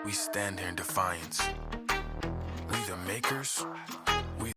We stand here in defiance. We the makers. We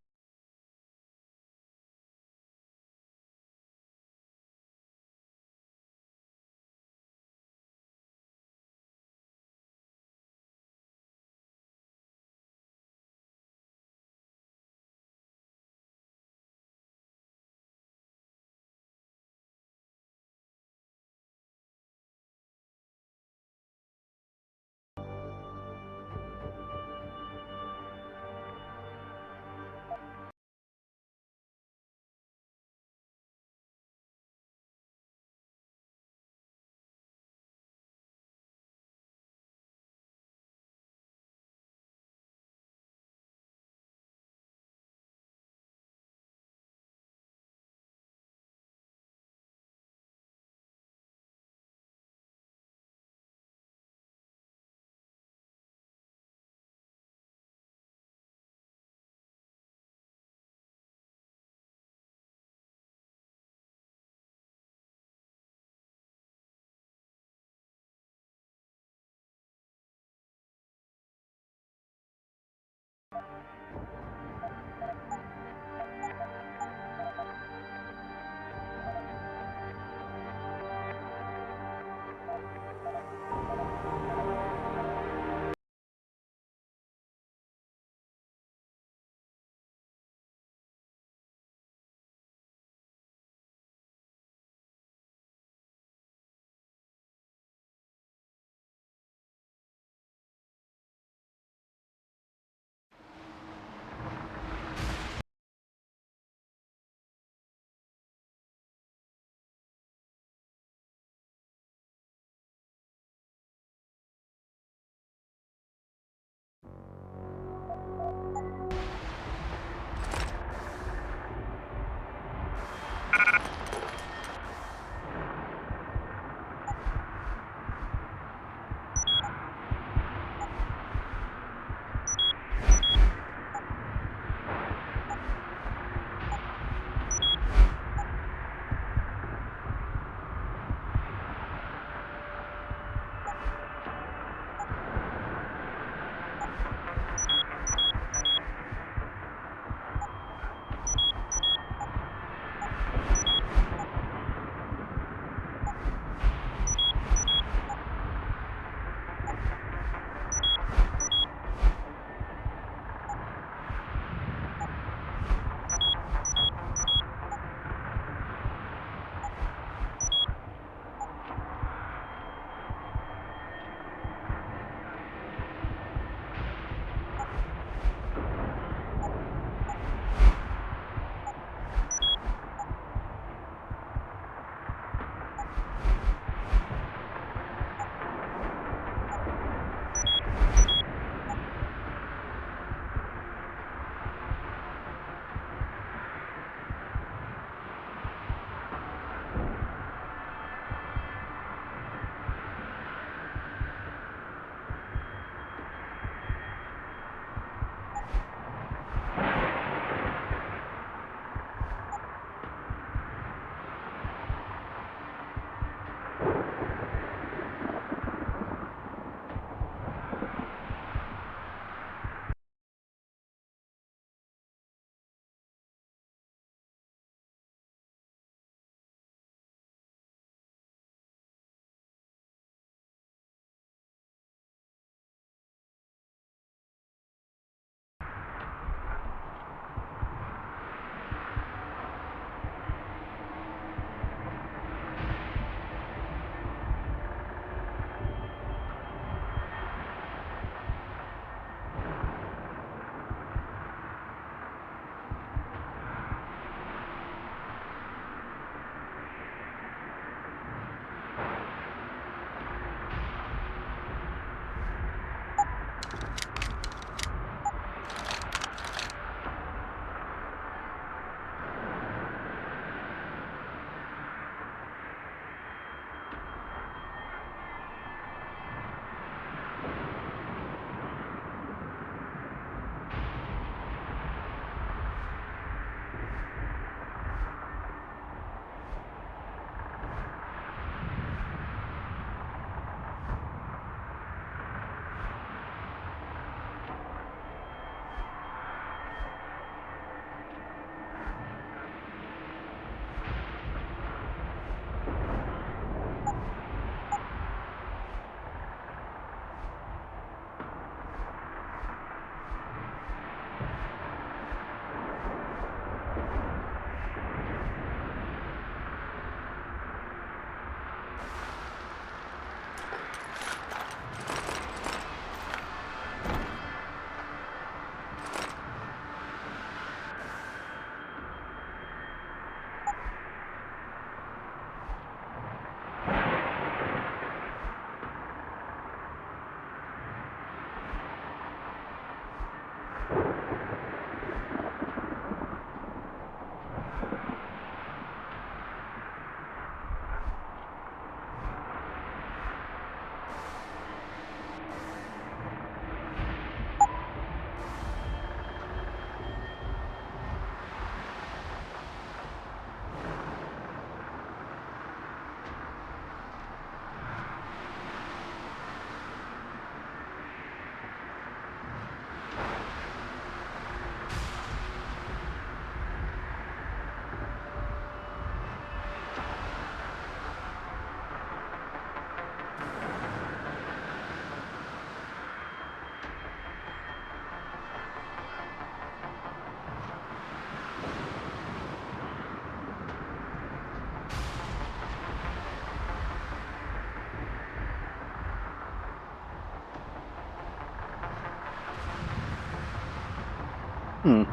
Hmm.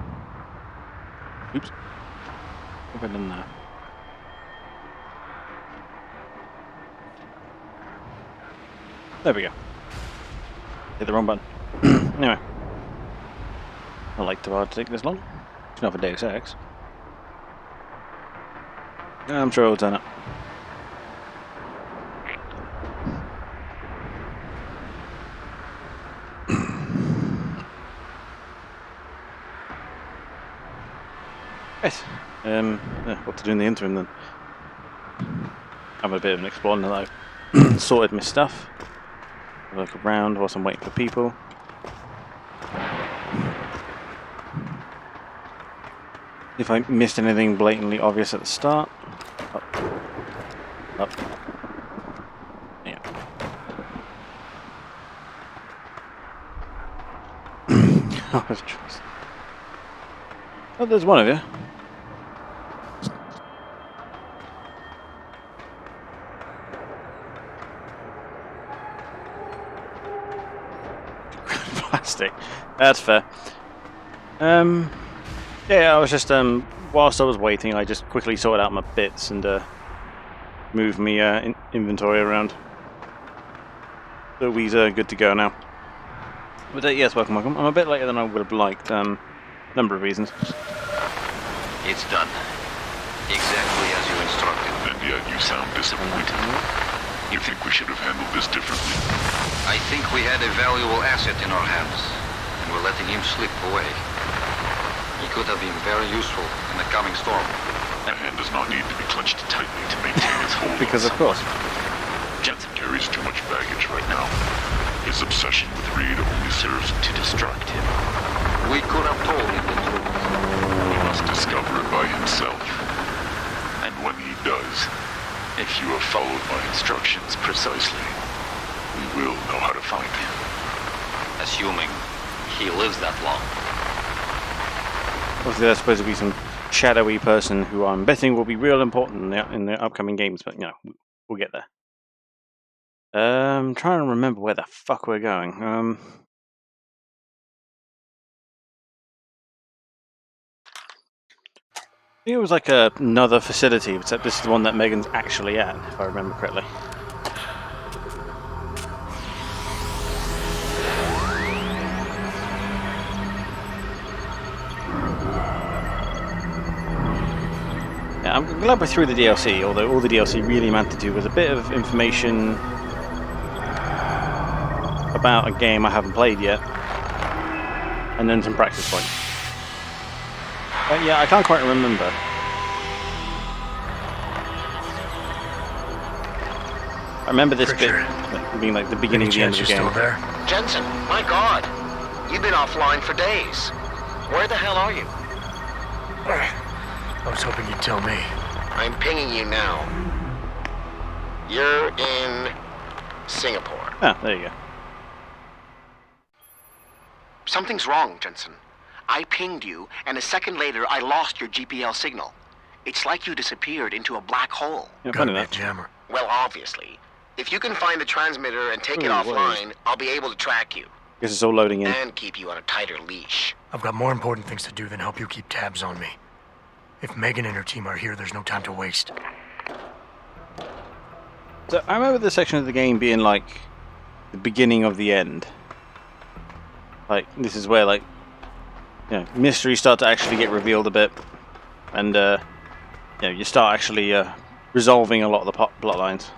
Oops. What have I done there? There we go. Hit the wrong button. Anyway. I like to take this long. It's not for Deus Ex. I'm sure it'll turn up. Yes. What to do in the interim then? Have a bit of an explore now that I've sorted my stuff. Look around whilst I'm waiting for people. If I missed anything blatantly obvious at the start. Up. Up. Yeah. Oh, there's one of you. Plastic. That's fair. Yeah, I was just whilst I was waiting, I just quickly sorted out my bits and moved my inventory around. So we're good to go now. But yes, welcome. I'm a bit later than I would have liked. Number of reasons. It's done. Exactly as you instructed. And yet you sound disappointed. You think we should have handled this differently? I think we had a valuable asset in our hands, and we're letting him slip away. He could have been very useful in the coming storm. A hand does not need to be clenched tightly to maintain its hold. Because of course. Jensen carries too much baggage right now. His obsession with Reed only serves to distract him. We could have told him the truth. He must discover it by himself. And when he does, if you have followed my instructions precisely, we will know how to find him. Assuming he lives that long. Obviously, there's supposed to be some shadowy person who I'm betting will be real important in the upcoming games, but you know, we'll get there. I'm trying to remember where the fuck we're going. I think it was like another facility, except this is the one that Megan's actually at, if I remember correctly. Yeah, I'm glad we're through the DLC, although all the DLC really amounted to was a bit of information about a game I haven't played yet, and then some practice points. But yeah, I can't quite remember. I remember this bit being like the beginning of the end of the game. Still there? Jensen, my God, you've been offline for days. Where the hell are you? I was hoping you'd tell me. I'm pinging you now. You're in Singapore. Ah, there you go. Something's wrong, Jensen. I pinged you, and a second later, I lost your GPL signal. It's like you disappeared into a black hole. Yeah, Gotta funny be a that. jammer. Well, obviously. If you can find the transmitter and take it Ooh, offline, I'll be able to track you. Guess it's all loading in. And keep you on a tighter leash. I've got more important things to do than help you keep tabs on me. If Megan and her team are here, there's no time to waste. So I remember this section of the game being like the beginning of the end. Like this is where like mysteries start to actually get revealed a bit, and you start actually resolving a lot of the plot lines.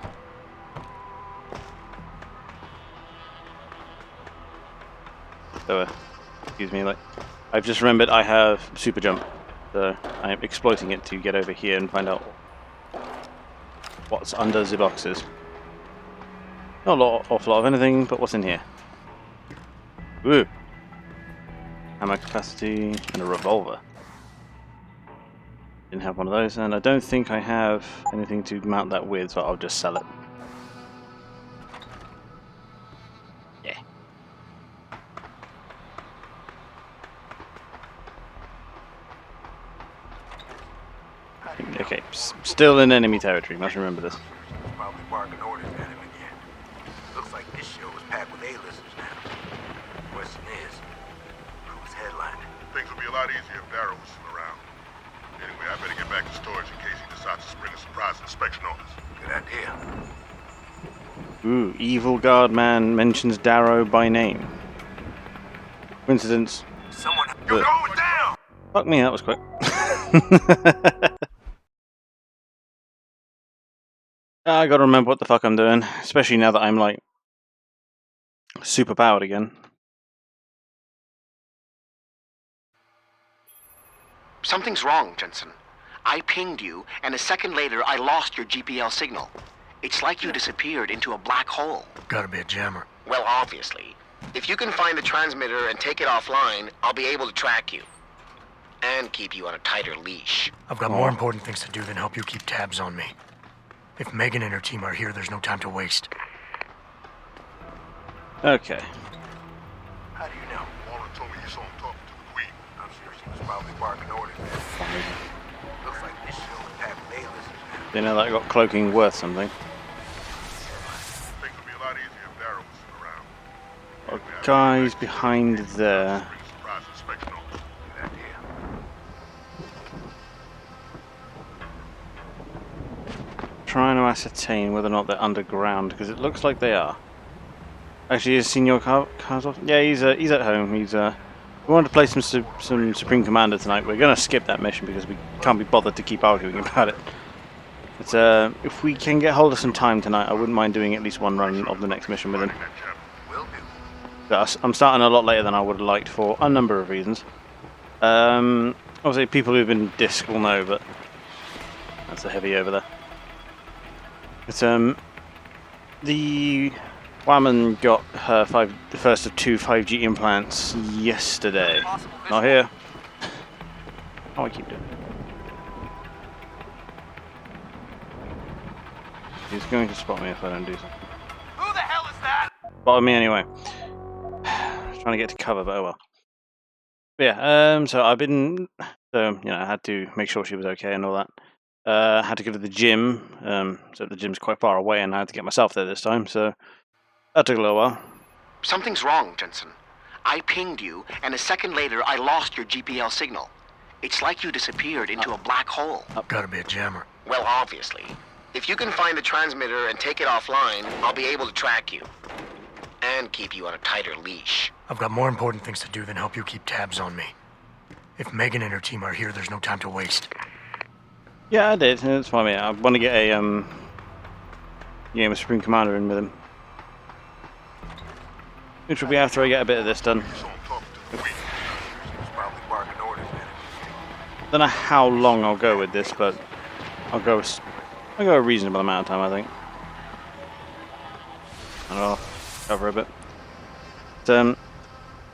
So excuse me, like I've just remembered I have super jump, so I am exploiting it to get over here and find out what's under the boxes. Not awful lot of anything, but what's in here? Woo! Ammo capacity and a revolver. Didn't have one of those, and I don't think I have anything to mount that with, so I'll just sell it. Yeah. Okay, still in enemy territory, must remember this. Probably barking orders at him again. Looks like this show is packed with A-listers now. Question is, who's headlining? Things would be a lot easier if Darrow was still around. Anyway, I better get back to storage in case he decides to spring a surprise inspection on us. Good idea. Ooh, evil guard man mentions Darrow by name. Coincidence? Someone... Yo, going down! Fuck me, that was quick. I gotta remember what the fuck I'm doing, especially now that I'm like super powered again. Something's wrong, Jensen. I pinged you, and a second later I lost your GPL signal. It's like you disappeared into a black hole. Gotta be a jammer. Well, obviously. If you can find the transmitter and take it offline, I'll be able to track you. And keep you on a tighter leash. I've got more important things to do than help you keep tabs on me. If Megan and her team are here, there's no time to waste. Okay. How do you know? Warren told me you saw him talking to the Queen. I'm sure she was probably barking orders, man. Looks like this show is Pat Bayless. You know that got cloaking worth something. Things would be a lot easier if Darrow was still around. Oh, guys behind there. Spring a surprise inspection on us. Good idea. Trying to ascertain whether or not they're underground, because it looks like they are. Actually, is Senor Carlos? Yeah, he's at home. We wanted to play some Supreme Commander tonight. We're gonna skip that mission because we can't be bothered to keep arguing about it. But if we can get hold of some time tonight, I wouldn't mind doing at least one run of the next mission with him. Will do. But I'm starting a lot later than I would have liked for a number of reasons. Obviously, people who've been disc will know, but that's a heavy over there. But the woman got her the first of 2 5G implants yesterday. Not here. Oh, I keep doing it. He's going to spot me if I don't do something. Who the hell is that? Spotted me anyway. Trying to get to cover, but oh well. But yeah, so I've been, I had to make sure she was okay and all that. Had to go to the gym, so the gym's quite far away, and I had to get myself there this time, so that took a little while. Something's wrong, Jensen. I pinged you, and a second later I lost your GPL signal. It's like you disappeared into a black hole. Gotta be a jammer. Well, obviously. If you can find the transmitter and take it offline, I'll be able to track you. And keep you on a tighter leash. I've got more important things to do than help you keep tabs on me. If Megan and her team are here, there's no time to waste. Yeah, I did. It's fine. I want to get a game of Supreme Commander in with him, which will be after I get a bit of this done. You saw him talking to the Queen. She was probably barking orders, man. Don't know how long I'll go with this, but I'll go a reasonable amount of time, I think. And I'll cover a bit. But,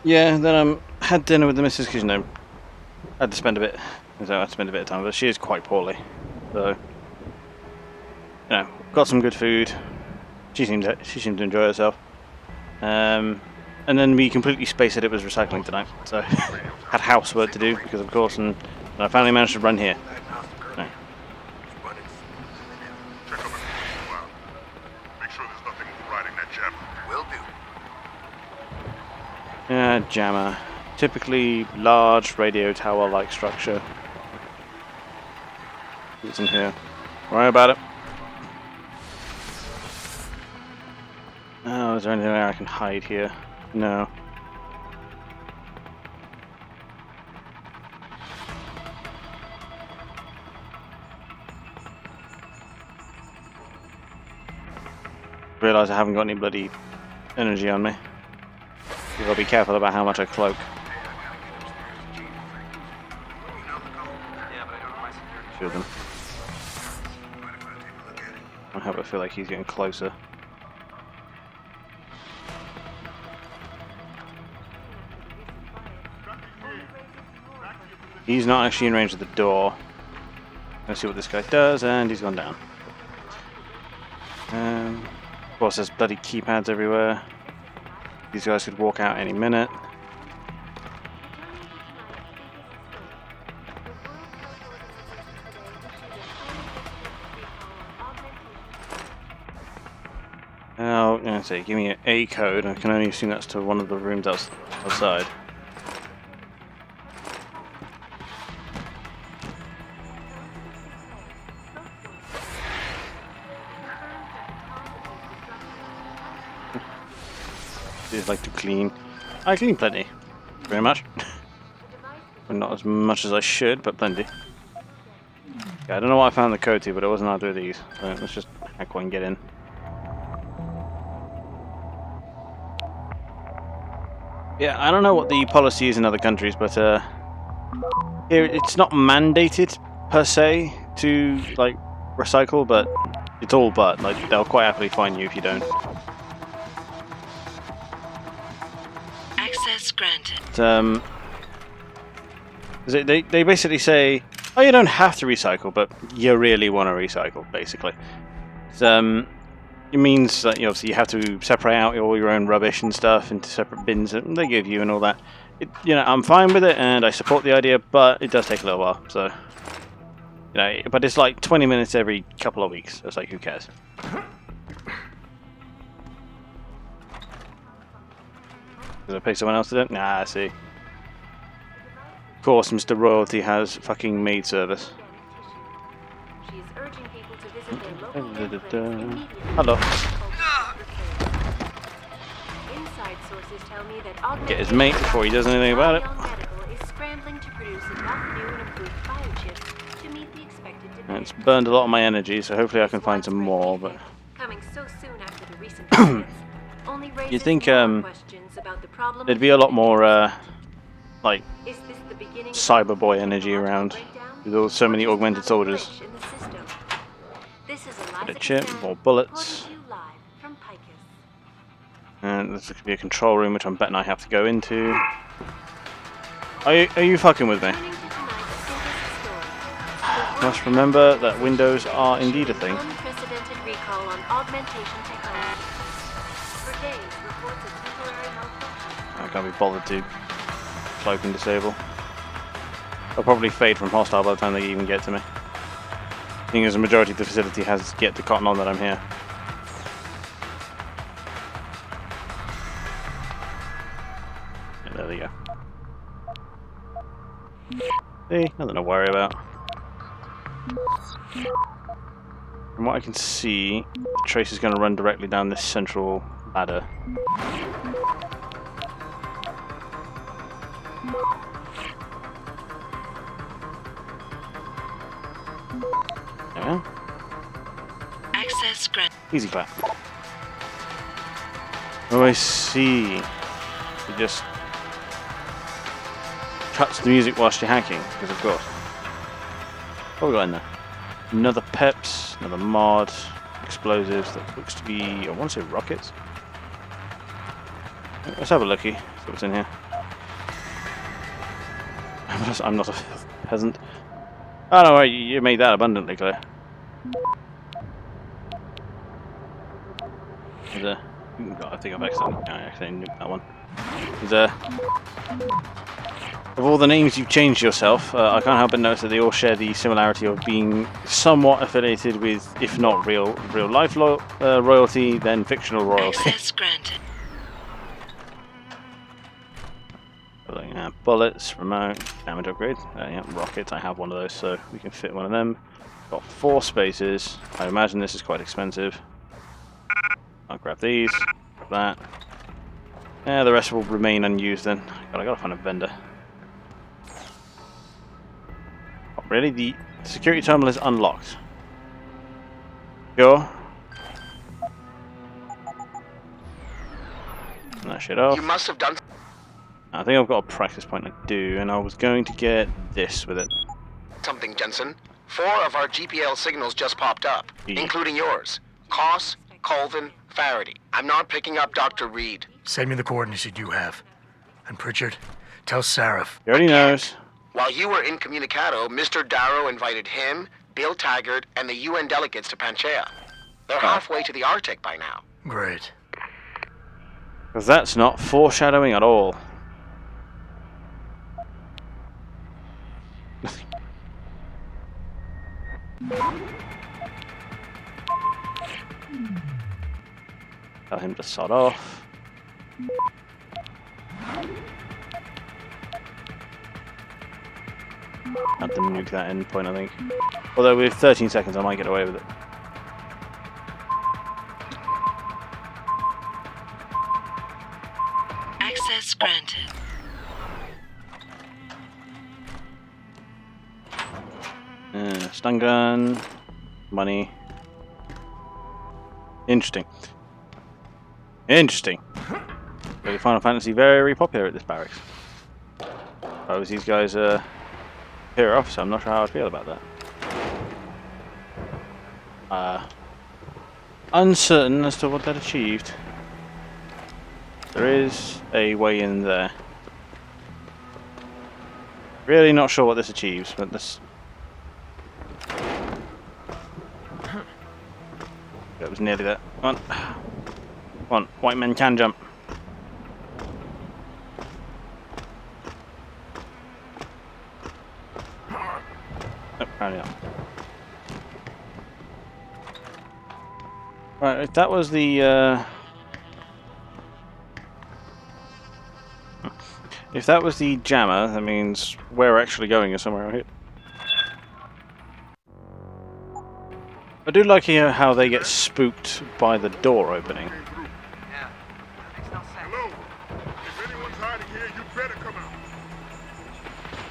yeah, then had dinner with the missus because I had to spend a bit. So I had to spend a bit of time with her. She is quite poorly, so got some good food. She seemed to enjoy herself. And then we completely spaced it was recycling tonight, so had housework to do because of course, and I finally managed to run here. So, Check over the wow. Make sure there's nothing overriding that jammer. Will do. yeah, jammer. Typically large radio tower-like structure. It's in here. Don't worry about it. Oh, is there anything I can hide here? No. Realise I haven't got any bloody energy on me. I've got to be careful about how much I cloak. Two of them. I have a feel like he's getting closer. He's not actually in range of the door. Let's see what this guy does, and he's gone down. Of course, there's bloody keypads everywhere. These guys could walk out any minute. Oh, let's see, give me an A code. I can only assume that's to one of the rooms outside. Just like to clean. I clean plenty. Very much. Not as much as I should, but plenty. Yeah, I don't know why I found the code to, but it wasn't either of these. So let's just hack one and get in. Yeah, I don't know what the policy is in other countries, but here it's not mandated per se to like recycle, but it's all but. Like they'll quite happily fine you if you don't. Access granted. They basically say, oh, you don't have to recycle, but you really want to recycle, basically. It means that obviously you have to separate out all your own rubbish and stuff into separate bins that they give you and all that. I'm fine with it and I support the idea, but it does take a little while. So, but it's like 20 minutes every couple of weeks. So it's like, who cares? Did I pay someone else to do it? Nah, I see. Of course, Mr. Royalty has fucking maid service. She's urging people to visit their local airplanes immediately. Hello. Inside sources tell me that Get his mate before he does anything about it. Medical is scrambling to produce enough new and improved biochips to meet the expected demand. It's burned a lot of my energy, so hopefully I can find some more. But coming so soon after the recent incidents, only raises you'd think more questions about the problem. there'd be a lot more like Is this the beginning of cyberboy energy around with all so many augmented soldiers. glitch in the system? This is Get a Eliza chip, Cassell, more bullets, reporting to you live from Picus. and this could be a control room, which I'm betting I have to go into. Are you fucking with me? Turning to tonight's biggest story. Must remember that windows are indeed a thing. Unprecedented recall on augmentation technology. For days, reports of temporary malfunction. I can't be bothered to cloak and disable. I'll probably fade from hostile by the time they even get to me. Seeing as the majority of the facility has yet to cotton on that I'm here. Yeah, there they go. See, nothing to worry about. From what I can see, the trace is going to run directly down this central ladder. Yeah. Access granted. Easy clap. Oh, I see. It just cuts the music whilst you're hacking, because of course. What have we got in there? Another peps, another mod, explosives that looks to be, I want to say rockets. Let's have a looky, see what's in here. I'm not a peasant. Oh no, you made that abundantly clear. I think I've accidentally nuked that one. Of all the names you've changed yourself, I can't help but notice that they all share the similarity of being somewhat affiliated with, if not real life royalty, then fictional royalty. Access granted. Bullets, remote, damage upgrade. Yeah, rockets. I have one of those, so we can fit one of them. Got 4 spaces. I imagine this is quite expensive. I'll grab these. Grab that. Yeah, the rest will remain unused then. God, I gotta find a vendor. Oh, really? The security terminal is unlocked. Sure. Turn that shit off. You must have done I think I've got a practice point I do, and I was going to get this with it. something, Jensen. 4 of our GPL signals just popped up, Yeah. including yours. Koss, Colvin, Faraday. I'm not picking up Dr. Reed. Send me the coordinates you do have. And Pritchard, tell Sarif. He already knows. While you were incommunicado, Mr. Darrow invited him, Bill Taggart, and the UN delegates to Panchea. They're halfway to the Arctic by now. Great. Because that's not foreshadowing at all. Tell him to sod off. Had to nuke that end point, I think. Although with 13 seconds I might get away with it. Access granted. Stun gun, money. Interesting. Interesting. Really Final Fantasy very popular at this barracks. I suppose these guys are peer off, so I'm not sure how I feel about that. Uncertain as to what that achieved. There is a way in there. Really not sure what this achieves, but this. That was nearly there. Come on. Come on, white men can jump. Oh, apparently not. Right, if that was the if that was the jammer, that means where we're actually going is somewhere out here. I do like here how they get spooked by the door opening. Yeah, that makes no sense. Hello? If anyone's hiding here, you better come out.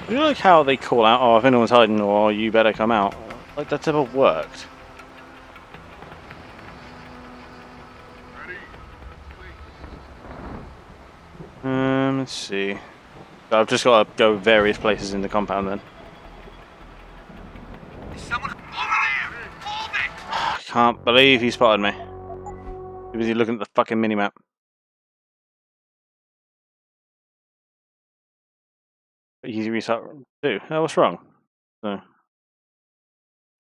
I do like how they call out, oh, if anyone's hiding, or you better come out. Like that's ever worked. Ready? Let's see. So I've just got to go various places in the compound then. Is someone over there? Hold it! I can't believe he spotted me. He was looking at the fucking minimap. Easy restart too. Oh, what's wrong? So,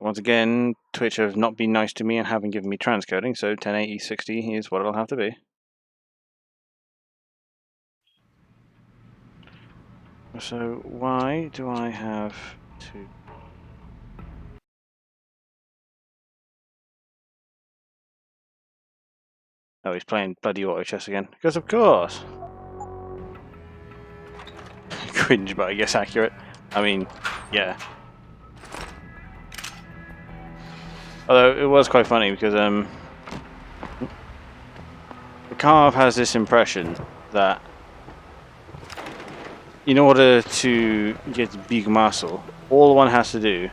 once again, Twitch have not been nice to me and haven't given me transcoding, so 1080 60 is what it'll have to be. So why do I have to? Oh, he's playing bloody auto chess again. Because of course. Cringe, but I guess accurate. I mean, yeah. Although it was quite funny because the Carve has this impression that in order to get big muscle, all one has to do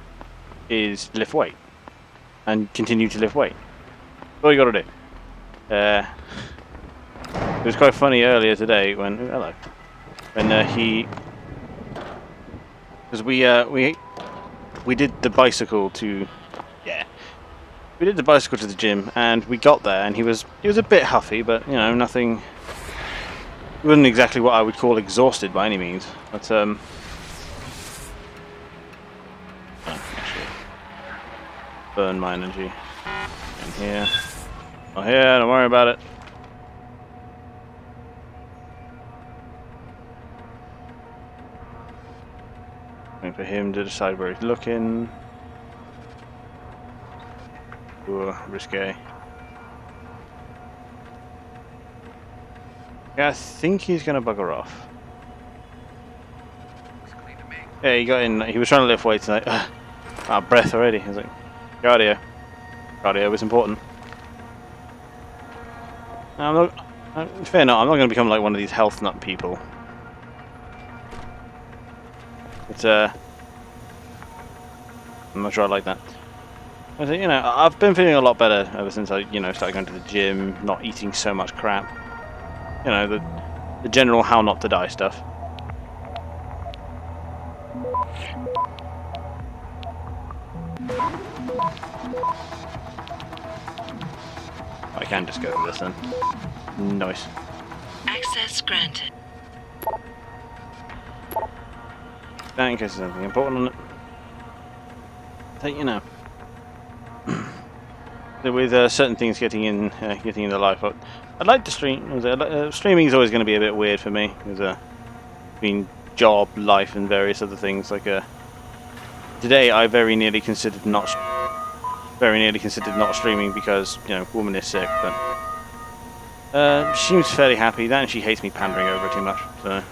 is lift weight and continue to lift weight. That's all you got to do. It was quite funny earlier today when because we did the bicycle to we did the bicycle to the gym and we got there and he was a bit huffy, but you know, nothing. He wasn't exactly what I would call exhausted by any means, but burn my energy in here. Oh, here, don't worry about it. Waiting for him to decide where he's looking. Ooh, risque. Yeah, I think he's gonna bugger off. Yeah, he got in. He was trying to lift weights, and out of breath already. He was like, cardio. Cardio was important. I'm not. Fair enough. I'm not going to become like one of these health nut people. It's I'm not sure I like that. I think, you know, I've been feeling a lot better ever since I, started going to the gym, not eating so much crap. You know, the general how not to die stuff. I can just go over this then. Nice. Access granted. That in case there's anything important on it. So, you know, with certain things getting in the life, I'd like to stream. Streaming is always going to be a bit weird for me, because between job, life, and various other things. Like today, I very nearly considered not streaming because woman is sick, but she seems fairly happy. That and she hates me pandering over too much. So.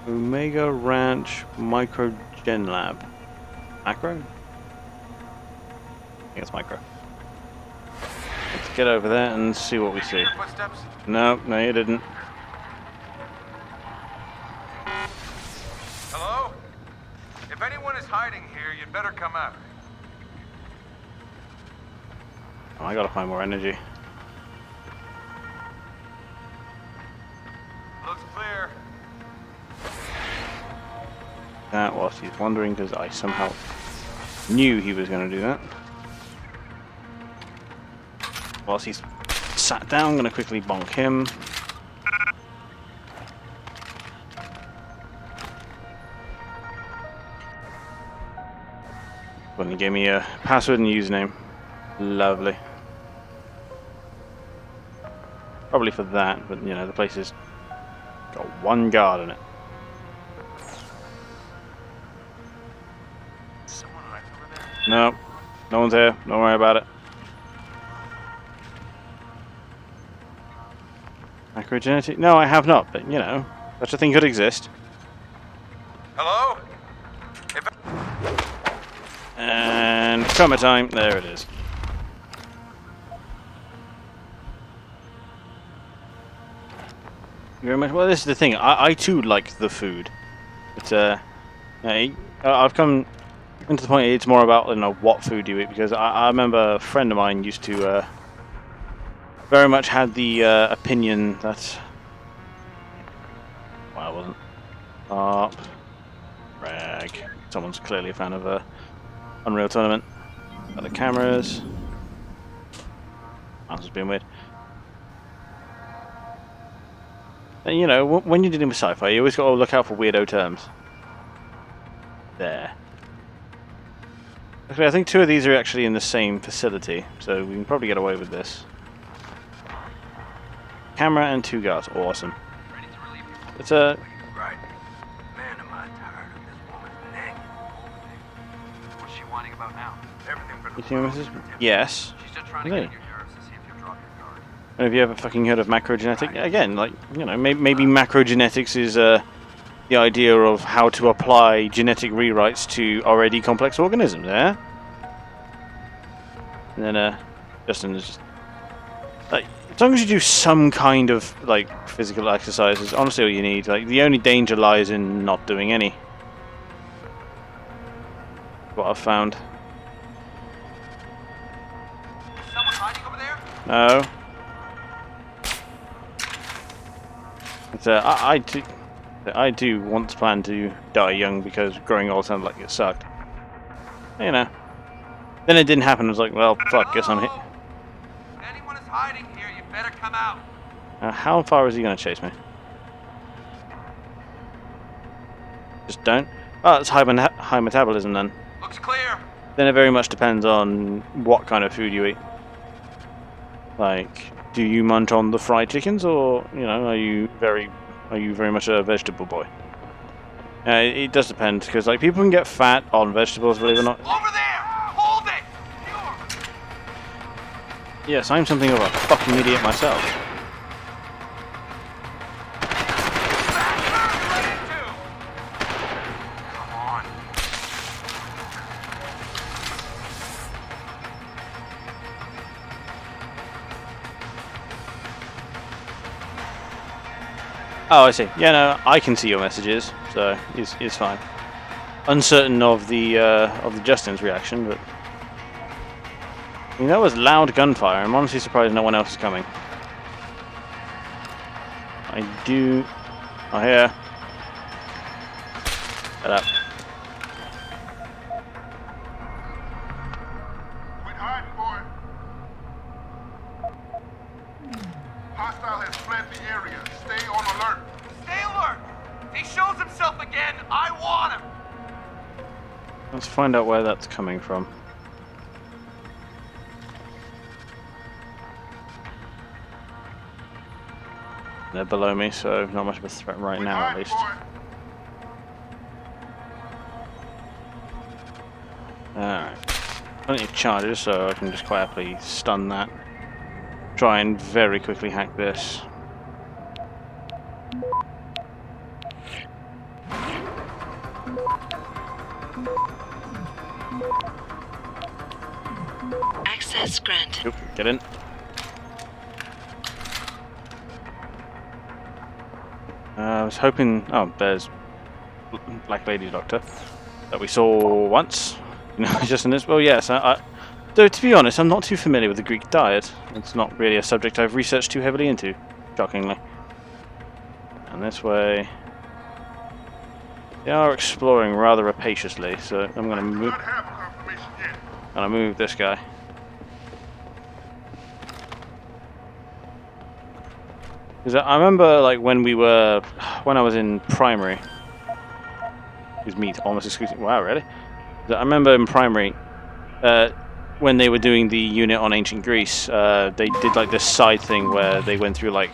Omega Ranch Micro Gen lab. Macro? I think it's micro. Let's get over there and see what we see. Footsteps? No, no you didn't. Hello? If anyone is hiding here, you'd better come out. Oh, I gotta find more energy. Looks clear. That whilst he's wandering, because I somehow knew he was going to do that. Whilst he's sat down, I'm going to quickly bonk him. When he gave me a password and username. Lovely. Probably for that, but you know, the place has got one guard in it. Someone right over there? No, no one's here. Don't worry about it. Macrogenetic? No, I have not, but you know, such a thing could exist. Hello? And coma time. There it is. Very much. Well, this is the thing. I too like the food. But I've come into the point. It's more about, you know, what food you eat, because I remember a friend of mine used to very much had the opinion that. Well, I wasn't. Rag. Someone's clearly a fan of Unreal Tournament. Got the cameras. Mouse has been weird. And, you know, when you're dealing with sci-fi, you always got to look out for weirdo terms. There. Actually, I think two of these are actually in the same facility, so we can probably get away with this. Camera and 2 guards. Awesome. It's a... Right. Man, am I tired of this woman's nagging. What's she whining about now? Everything from You think this is... Yes. She's just trying to Really? get on your nerves to see if you'll drop your guard. And have you ever fucking heard of macrogenetic? Again, like, you know, maybe macrogenetics is the idea of how to apply genetic rewrites to already complex organisms, eh? And then, Justin is just... Like, as long as you do some kind of, like, physical exercise is honestly all you need. Like, the only danger lies in not doing any. What I've found. Someone hiding over there? No. It's, I do once plan to die young because growing old sounded like it sucked. You know. Then it didn't happen. I was like, well, fuck, guess I'm hit. If anyone is hiding here, you better come out. How far is he going to chase me? Just don't. Oh, it's high metabolism then. Looks clear. Then it very much depends on what kind of food you eat. Like, do you munch on the fried chickens, or you know, are you very much a vegetable boy? It does depend, because like people can get fat on vegetables, believe it or not. Over there! Hold it! Yes, I'm something of a fucking idiot myself. Come on. Oh, I see. Yeah, no, I can see your messages, so it's fine. Uncertain of the Justin's reaction, but I mean, that was loud gunfire. I'm honestly surprised no one else is coming. I do. Oh, here. Shut up. Quit hiding, boy. Hostile has fled the area. Stay on alert. Stay alert! If he shows himself again, I want him! Let's find out where that's coming from. They're below me, so not much of a threat right Quit now, at hiding, least. boy. Alright. Plenty of charges, so I can just quite happily stun that. Try and very quickly hack this. Access granted. Oop, get in. I was hoping. Oh, there's Black Lady Doctor that we saw once. You know, just in this. Well, yes. Though to be honest, I'm not too familiar with the Greek diet. It's not really a subject I've researched too heavily into, shockingly. And this way, they are exploring rather rapaciously. So I'm going to move. Not have a confirmation yet. And I move this guy. Because I remember, like, when I was in primary. His meat almost exclusively. Wow, really? I remember in primary, when they were doing the unit on ancient Greece, they did like this side thing where they went through like.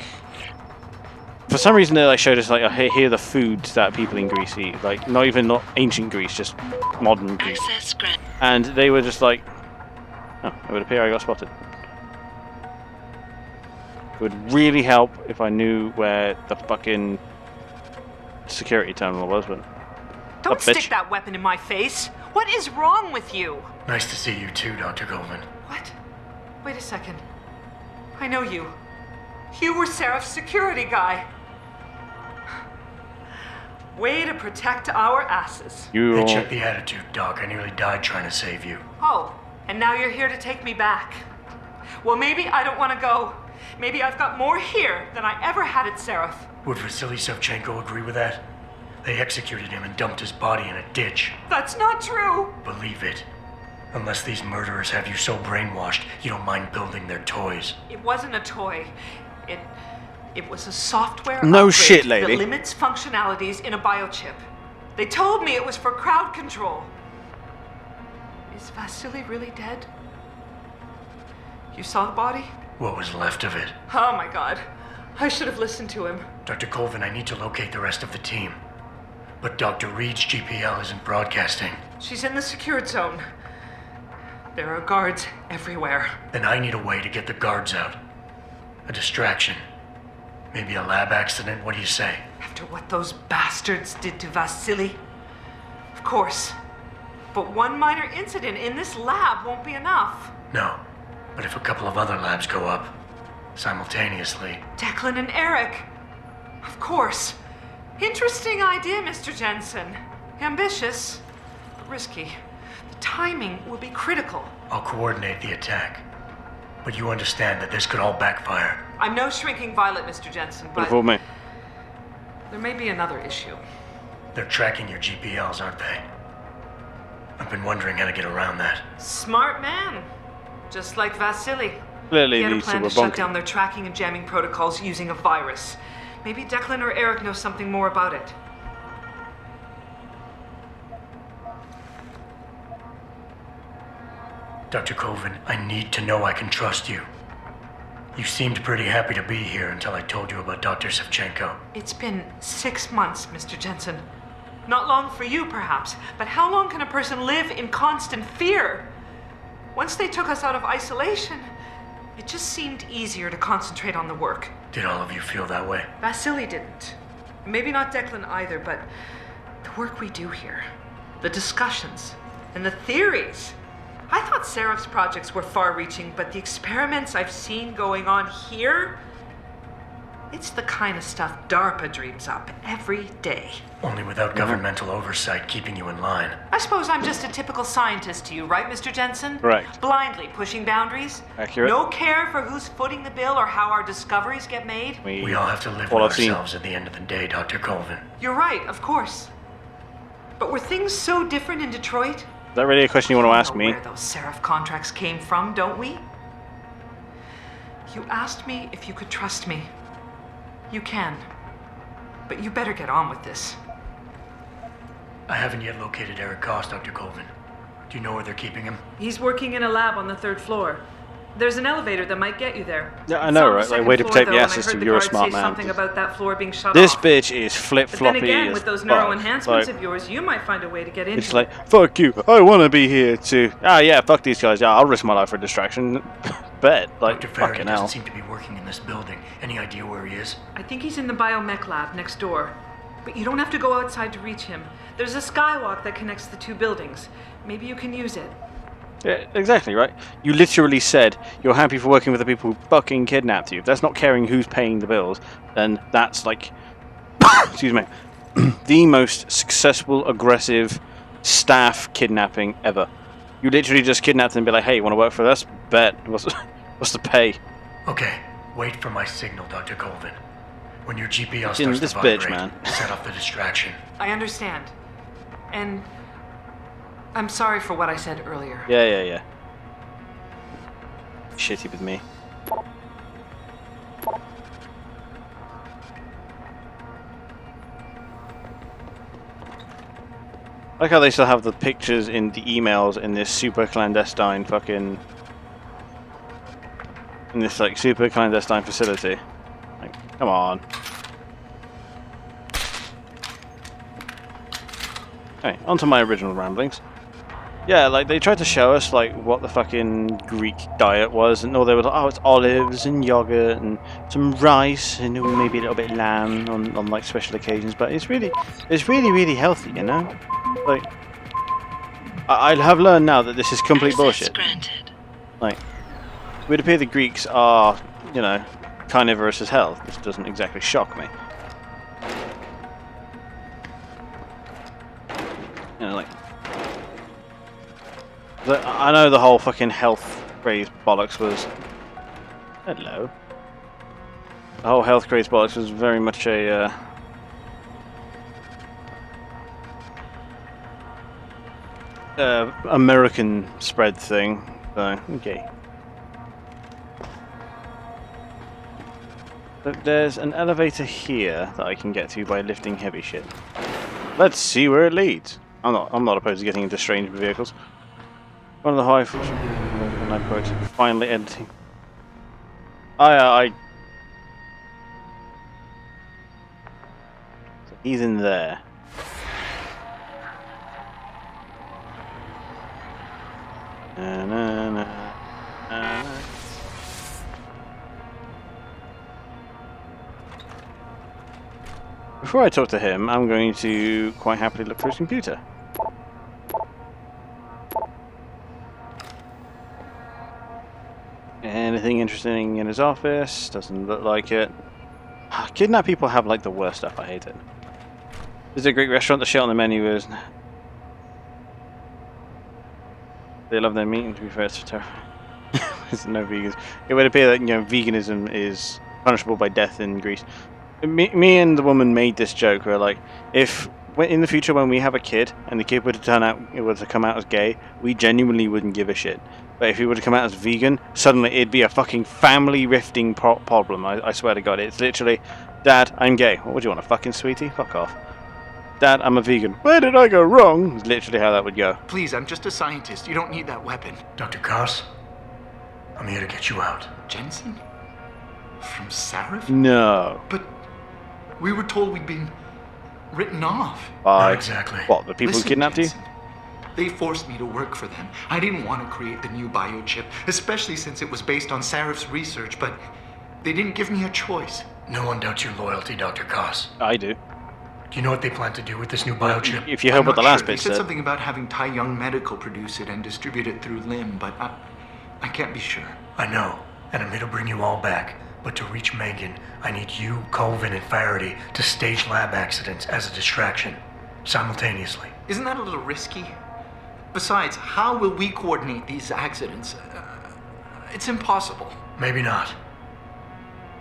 For some reason, they like showed us like, oh, here are the foods that people in Greece eat. Like, not ancient Greece, just modern Greece. Access granted. And they were just like, oh, it would appear I got spotted. It would really help if I knew where the fucking security terminal was, but... Don't bitch. stick that weapon in my face! What is wrong with you? Nice to see you too, Dr. Goldman. What? Wait a second. I know you. You were Seraph's security guy. Way to protect our asses. You Hey, check the attitude, Doc. I nearly died trying to save you. Oh, and now you're here to take me back. Well, maybe I don't want to go. Maybe I've got more here than I ever had at Seraph. Would Vasily Savchenko agree with that? They executed him and dumped his body in a ditch. That's not true. Believe it. Unless these murderers have you so brainwashed, you don't mind building their toys. It wasn't a toy. It was a software No upgrade shit, lady. that limits functionalities in a biochip. They told me it was for crowd control. Is Vasily really dead? You saw the body? What was left of it? Oh my god. I should have listened to him. Dr. Colvin, I need to locate the rest of the team. But Dr. Reed's GPL isn't broadcasting. She's in the secured zone. There are guards everywhere. Then I need a way to get the guards out. A distraction. Maybe a lab accident, what do you say? After what those bastards did to Vasily? Of course. But one minor incident in this lab won't be enough. No. But if a couple of other labs go up, simultaneously... Declan and Eric. Of course. Interesting idea, Mr. Jensen. Ambitious, but risky. The timing will be critical. I'll coordinate the attack. But you understand that this could all backfire. I'm no shrinking violet, Mr. Jensen, but for me. there may be another issue. They're tracking your GPLs, aren't they? I've been wondering how to get around that. Smart man. Just like Vasily. Clearly, He had a these two plan were to shut bonking. down their tracking and jamming protocols using a virus. Maybe Declan or Eric know something more about it. Dr. Colvin, I need to know I can trust you. You seemed pretty happy to be here until I told you about Dr. Savchenko. It's been 6 months, Mr. Jensen. Not long for you, perhaps, but how long can a person live in constant fear? Once they took us out of isolation, it just seemed easier to concentrate on the work. Did all of you feel that way? Vasily didn't. Maybe not Declan either, but the work we do here, the discussions, and the theories. I thought Seraph's projects were far-reaching, but the experiments I've seen going on here, it's the kind of stuff DARPA dreams up every day. Only without governmental oversight keeping you in line. I suppose I'm just a typical scientist to you, right, Mr. Jensen? Correct. Blindly pushing boundaries. Accurate. No care for who's footing the bill or how our discoveries get made. We all have to live all with I've seen. ourselves at the end of the day, Dr. Colvin. You're right, of course. But were things so different in Detroit? Is that really a question you want to ask We know me? where those Seraph contracts came from, don't we? You asked me if you could trust me. You can. But you better get on with this. I haven't yet located Eric Goss, Dr. Colvin. Do you know where they're keeping him? He's working in a lab on the 3rd floor. There's an elevator that might get you there. Yeah, I It's know, on the right? Like, 2nd way to floor, protect the though, and I assets heard of the you're a guards smart say man. something about that floor being shut This off. bitch is But then flip-floppy again, as with those neuro fuck. enhancements Like, of yours, you might find a way to get into it's it. like, fuck you, I want to be here too. Ah, yeah, fuck these guys. Yeah, I'll risk my life for a distraction. Bet. Like, Dr. Faraday fucking doesn't hell. seem to be working in this building. Any idea where he is? I think he's in the biomech lab next door. But you don't have to go outside to reach him. There's a skywalk that connects the two buildings. Maybe you can use it. Yeah, exactly, right? You literally said you're happy for working with the people who fucking kidnapped you. If that's not caring who's paying the bills, then that's like, excuse me, the most successful, aggressive staff kidnapping ever. You literally just kidnapped them and be like, hey, you want to work for us? Bet. What's the pay? Okay, wait for my signal, Dr. Colvin. When your GPL In starts this to vibrate, bitch, man. set off the distraction. I understand. And I'm sorry for what I said earlier. Yeah. Shitty with me. I like how they still have the pictures in the emails in this super clandestine fucking... in this, like, super clandestine facility. Like, come on. Okay, on to my original ramblings. Yeah, like, they tried to show us, like, what the fucking Greek diet was, and all they were like, oh, it's olives and yogurt and some rice and maybe a little bit of lamb on like, special occasions, but it's really, really healthy, you know? Like, I have learned now that this is complete bullshit. Granted. Like, it would appear the Greeks are, you know, carnivorous as hell. This doesn't exactly shock me. You know, like... I know the whole fucking health craze bollocks was... Hello. The whole health craze bollocks was very much a... American spread thing. So, okay. But there's an elevator here that I can get to by lifting heavy shit. Let's see where it leads. I'm not opposed to getting into strange vehicles. One of the high and I quote, finally editing. So he's in there. Before I talk to him, I'm going to quite happily look through his computer. Anything interesting in his office? Doesn't look like it. Kidnap people have like the worst stuff. I hate it. This is a Greek restaurant. The shit on the menu is... They love their meat, and to be fair, it's terrifying. There's no vegans. It would appear that, you know, veganism is punishable by death in Greece. Me and the woman made this joke where, like, if in the future when we have a kid and the kid were to come out as gay, we genuinely wouldn't give a shit. But if he were to come out as vegan, suddenly it'd be a fucking family rifting problem. I swear to God, it's literally, Dad, I'm gay. What would you want, a fucking sweetie? Fuck off. Dad, I'm a vegan. Where did I go wrong? It's literally how that would go. Please, I'm just a scientist. You don't need that weapon. Dr. Koss, I'm here to get you out. Jensen? From Sarif? No. But we were told we'd been written off. By Not exactly. What, the people who kidnapped Jensen, you? They forced me to work for them. I didn't want to create the new biochip, especially since it was based on Sarif's research, but they didn't give me a choice. No one doubts your loyalty, Dr. Koss. I do. Do you know what they plan to do with this new biochip? If you heard what the last bit They said said. something about having Tai Young Medical produce it and distribute it through Lim, but I can't be sure. I know, and I'm here to bring you all back. But to reach Megan, I need you, Colvin, and Faraday to stage lab accidents as a distraction, simultaneously. Isn't that a little risky? Besides, how will we coordinate these accidents? It's impossible. Maybe not.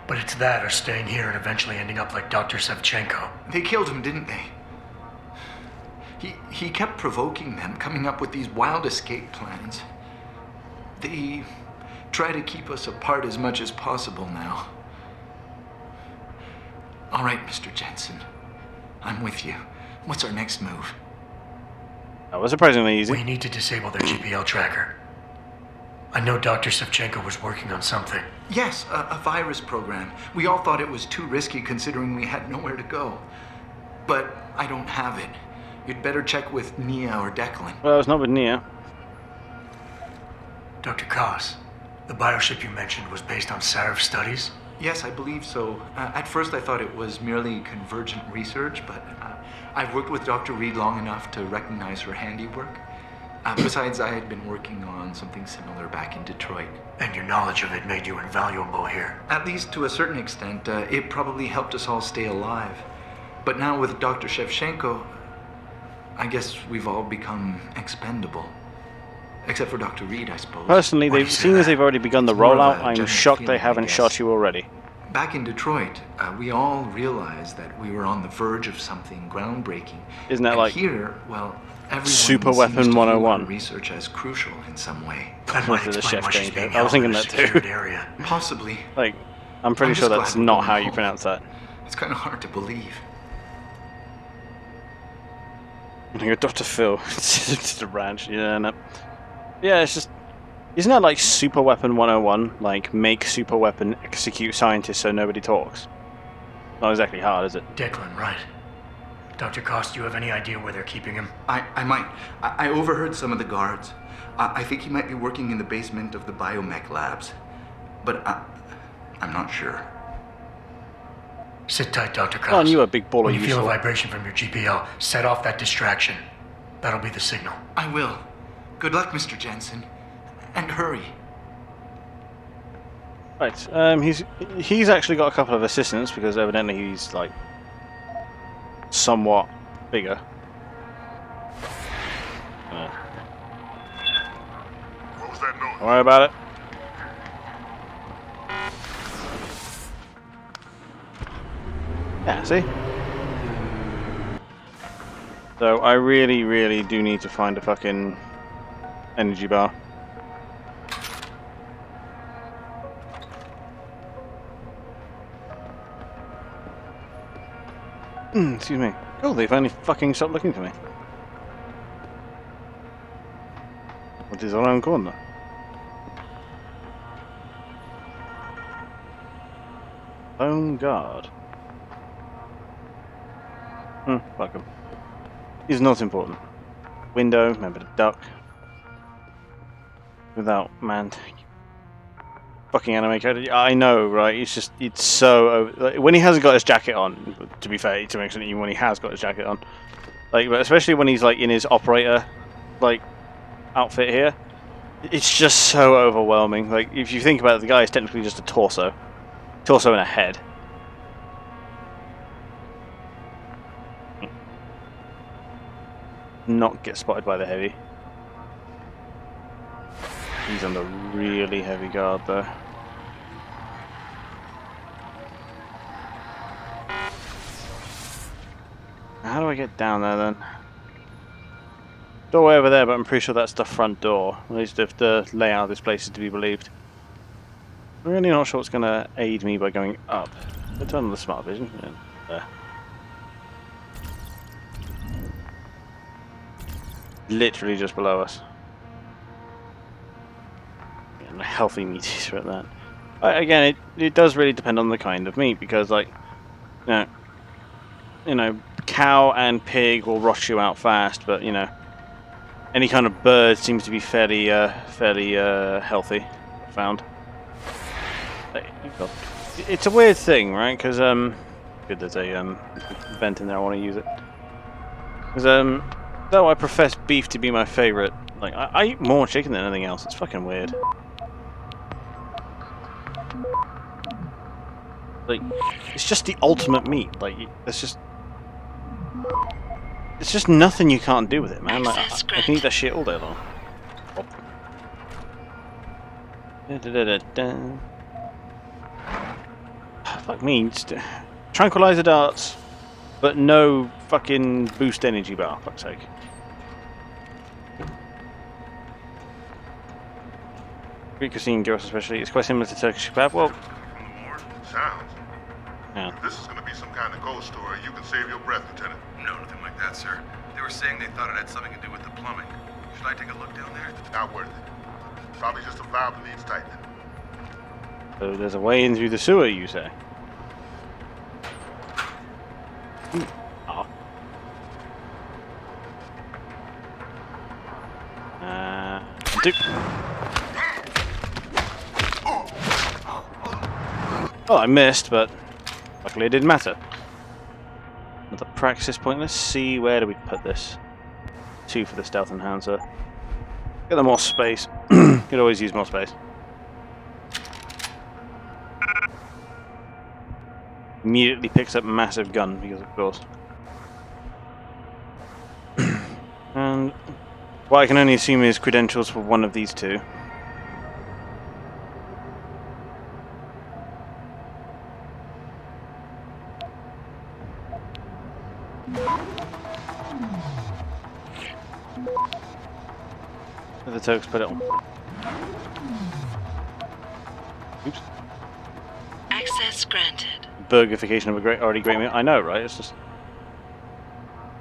But it's that or staying here and eventually ending up like Dr. Savchenko. They killed him, didn't they? He kept provoking them, coming up with these wild escape plans. They try to keep us apart as much as possible now. All right, Mr. Jensen. I'm with you. What's our next move? That was surprisingly easy. We need to disable their GPL tracker. I know Dr. Savchenko was working on something. Yes, a virus program. We all thought it was too risky considering we had nowhere to go. But I don't have it. You'd better check with Nia or Declan. Well, it's not with Nia. Dr. Koss, the biochip you mentioned was based on Sarif studies? Yes, I believe so. At first I thought it was merely convergent research, but I've worked with Dr. Reed long enough to recognize her handiwork. Besides, I had been working on something similar back in Detroit. And your knowledge of it made you invaluable here. At least to a certain extent, it probably helped us all stay alive. But now with Dr. Shevchenko, I guess we've all become expendable. Except for Dr. Reed, I suppose. Personally, seeing as they've already begun the More of a rollout, I'm general shocked they feeling, I haven't guess. shot you already. Back in Detroit, we all realized that we were on the verge of something groundbreaking. Isn't that And like here, well, everyone Super seems Weapon to view our 101? research as crucial in some way. That Went might to the explain why chef she's game. being I was held in thinking a that too. secured area. Possibly. Like, I'm pretty I'm sure just that's glad we're not going how you home. pronounce that. It's kind of hard to believe. You're Dr. Phil. It's just a ranch. Yeah, no. Yeah, it's just... Isn't that like Super Weapon 101? Like, make super weapon, execute scientists so nobody talks? Not exactly hard, is it? Declan, right. Dr. Cost, do you have any idea where they're keeping him? I might. I overheard some of the guards. I think he might be working in the basement of the biomech labs. But I'm not sure. Sit tight, Dr. Cost. Come on, you a big baller, When you you feel a saw. vibration from your GPL, set off that distraction. That'll be the signal. I will. Good luck, Mr. Jensen. And hurry. Right, he's actually got a couple of assistants because evidently he's like somewhat bigger. What was that noise? Don't worry about it. Yeah, see? So I really, really do need to find a fucking energy bar. Excuse me. Oh, they finally fucking stopped looking for me. What is around corner? Home guard. Fuck him. He's not important. Window, remember to duck. Without man. Fucking anime code. I know, right? It's so over. Like, when he hasn't got his jacket on, to be fair, to an extent, even when he has got his jacket on, like, but especially when he's like in his operator, like, outfit here, it's just so overwhelming. Like, if you think about it, the guy is technically just a torso and a head. Not get spotted by the heavy. He's under really heavy guard though. How do I get down there then? Doorway over there, but I'm pretty sure that's the front door. At least if the layout of this place is to be believed. I'm really not sure what's going to aid me by going up. I'll turn on the smart vision. Yeah, there. Literally just below us. And a healthy meat eater at that. Again, it does really depend on the kind of meat because, like, you know, cow and pig will rot you out fast, but you know, any kind of bird seems to be fairly healthy. I found. It's a weird thing, right? Because good, there's a vent in there. I want to use it. Because though I profess beef to be my favorite, like I eat more chicken than anything else. It's fucking weird. Like, it's just the ultimate meat. Like, it's just nothing you can't do with it, man. Like, I can eat that shit all day long. Fuck me. Tranquilizer darts, but no fucking boost energy bar, fuck's sake. Greek cuisine, gyros especially. It's quite similar to Turkish kebab. Well, Sounds. yeah. This is gonna be some kind of ghost story. You can save your breath, Lieutenant. No, nothing like that, sir. They were saying they thought it had something to do with the plumbing. Should I take a look down there? Not worth it. Probably just a valve that needs tightening. So there's a way in through the sewer, you say? Oh. Oh, I missed, but luckily it didn't matter. Another praxis point. Let's see, where do we put this? 2 for the stealth enhancer. Get them more space. Could always use more space. Immediately picks up massive gun because of course. And what I can only assume is credentials for one of these 2. The Turks put it on. Oops. Access granted. Burgification of a already great meal. I know, right? It's just...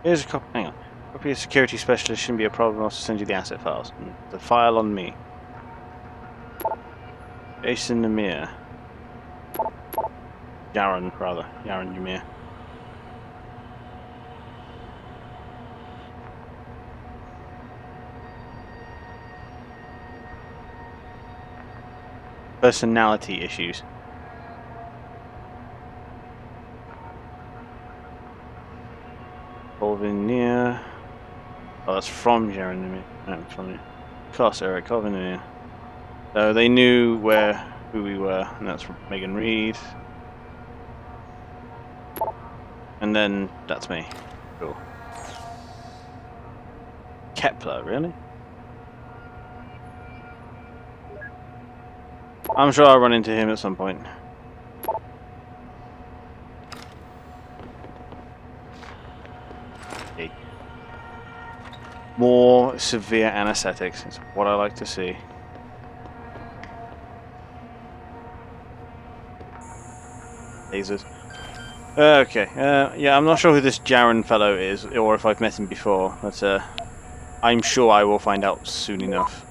Here's a copy. Hang on. Copy of security specialist shouldn't be a problem. I'll send you the asset files. The file on me. Jason Namir. Yaron, rather. Yaron Namir. Personality issues. Colvin. Oh, that's from Jeremy. No, from you. Cost Eric Colvin. So they knew who we were, and that's from Megan Reed. And then that's me. Cool. Kepler, really? I'm sure I'll run into him at some point. Okay. More severe anesthetics is what I like to see. Lasers. Okay, yeah, I'm not sure who this Jaron fellow is, or if I've met him before, but I'm sure I will find out soon enough.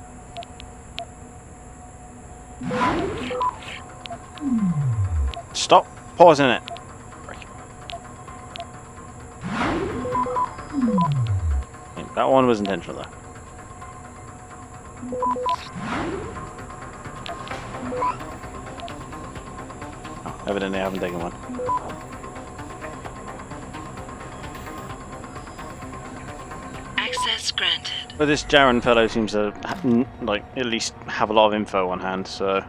Stop pausing it. That one was intentional, though. Oh, evidently I haven't taken one. Access granted. But this Jaron fellow seems to, like, at least have a lot of info on hand, so...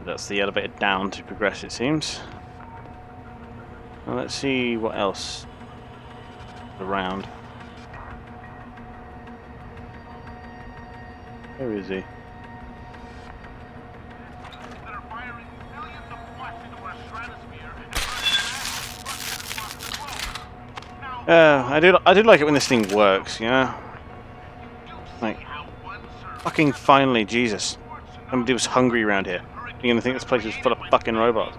That's the elevator down to progress, it seems. Well, let's see what else is around. Where is he? I do like it when this thing works, you know? Like, fucking finally, Jesus. Somebody was hungry around here. You're gonna think this place is full of fucking robots.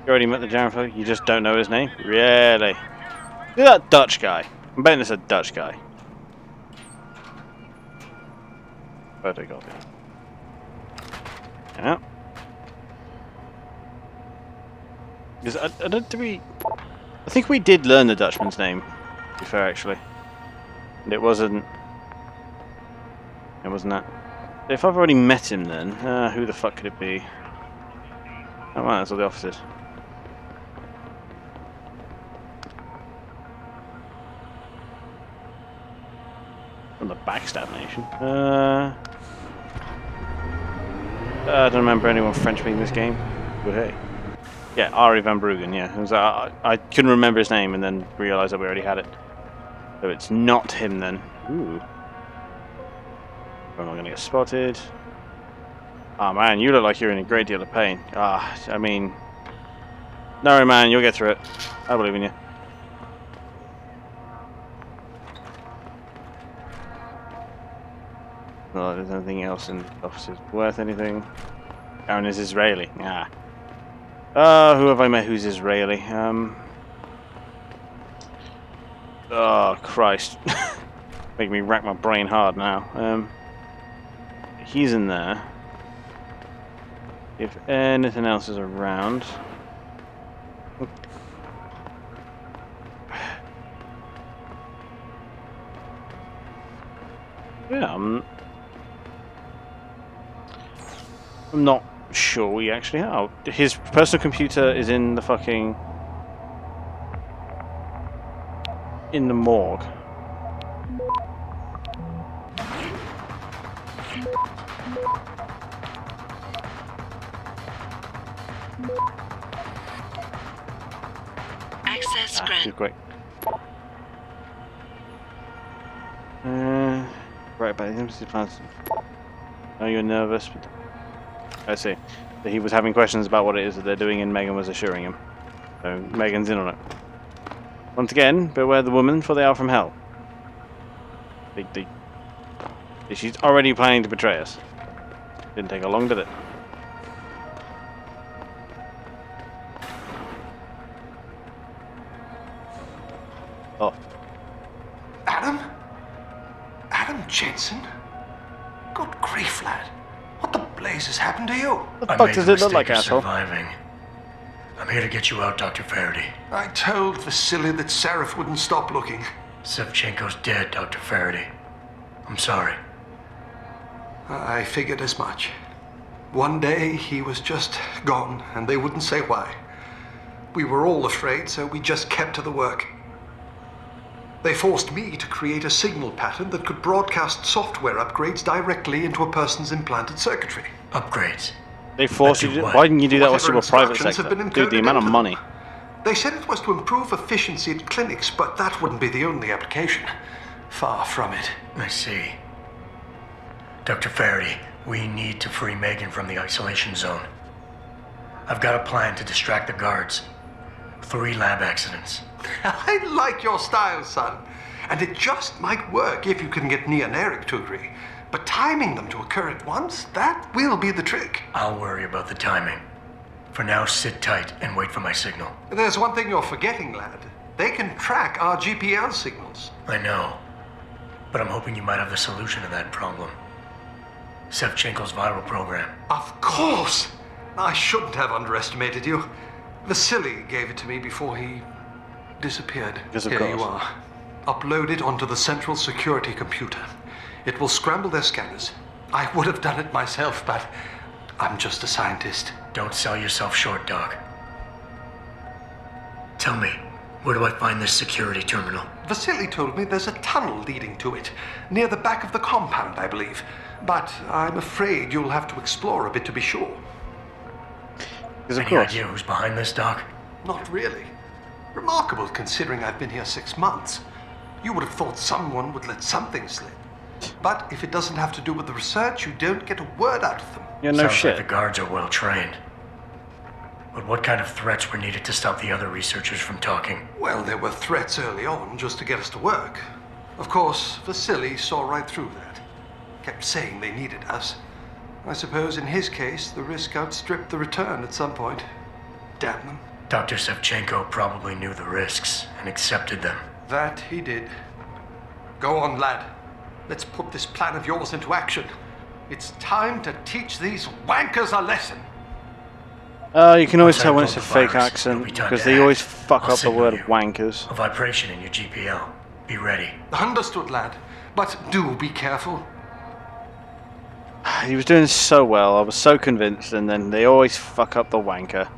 You already met the Jaron fellow? You just don't know his name? Really? Look at that Dutch guy. I'm betting it's a Dutch guy. Photocopy. Yeah. Because I don't think I think we did learn the Dutchman's name, to be fair, actually. And it wasn't that. If I've already met him then, who the fuck could it be? Oh wow, that's all the officers. From the Backstab Nation. I don't remember anyone French being in this game. But hey. Yeah, Ari van Bruggen, yeah. It was, I couldn't remember his name and then realised that we already had it. So it's not him then. Ooh. Am I going to get spotted? Oh man, you look like you're in a great deal of pain. I mean... No man, you'll get through it. I believe in you. Well, there's nothing else in the offices worth anything. Aaron is Israeli. Who have I met who's Israeli? Oh, Christ. Making me rack my brain hard now. He's in there. If anything else is around... Yeah, I'm not sure we actually have. His personal computer is in the fucking... in the morgue. Access granted. Great. Right, but are you nervous? I see. So he was having questions about what it is that they're doing, and Megan was assuring him. So Megan's in on it. Once again, beware the woman, for they are from hell. She's already planning to betray us. Didn't take her long, did it? Oh. Adam? Adam Jensen? Good grief, lad. What the blazes happened to you? What the fuck does it look like, asshole? Surviving. I'm here to get you out, Dr. Faraday. I told Vasily that Seraph wouldn't stop looking. Sevchenko's dead, Dr. Faraday. I'm sorry. I figured as much. One day he was just gone, and they wouldn't say why. We were all afraid, so we just kept to the work. They forced me to create a signal pattern that could broadcast software upgrades directly into a person's implanted circuitry. Upgrades? They forced you to... Why didn't you do that whilst you were private sector? Dude, the amount of money. They said it was to improve efficiency at clinics, but that wouldn't be the only application. Far from it. I see. Dr. Faraday, we need to free Megan from the isolation zone. I've got a plan to distract the guards. 3 lab accidents. I like your style, son. And it just might work if you can get Nia and Eric to agree. But timing them to occur at once, that will be the trick. I'll worry about the timing. For now, sit tight and wait for my signal. There's one thing you're forgetting, lad. They can track our GPL signals. I know. But I'm hoping you might have the solution to that problem. Sevchenko's viral program. Of course! I shouldn't have underestimated you. Vasily gave it to me before he disappeared. Yes, of Here course. you are. Upload it onto the central security computer. It will scramble their scanners. I would have done it myself, but I'm just a scientist. Don't sell yourself short, Doc. Tell me, where do I find this security terminal? Vasily told me there's a tunnel leading to it, near the back of the compound, I believe. But I'm afraid you'll have to explore a bit to be sure. Because of Any course. idea who's behind this, Doc? Not really. Remarkable considering I've been here 6 months. You would have thought someone would let something slip. But if it doesn't have to do with the research, you don't get a word out of them. Yeah, no Sounds shit. like the guards are well trained. But what kind of threats were needed to stop the other researchers from talking? Well, there were threats early on just to get us to work. Of course, Vasily saw right through that. Kept saying they needed us. I suppose in his case, the risk outstripped the return at some point. Damn them. Dr. Sevchenko probably knew the risks and accepted them. That he did. Go on, lad. Let's put this plan of yours into action. It's time to teach these wankers a lesson. You can always Once I tell when it's upload a the fake virus, accent, it'll be time because to they act. always fuck I'll up the signal word you. wankers. A vibration in your GPL. Be ready. Understood, lad. But do be careful. He was doing so well, I was so convinced, and then they always fuck up the wanker.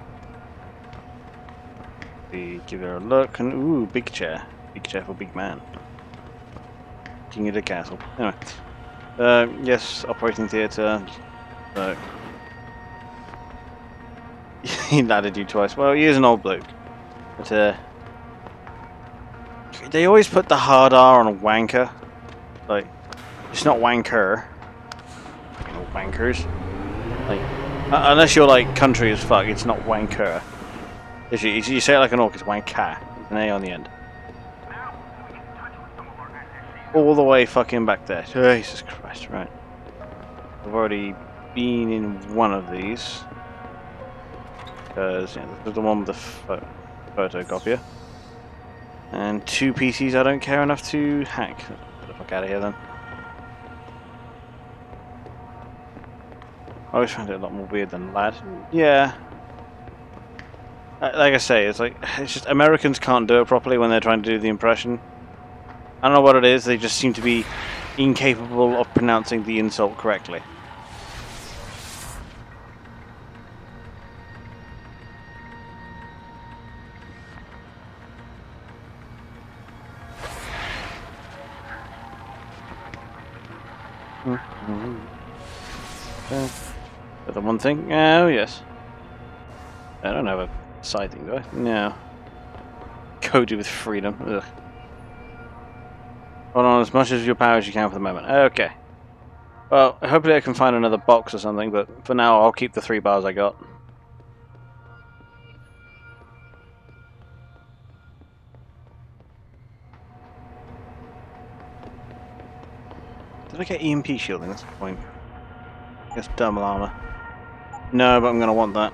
We give her a look, and ooh, big chair. Big chair for big man. King of the castle. Anyway. Yes, operating theatre. He landed you twice. Well, he is an old bloke. But, they always put the hard R on a wanker. Like, it's not wanker. You know, wankers. Like, unless you're like country as fuck, it's not wanker. If you say it like an orc, it's wanker. There's an A on the end. All the way fucking back there. Jesus Christ, right. I've already been in one of these. Because, yeah, this is the one with the photocopier. And 2 PCs I don't care enough to hack. Get the fuck out of here then. I always found it a lot more weird than lad. Yeah. Like I say, it's just Americans can't do it properly when they're trying to do the impression. I don't know what it is, they just seem to be incapable of pronouncing the insult correctly. The one thing? Oh, yes. I don't have a side thing, do I? No. Cody with freedom. Ugh. Hold on as much of your power as you can for the moment. Okay. Well, hopefully I can find another box or something, but for now I'll keep the 3 bars I got. Did I get EMP shielding? That's the point. I guess thermal armor. No, but I'm going to want that.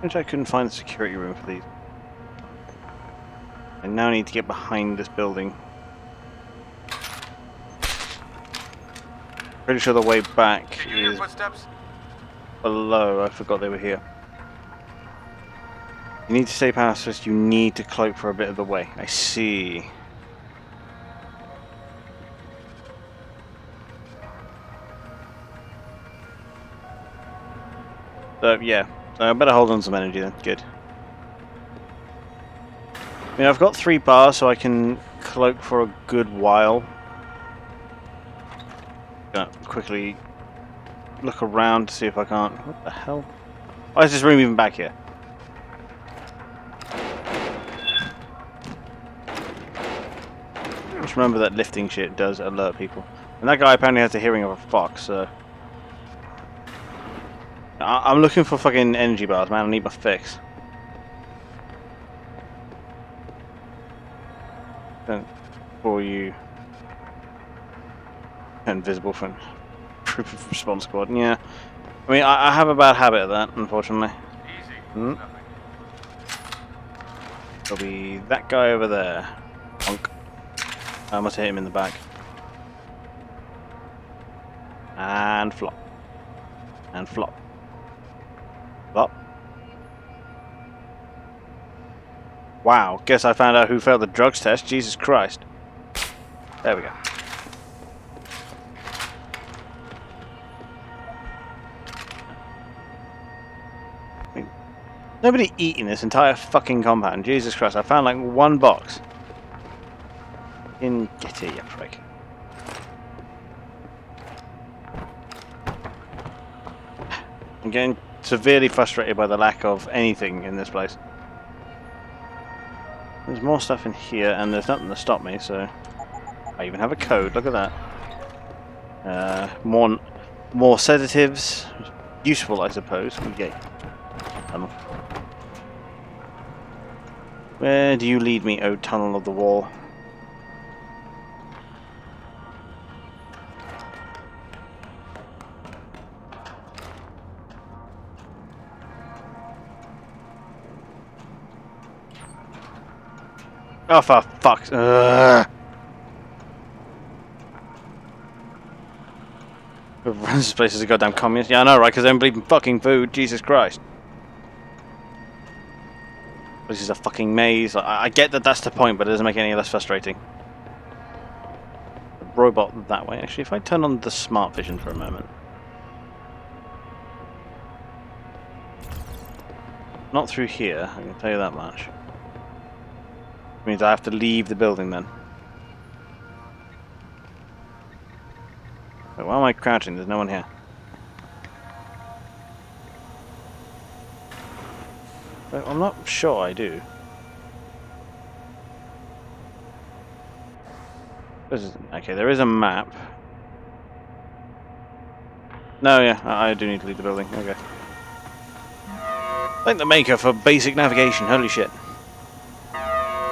Which I couldn't find a security room for these. I now need to get behind this building. Pretty sure the way back Did you hear is footsteps? below. I forgot they were here. You need to stay past this. You need to cloak for a bit of the way. I see. So, yeah. So I better hold on some energy then. Good. I mean, I've got 3 bars, so I can cloak for a good while. Gonna quickly look around to see if I can't. What the hell? Why is this room even back here? Just remember that lifting shit does alert people. And that guy apparently has the hearing of a fox, so... I'm looking for fucking energy bars, man. I need my fix. For you. Invisible from proof of response squad. Yeah. I mean, I have a bad habit of that, unfortunately. Easy. Hmm. Nothing. There'll be that guy over there. Bonk. I must hit him in the back. And flop. And flop. Flop. Wow, guess I found out who failed the drugs test. Jesus Christ. There we go. I mean, nobody eating this entire fucking compound. Jesus Christ, I found like 1 box. Get here, you prick. I'm getting severely frustrated by the lack of anything in this place. There's more stuff in here, and there's nothing to stop me, so... I even have a code, look at that. More sedatives. Useful, I suppose. Okay. Where do you lead me, oh tunnel of the wall? Oh, for fuck's sake. This place is a goddamn communist. Yeah, I know, right? Because they don't believe in fucking food. Jesus Christ. This is a fucking maze. I get that that's the point, but it doesn't make it any less frustrating. The robot that way. Actually, if I turn on the smart vision for a moment. Not through here, I can tell you that much. Means I have to leave the building then. Wait, why am I crouching? There's no one here. Well, I'm not sure I do. Okay, there is a map. No, yeah, I do need to leave the building. Okay. Thank the maker for basic navigation. Holy shit.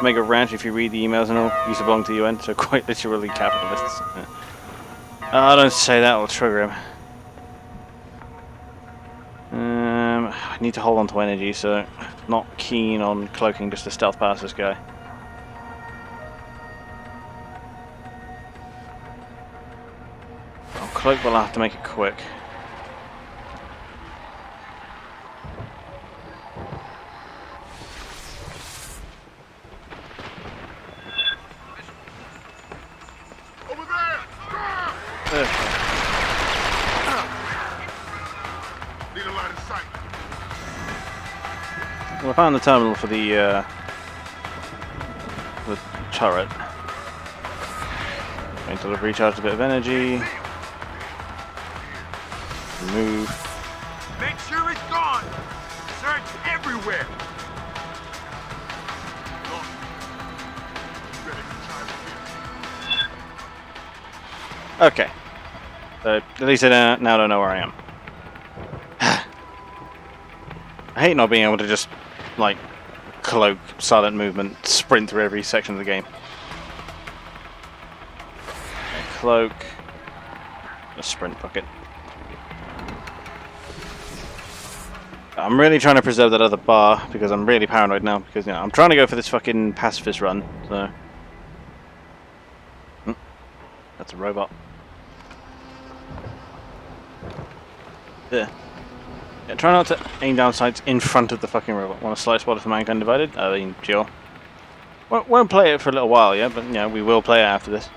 Make a rant if you read the emails and all used to belong to the UN, so quite literally capitalists. Yeah. Oh, don't say that, will trigger him. I need to hold on to energy, so not keen on cloaking just to stealth past this guy. I'll cloak, but I'll have to make it quick. Well, I found the terminal for the turret. Wait until I've recharged a bit of energy. Move. Make sure it's gone. Search everywhere. Okay. So at least I now don't know where I am. I hate not being able to just, like, cloak, silent movement, sprint through every section of the game. Okay, cloak. A sprint bucket. I'm really trying to preserve that other bar because I'm really paranoid now because, you know, I'm trying to go for this fucking pacifist run, so... That's a robot. There. Yeah, try not to aim down sights in front of the fucking robot. Want a slight spot for Mankind Divided? I mean, sure. Won't play it for a little while, yeah, but, you know, we will play it after this.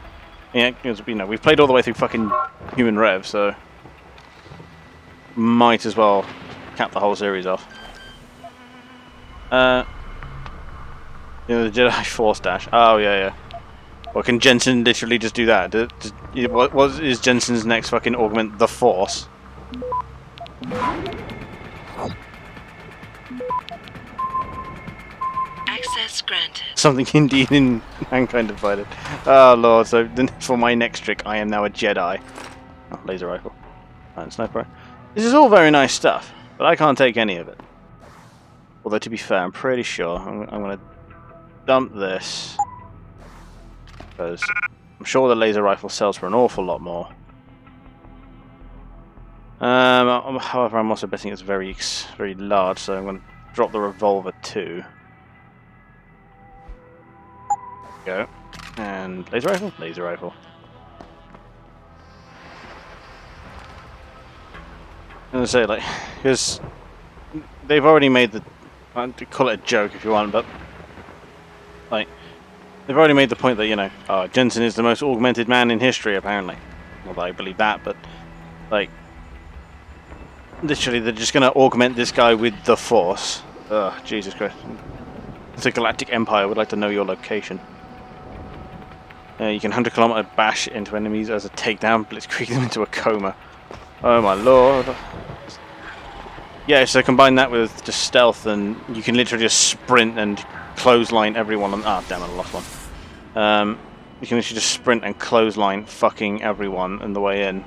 Yeah, because, you know, we've played all the way through fucking Human Rev, so... Might as well cap the whole series off. You know, the Jedi Force Dash. Oh, yeah. Well, can Jensen literally just do that? What is Jensen's next fucking augment? The Force? Access granted. Something indeed in Mankind Divided. Oh lord, so for my next trick I am now a Jedi. Oh, laser rifle. And sniper. This is all very nice stuff, but I can't take any of it. Although to be fair, I'm pretty sure I'm going to dump this. Because I'm sure the laser rifle sells for an awful lot more. However, I'm also betting it's very large, so I'm going to drop the revolver too. Go. And laser rifle? Laser rifle. I'm going to say, like, because they've already made the... I call it a joke if you want, but... Like, they've already made the point that, you know, Jensen is the most augmented man in history, apparently. Not that I believe that, but, like... Literally, they're just going to augment this guy with the Force. Ugh, Jesus Christ. The Galactic Empire would like to know your location. You can 100-kilometer bash into enemies as a takedown, blitzkrieg them into a coma. Oh my lord. Yeah, so combine that with just stealth, and you can literally just sprint and clothesline everyone on... Ah, damn it, I lost one. You can literally just sprint and clothesline fucking everyone on the way in.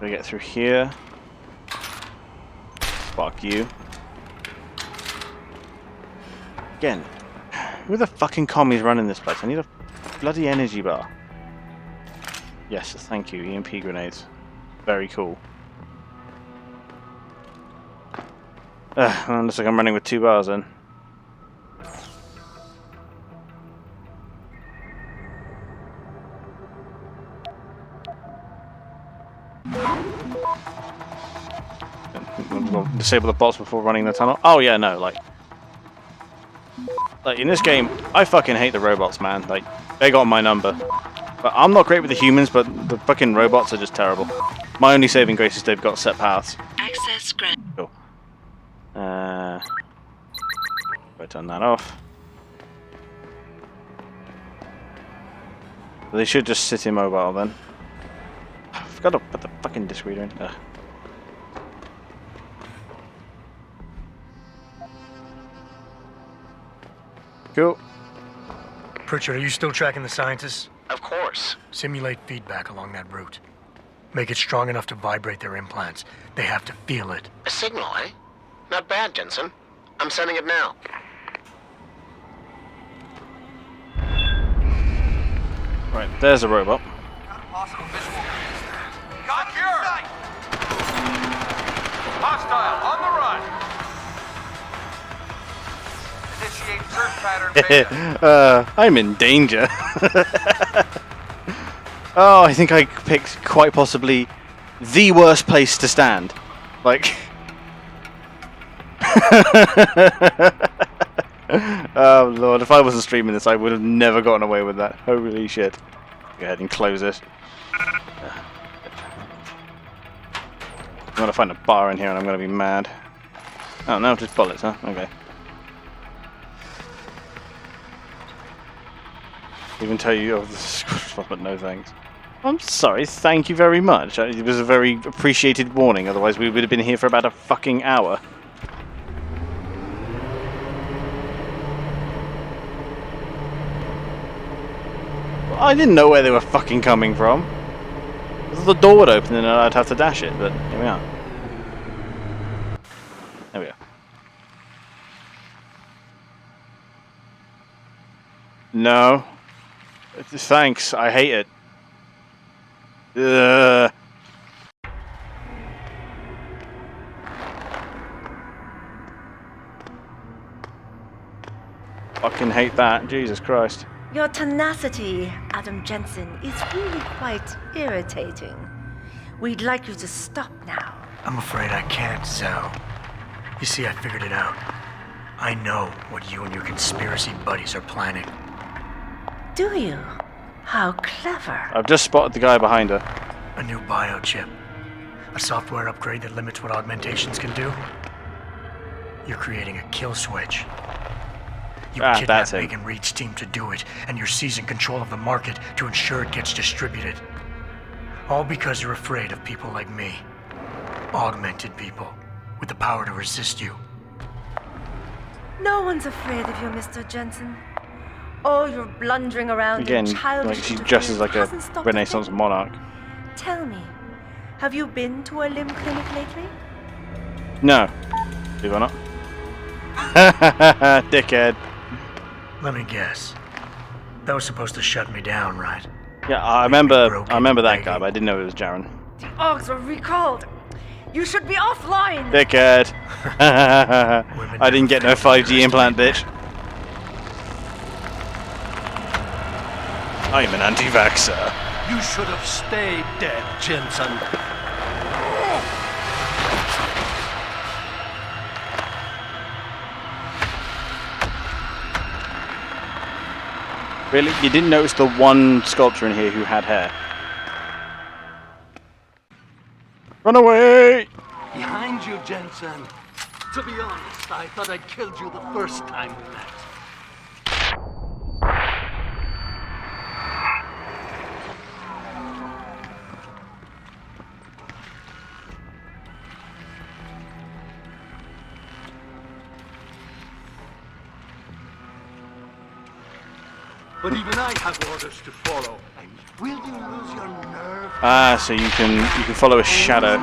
We get through here. Fuck you. Again, who the fucking commies running this place? I need a bloody energy bar. Yes, thank you. EMP grenades. Very cool. Looks like I'm running with 2 bars then. We'll disable the bots before running the tunnel. Oh yeah, no, like in this game, I fucking hate the robots, man. Like, they got my number. But I'm not great with the humans, but the fucking robots are just terrible. My only saving grace is they've got set paths. Access granted. Cool. Go turn that off. They should just sit immobile then. I forgot to put the fucking disc reader in. Ugh. Cool. Pritchard, are you still tracking the scientists? Of course. Simulate feedback along that route. Make it strong enough to vibrate their implants. They have to feel it. A signal, eh? Not bad, Jensen. I'm sending it now. Right, there's a robot. Got a possible visual. Secure! Hostile on the run! Initiate search pattern beta. I'm in danger. Oh, I think I picked quite possibly the worst place to stand. Like... Oh lord, if I wasn't streaming this I would have never gotten away with that. Holy shit. Go ahead and close this. I'm gonna find a bar in here and I'm gonna be mad. Oh no, just bullets, huh? Okay. Even tell you of the but no thanks. I'm sorry, thank you very much. It was a very appreciated warning, otherwise we would have been here for about a fucking hour. Well, I didn't know where they were fucking coming from. The door would open and I'd have to dash it, but here we are. There we go. No. Thanks, I hate it. Ugh. Fucking hate that, Jesus Christ. Your tenacity, Adam Jensen, is really quite irritating. We'd like you to stop now. I'm afraid I can't, Zhao. You see, I figured it out. I know what you and your conspiracy buddies are planning. Do you? How clever. I've just spotted the guy behind her. A new biochip. A software upgrade that limits what augmentations can do. You're creating a kill switch. You kidnapped Megan Reed's team to do it, and you're seizing control of the market to ensure it gets distributed. All because you're afraid of people like me. Augmented people, with the power to resist you. No one's afraid of you, Mr. Jensen. Oh, you're blundering around again, in childish like she dresses like a Renaissance monarch. Tell me, have you been to a limb clinic lately? No. Believe it or not. Dickhead. Let me guess. That was supposed to shut me down, right? Yeah, I remember that guy, but I didn't know it was Jaren. The Augs were recalled. You should be offline. Dickhead. I didn't get no 5G implant, bitch. I'm an anti-vaxxer. You should have stayed dead, Jensen. Really? You didn't notice the one sculpture in here who had hair? Run away! Behind you, Jensen. To be honest, I thought I'd killed you the first time we met. But even I have orders to follow. And will you lose your nerve? Ah, so you can follow a shadow.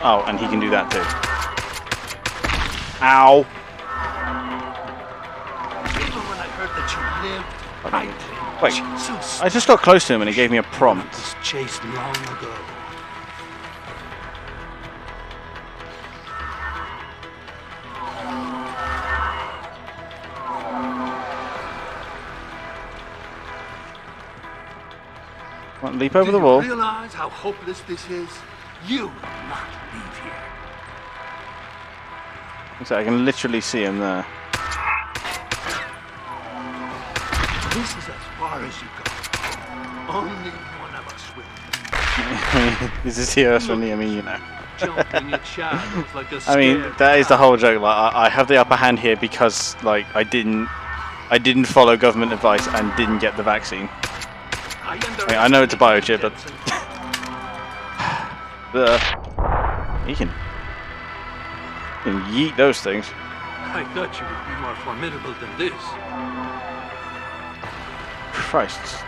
Oh, and he can do that too. Ow! Even when I heard that you lived, Wait, Jesus. I just got close to him and he gave me a prompt. Was chased long ago. Leap over the wall. Do you realize how hopeless this is? You will not leave here. So I can literally see him there. This is as far as you go. Only one of us will. This is here for me, I mean, you know. Jumping at shadows like a I mean, that is the whole joke. Like, I have the upper hand here because, like, I didn't follow government advice and didn't get the vaccine. I know it's a biochip, but you can yeet those things. I thought you would be more formidable than this. Christ.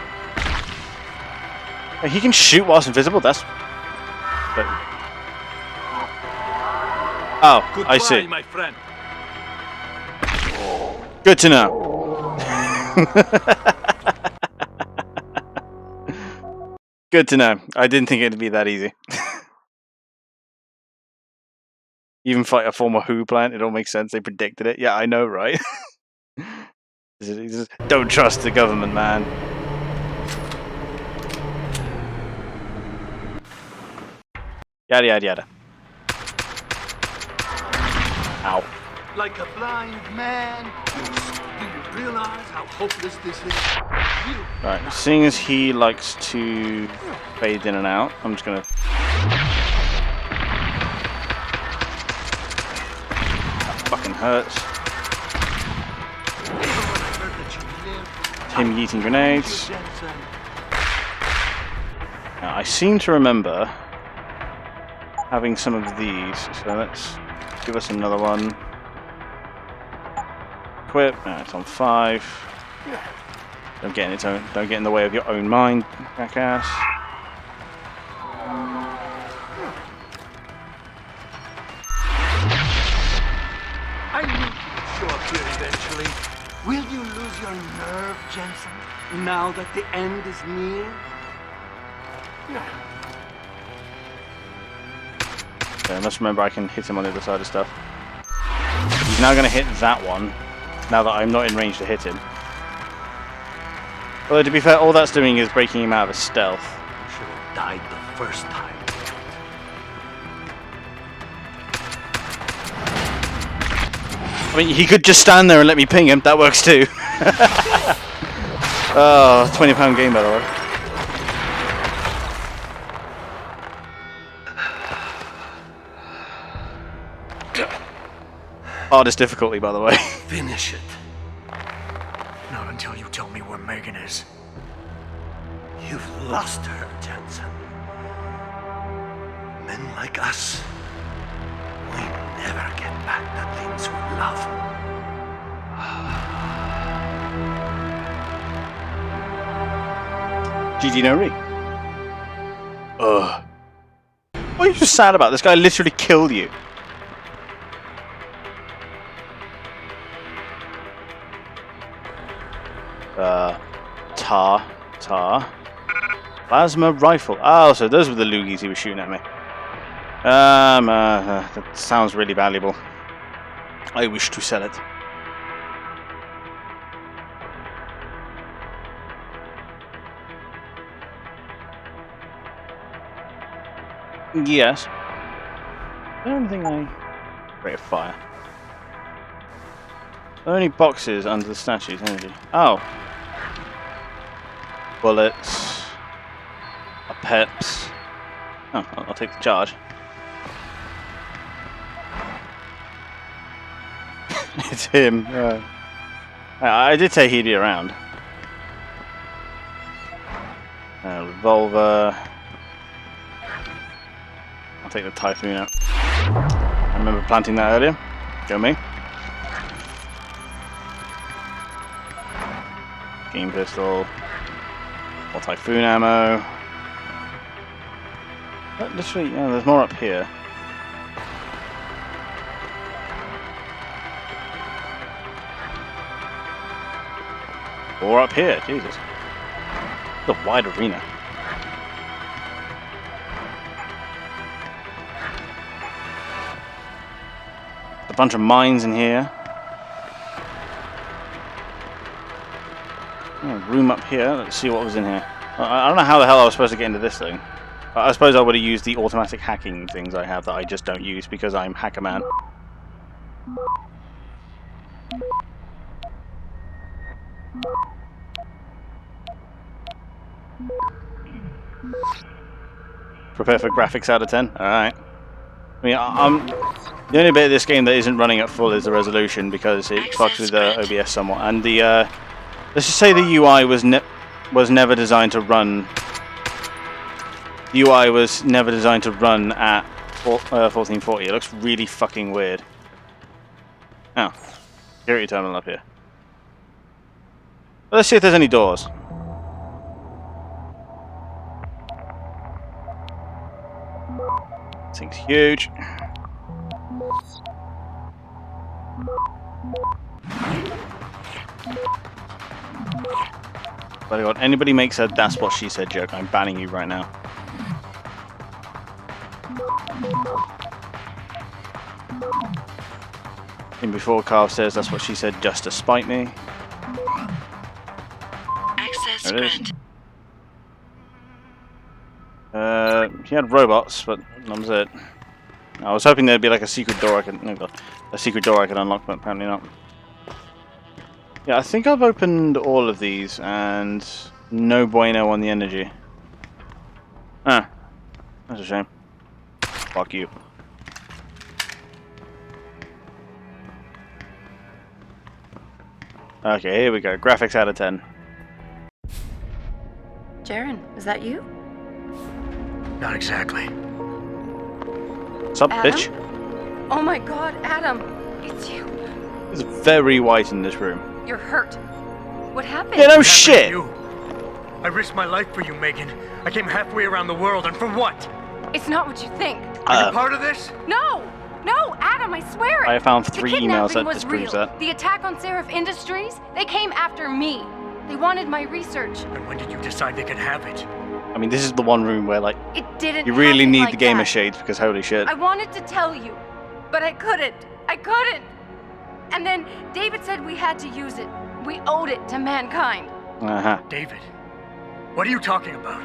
He can shoot whilst invisible, that's... Oh, Goodbye, I see. my friend. Good to know. Good to know. I didn't think it'd be that easy. Even fight a former Who plant, it all makes sense. They predicted it. Yeah, I know, right? Don't trust the government, man. Yada yada yada. Ow. Like a blind man. Do you realize how hopeless this is? Right, seeing as he likes to fade in and out, I'm just gonna... Fucking hurts. Him yeeting grenades. Now, I seem to remember having some of these, so let's give us another one. Equip. No, it's on 5. Don't get in the way of your own mind, jackass. I knew you would show up here eventually. Will you lose your nerve, Jensen, now that the end is near? Okay, I must remember I can hit him on the other side of stuff. He's now going to hit that one, now that I'm not in range to hit him. Although, to be fair, all that's doing is breaking him out of his stealth. You should have died the first time. I mean, he could just stand there and let me ping him. That works too. Oh, £20 game, by the way. Hardest difficulty, by the way. Finish it. Not until you tell me where Megan is. You've lost her, Jensen. Men like us, we never get back the things we love. GG no re. Ugh. What are you so sad about? This guy literally killed you. Tar. Plasma rifle. Oh, so those were the loogies he was shooting at me. That sounds really valuable. I wish to sell it. Yes. I don't think I... Rate of fire. Only boxes under the statues, energy. Oh. Bullets. A peps. Oh, I'll take the charge. It's him. I did say he'd be around. Revolver. I'll take the Typhoon out. I remember planting that earlier. Go me. Game pistol. More Typhoon ammo. But literally, yeah, there's more up here. Or up here, Jesus. It's a wide arena. A bunch of mines in here. Oh, room up here. Let's see what was in here. I don't know how the hell I was supposed to get into this thing. I suppose I would have used the automatic hacking things I have that I just don't use because I'm Hacker Man. Prepare for graphics out of 10? Alright. I mean, the only bit of this game that isn't running at full is the resolution because it fucks with the OBS somewhat. And the, let's just say the UI was never designed to run... The UI was never designed to run at 1440. It looks really fucking weird. Oh. Security terminal up here. Well, let's see if there's any doors. This thing's huge. But God, anybody makes a "that's what she said" joke, I'm banning you right now. And before Carl says "that's what she said" just to spite me. Access granted. He had robots, but that was it. I was hoping there'd be like a secret door I could unlock, but apparently not. Yeah, I think I've opened all of these, and no bueno on the energy. Ah, that's a shame. Fuck you. Okay, here we go. Graphics out of 10. Jaren, is that you? Not exactly. What's up, Adam? bitch? Oh my god, Adam! It's you. It's very white in this room. You're hurt. What happened? Yeah, no What happened shit! to you? I risked my life for you, Megan. I came halfway around the world, and for what? It's not what you think. Are you part of this? No! No, Adam, I swear it! I found 3 the emails that was disproves real. that. The attack on Seraph Industries, they came after me. They wanted my research. And when did you decide they could have it? I mean, this is the one room where, like, It didn't you really happen need like the gamer that. shades because holy shit. I wanted to tell you, but I couldn't. I couldn't. And then David said we had to use it. We owed it to mankind. Uh-huh. David, what are you talking about?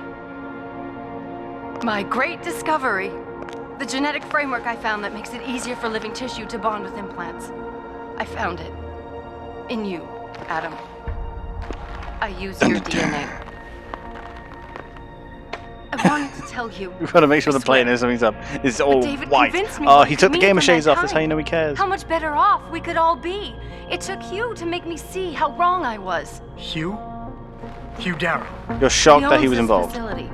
My great discovery. The genetic framework I found that makes it easier for living tissue to bond with implants. I found it. In you, Adam. I used your DNA. I wanted to tell you. We've got to make sure the plane is something's up. It's all David white. convinced me Oh, what he it took the could gamer mean for shades off. That's how you mankind. know he cares. How much better off we could all be. It took Hugh to make me see how wrong I was. Hugh? Hugh Darrow. You're shocked that he owns was this involved. Facility.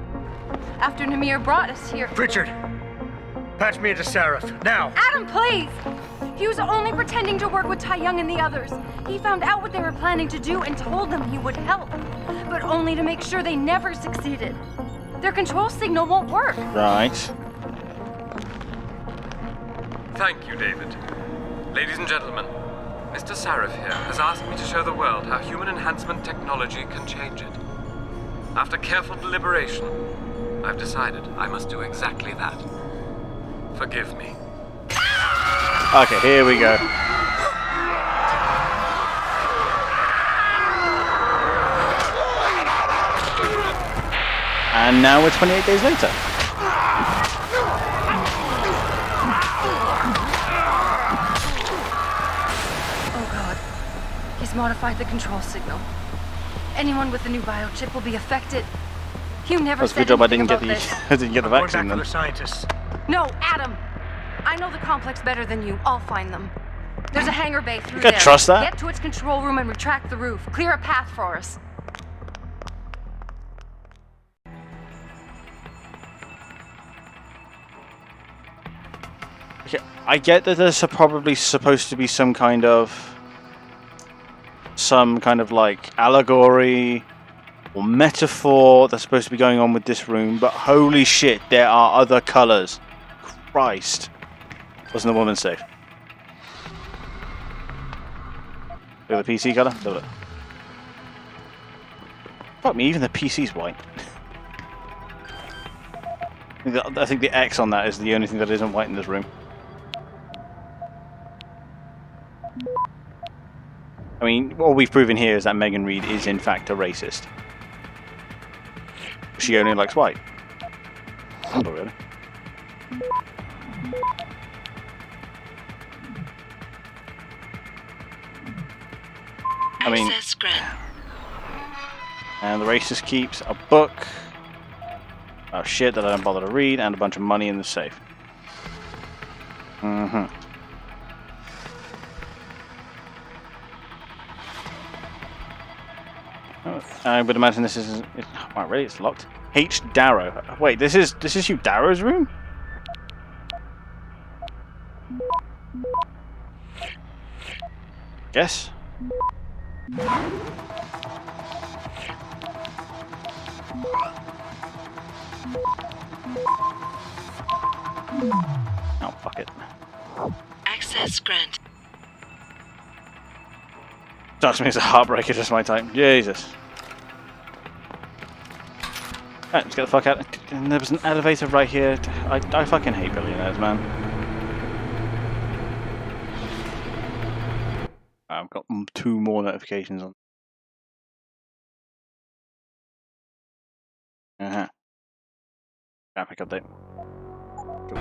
After Namir brought us here. Richard! Patch me into Seraph, now! Adam, please! He was only pretending to work with Tai Young and the others. He found out what they were planning to do and told them he would help. But only to make sure they never succeeded. Their control signal won't work. Right. Thank you, David. Ladies and gentlemen, Mr. Sarif here has asked me to show the world how human enhancement technology can change it. After careful deliberation, I've decided I must do exactly that. Forgive me. Okay, here we go. And now we're 28 days later. Oh god. He's modified the control signal. Anyone with the new biochip will be affected. Hugh never That's a said good job I anything didn't get about the this. I didn't get the I'm vaccine going back then. to the scientists. No, Adam! I know the complex better than you. I'll find them. There's a hangar bay through You can there. trust that? Get to its control room and retract the roof. Clear a path for us. Okay, I get that there's probably supposed to be some kind of like allegory or metaphor that's supposed to be going on with this room, but holy shit, there are other colours. Christ. Wasn't the woman safe? Look at the PC colour. Look. Fuck me, even the PC's white. I think the X on that is the only thing that isn't white in this room. I mean, all we've proven here is that Megan Reed is in fact a racist. She only likes white. Not really. I mean, Access granted. and the racist keeps a book of shit that I don't bother to read and a bunch of money in the safe. I would imagine this is. Oh, really? It's locked. H. Darrow. Wait, this is Hugh Darrow's room? Guess. Oh, fuck it. Access granted. Trust me, it's a heartbreaker just my time. Jesus. Alright, let's get the fuck out. And there was an elevator right here. I fucking hate billionaires, man. I've got 2 more notifications on. Traffic update. Cool.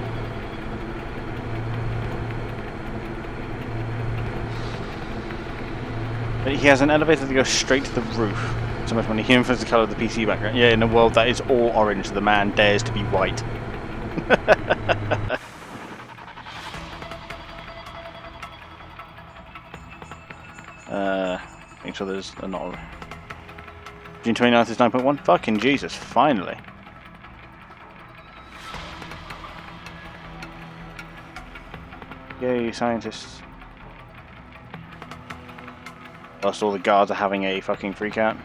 But he has an elevator that goes straight to the roof. So much money. He influences the colour of the PC background. Yeah, in a world that is all orange, the man dares to be white. Make sure there's not. June 29th is 9.1. Fucking Jesus! Finally. Yay, scientists. Whilst all the guards are having a fucking freak out.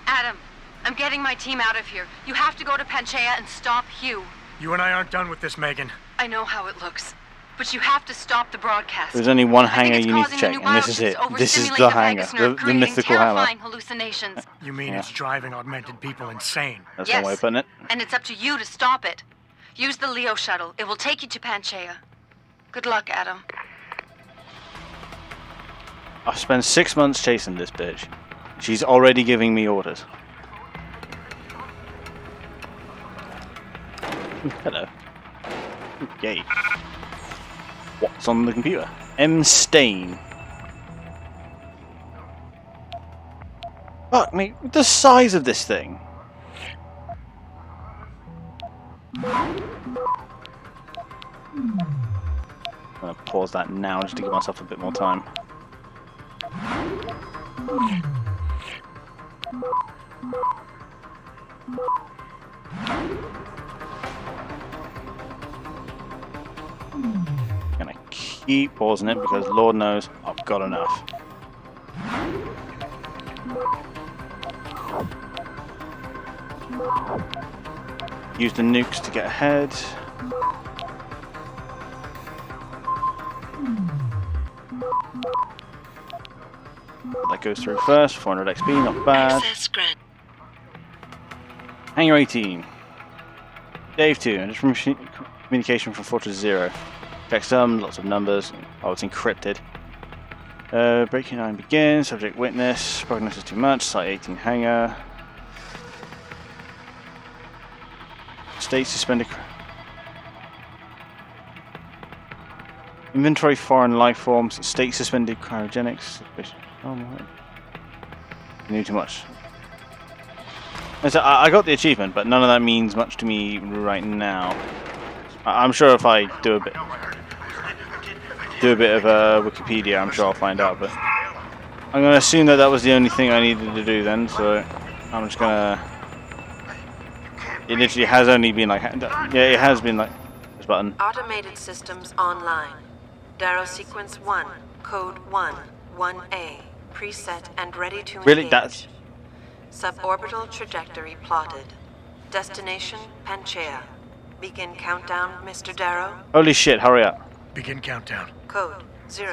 Adam, I'm getting my team out of here. You have to go to Panchaea and stop Hugh. You and I aren't done with this, Megan. I know how it looks, but you have to stop the broadcast. There's only one hangar you need to check, and this is it. This is the hangar, the mythical hangar. Hallucinations. You mean it's driving augmented people insane? That's one way of putting it. And it's up to you to stop it. Use the Leo shuttle. It will take you to Panchaea. Good luck, Adam. I've spent 6 months chasing this bitch. She's already giving me orders. Hello. Yay. What's on the computer? M. Stain. Fuck me, the size of this thing. I'm gonna pause that now just to give myself a bit more time. Gonna keep pausing it because Lord knows I've got enough. Use the nukes to get ahead. That goes through first. 400 XP, not bad. Hangar 18. Dave 2. And just communication from Fortress 0. Check some, lots of numbers. Oh, it's encrypted. Breaking 9 begins. Subject witness. Prognosis too much. Site 18 hangar. State suspended. Inventory foreign life forms. State suspended cryogenics. Oh my. I knew too much. So I got the achievement, but none of that means much to me right now. I'm sure if I do a bit of Wikipedia, I'm sure I'll find out. But I'm gonna assume that that was the only thing I needed to do then. So I'm just gonna. It literally has only been like, yeah, it has been like this button. Automated systems online. Darrow sequence 1, code 1, 1A, preset and ready to Really, engage. that's. Suborbital trajectory plotted. Destination Panchaea. Begin countdown, Mr. Darrow. Holy shit! Hurry up. Begin countdown. Code 000.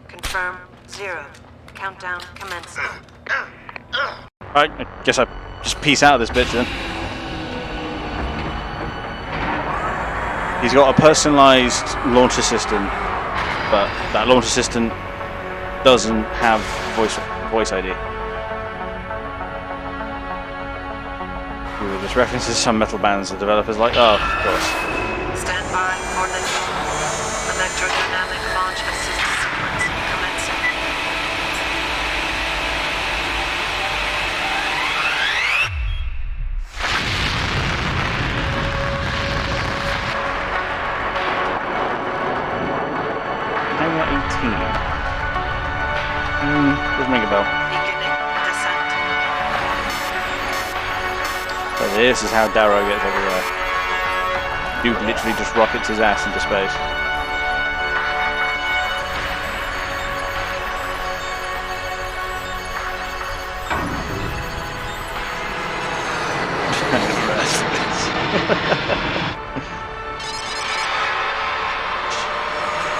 Confirm 0. Countdown commencing. Alright, I guess I just peace out of this bitch then. He's got a personalised launch assistant, but that launch assistant doesn't have voice ID. Ooh, this references some metal bands the developers like, oh, of course. Stand by for the electrodynamic launch assist sequence commencing. Hangar 18. Doesn't ring a bell. Beginning descent. So this is how Darrow gets everywhere. Dude literally just rockets his ass into space.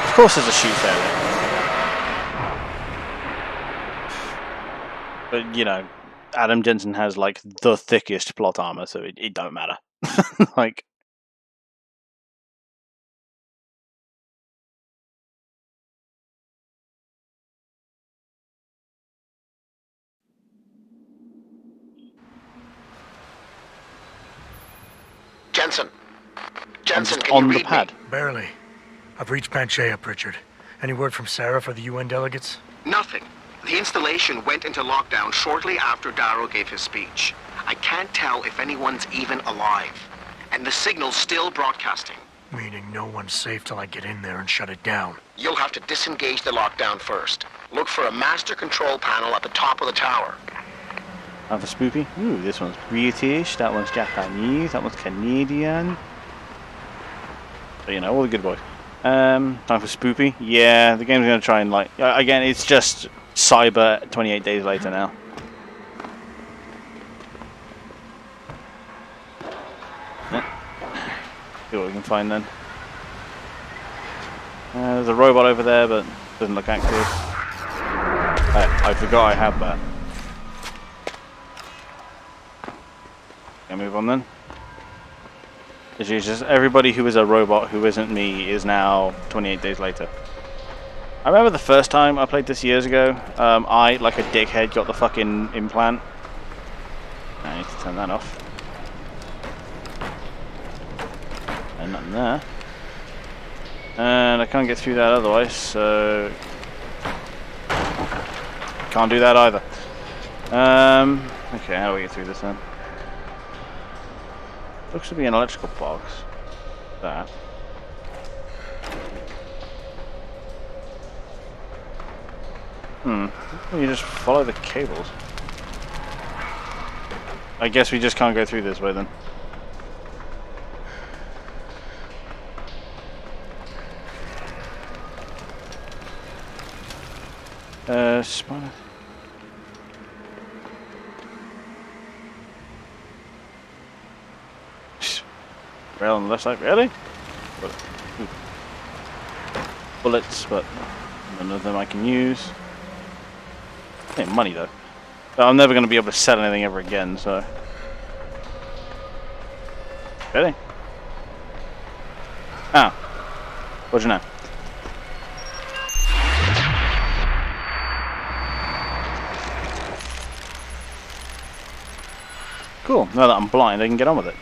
Of course there's a shoot failure. But, you know, Adam Jensen has, like, the thickest plot armor, so it don't matter. Like... Jensen, can on you the read pad. me? Barely. I've reached Panchaea, Pritchard. Any word from Sarah for the UN delegates? Nothing. The installation went into lockdown shortly after Darrow gave his speech. I can't tell if anyone's even alive. And the signal's still broadcasting. Meaning no one's safe till I get in there and shut it down. You'll have to disengage the lockdown first. Look for a master control panel at the top of the tower. Have a spoopy. Ooh, this one's British, that one's Japanese, that one's Canadian. So, you know, all the good boys. Time for spoopy. Yeah, the game's gonna try and like again, it's just cyber 28 days later now. See what we can find then. There's a robot over there, but doesn't look active. I forgot I had that. Can I move on then? It's just everybody who is a robot who isn't me is now 28 days later. I remember the first time I played this years ago, I, like a dickhead, got the fucking implant. I need to turn that off. And nothing there. And I can't get through that otherwise, so... Can't do that either. Okay, how do we get through this then? Looks to be an electrical box. That. You just follow the cables. I guess we just can't go through this way then. Spawner. Rail on the left side, really? Bullets, but none of them I can use. Hey, money though. But I'm never going to be able to sell anything ever again, so. Really? Ah. What'd you know? Cool, now that I'm blind, I can get on with it.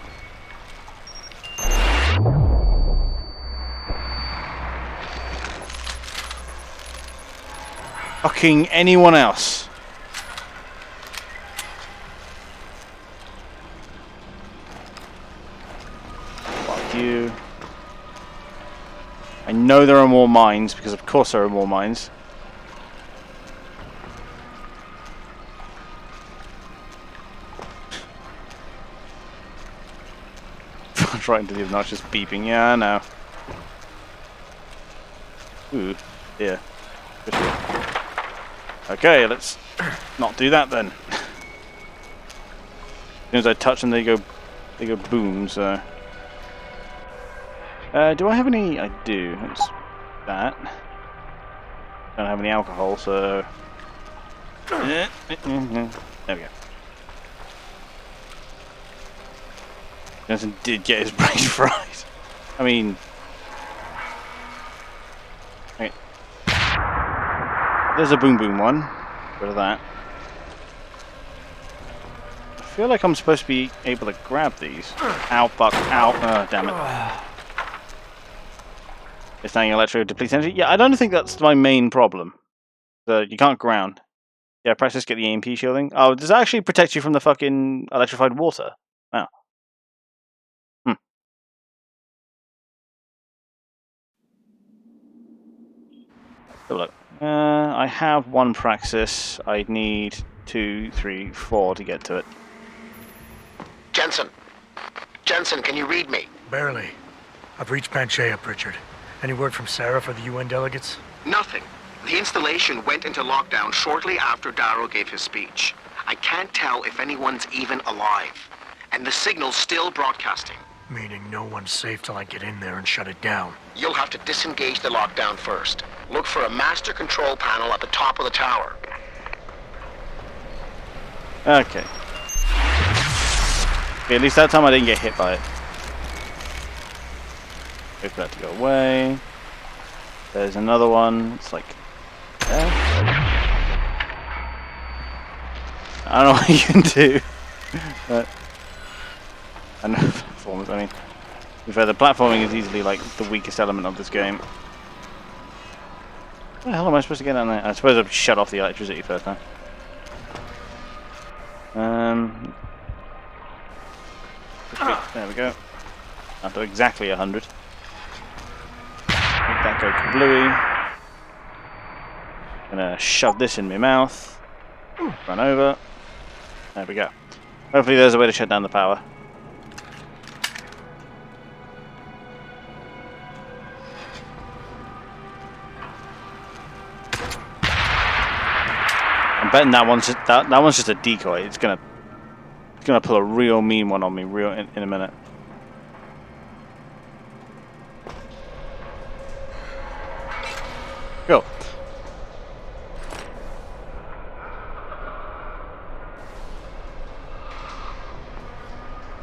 Fucking anyone else. Fuck you. I know there are more mines, because of course there are more mines. Right into the obnoxious beeping. Yeah, I know. Ooh, yeah. Okay, let's not do that then. As soon as I touch them, they go boom. So, do I have any? I do. It's that. Don't have any alcohol, so there we go. Johnson did get his brain fried. I mean, okay. There's a boom boom one. Rid of that. I feel like I'm supposed to be able to grab these. Ow, fuck, ow. Oh, damn it. It's saying electro depletes energy. Yeah, I don't think that's my main problem. You can't ground. Yeah, press this, get the EMP shielding. Oh, does that actually protect you from the fucking electrified water? Wow. So look, I have one praxis. I need 2, 3, 4 to get to it. Jensen! Jensen, can you read me? Barely. I've reached Panchea, Pritchard. Any word from Sarah for the UN delegates? Nothing. The installation went into lockdown shortly after Darrow gave his speech. I can't tell if anyone's even alive. And the signal's still broadcasting. Meaning no one's safe till I get in there and shut it down. You'll have to disengage the lockdown first. Look for a master control panel at the top of the tower. Okay. At least that time I didn't get hit by it. Wait for that to go away. There's another one. It's like there. I don't know what you can do. But I know performance. I mean, to be fair, the platforming is easily like the weakest element of this game. What the hell am I supposed to get down there? I suppose I've shut off the electricity first time. There we go. After exactly 100. that go kablooey. Gonna shove this in my mouth. Run over. There we go. Hopefully there's a way to shut down the power. I'm betting that one's just a decoy. It's gonna pull a real mean one on me in a minute. Go.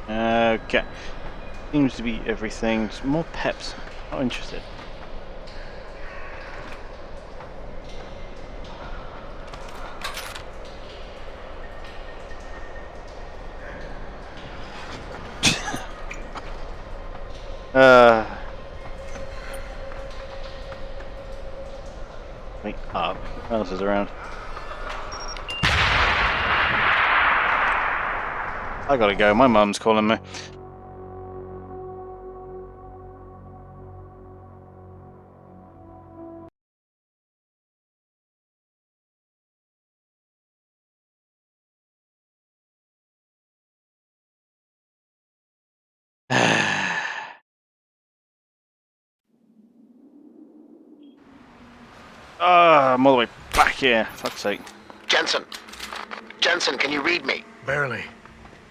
Okay. Seems to be everything. Some more peps. Not interested. Wait up. What else is around? I gotta go. My mum's calling me. I'm all the way back here. Fuck's sake. Jensen, can you read me? Barely.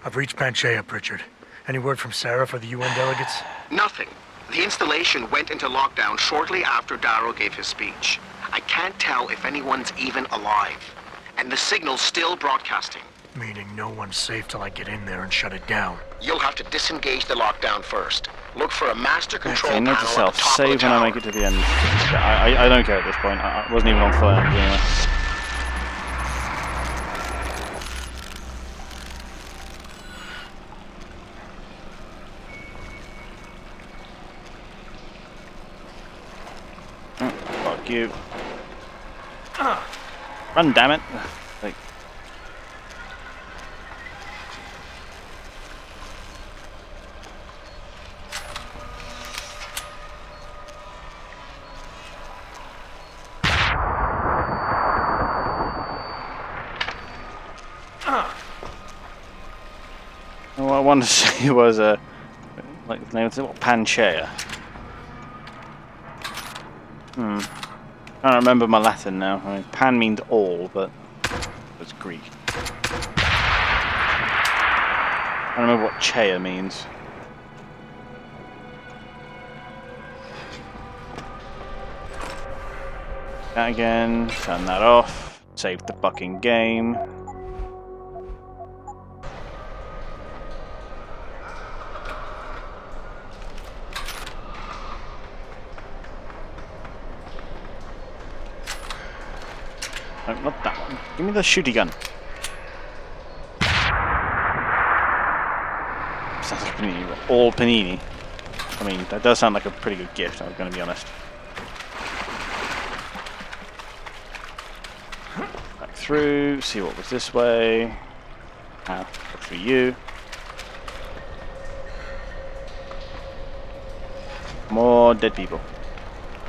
I've reached Panchea, Pritchard. Any word from Sarah for the UN delegates? Nothing. The installation went into lockdown shortly after Darrow gave his speech. I can't tell if anyone's even alive. And the signal's still broadcasting. Meaning no one's safe till I get in there and shut it down. You'll have to disengage the lockdown first. Look for a master control panel at the top of the save tower. when I make it to the end. I don't care at this point. I wasn't even on fire anyway. Fuck you. Run, damn it. Like, what I wanted to say was like the name of it, Panchea. I can't remember my Latin now. I mean, pan means all, but it's Greek. I don't remember what chea means. That again. Turn that off. Save the fucking game. No, not that one. Give me the shooty gun. Sounds like panini. All panini. I mean, that does sound like a pretty good gift, I'm going to be honest. Back through, see what was this way. Now, look for you. More dead people.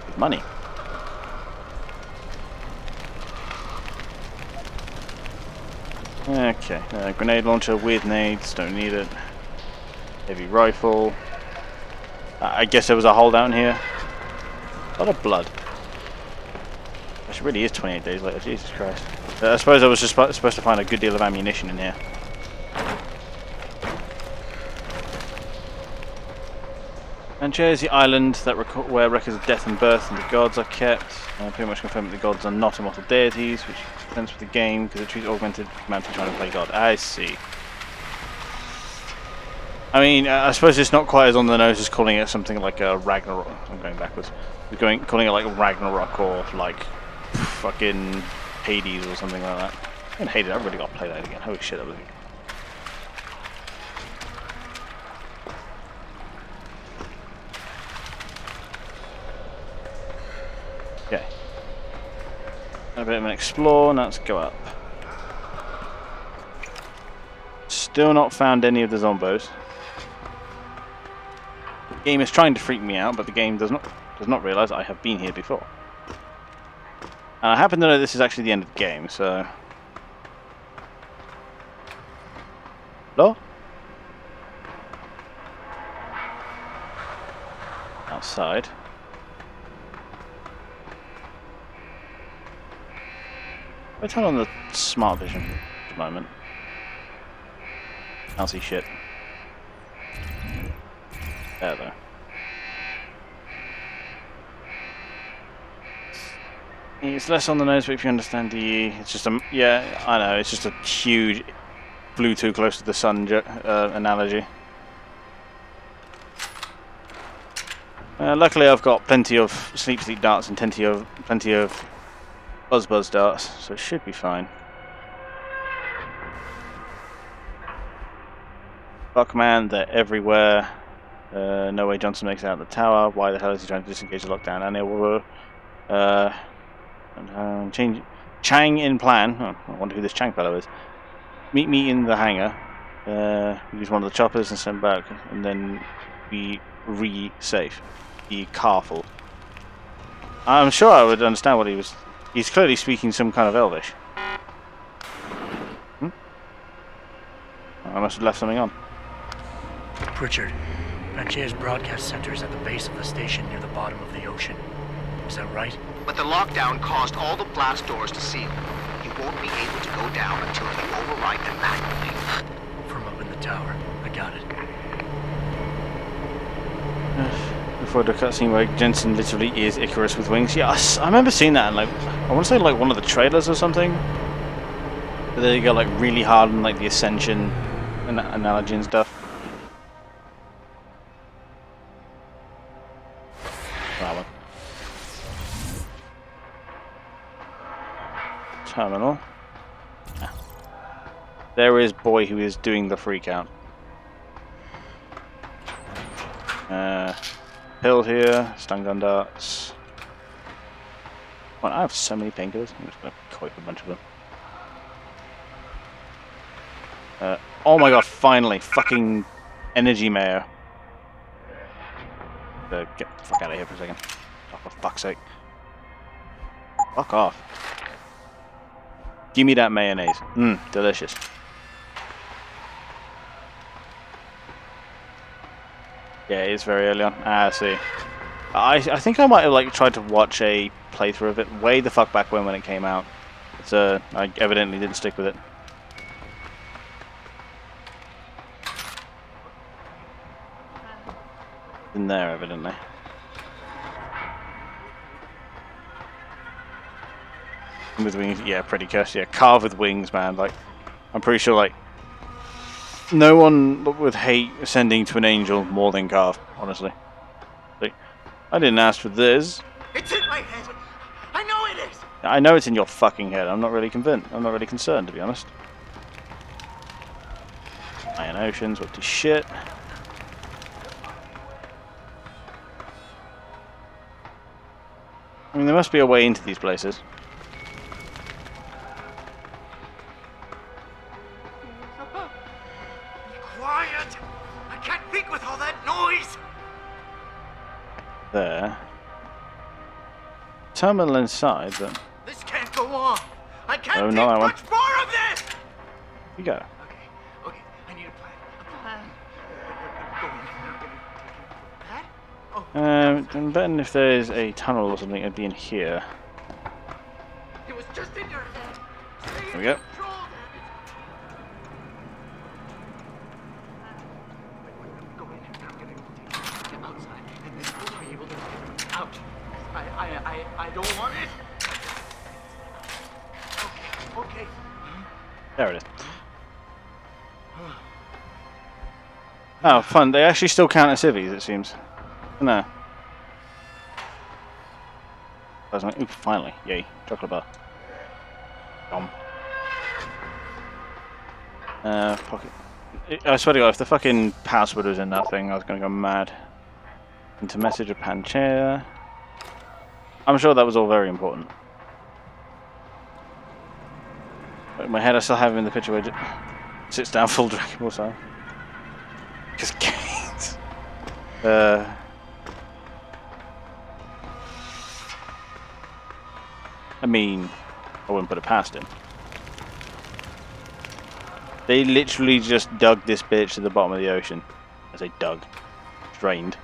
With money. Okay, grenade launcher with nades, don't need it. Heavy rifle. I guess there was a hole down here. A lot of blood. Which really is 28 days later, Jesus Christ. I suppose I was just supposed to find a good deal of ammunition in here. Panchea is the island that where records of death and birth and the gods are kept. Pretty much confirmed that the gods are not immortal deities, which makes sense with the game because it treats augmented humanity trying to play God. I see. I mean, I suppose it's not quite as on the nose as calling it something like a Ragnarok. I'm going backwards. Calling it like Ragnarok or like fucking Hades or something like that. And Hades, I've really got to play that again. Holy shit, that was good. Okay. A bit of an explore, now let's go up. Still not found any of the zombos. The game is trying to freak me out, but the game does not does not realise I have been here before. And I happen to know this is actually the end of the game, so... Hello? Outside. I turn on the smart vision at the moment. Can't see shit. There though. It's less on the nose, but if you understand DE, it's just a... Yeah, I know, it's just a huge... Flew too close to the sun analogy. Luckily I've got plenty of sleep darts and plenty of buzz darts, so it should be fine. Fuck man, they're everywhere. No way Johnson makes it out of the tower. Why the hell is he trying to disengage the lockdown? And it will change Chang in plan. Oh, I wonder who this Chang fellow is. Meet me in the hangar. Use one of the choppers and send back, and then be safe. Be careful. I'm sure I would understand what he was. He's clearly speaking some kind of Elvish. I must have left something on. Pritchard, Panchea's broadcast center is at the base of the station near the bottom of the ocean. Is that right? But the lockdown caused all the blast doors to seal. You won't be able to go down until you override them manually. From up in the tower. I got it. Before the cutscene where Jensen literally is Icarus with wings. Yeah, I remember seeing that in, like, I want to say like one of the trailers or something. But they go like really hard on like the Ascension analogy and stuff. Wow. Terminal. Ah. There is boy who is doing the freak out. Pill here, stun gun darts. Well, I have so many painkillers. I'm just gonna coip a bunch of them. Oh my god, finally! Fucking energy mayo. Get the fuck out of here for a second. Oh, for fuck's sake. Fuck off. Give me that mayonnaise. Mmm, delicious. Yeah, it is very early on. Ah, I see. I think I might have like tried to watch a playthrough of it way the fuck back when it came out. So I evidently didn't stick with it. In there, evidently. With wings, yeah, pretty cursed. Yeah, carved with wings, man. Like, I'm pretty sure like no one would hate ascending to an angel more than Carve, honestly. Like, I didn't ask for this. It's in my head. I know it is. I know it's in your fucking head. I'm not really convinced. I'm not really concerned, to be honest. Iron Oceans, what the shit. I mean, there must be a way into these places. Quiet! I can't think with all that noise! There. Terminal inside, but... This can't go on! I can't no, take not that one. much more of this! You go. Okay, I need a plan. A plan. Go in. I'm gonna take that. Oh. I'm betting if there's a tunnel or something, it'd be in here. It was just in your head. Stay There we go. control, Go in. I'm gonna take you outside, and then you'll be able to get them out. I don't want it. Okay. There it is. Oh, fun. They actually still count as civvies, it seems. No. Ooh, finally. Yay. Chocolate bar. Pocket. I swear to God, if the fucking password was in that thing, I was gonna go mad. Into message of Panchea. I'm sure that was all very important. But in my head, I still have him in the picture where it sits down full Dragon Ball style. Because gains. I mean, I wouldn't put it past him. They literally just dug this bitch to the bottom of the ocean. I say dug. Drained.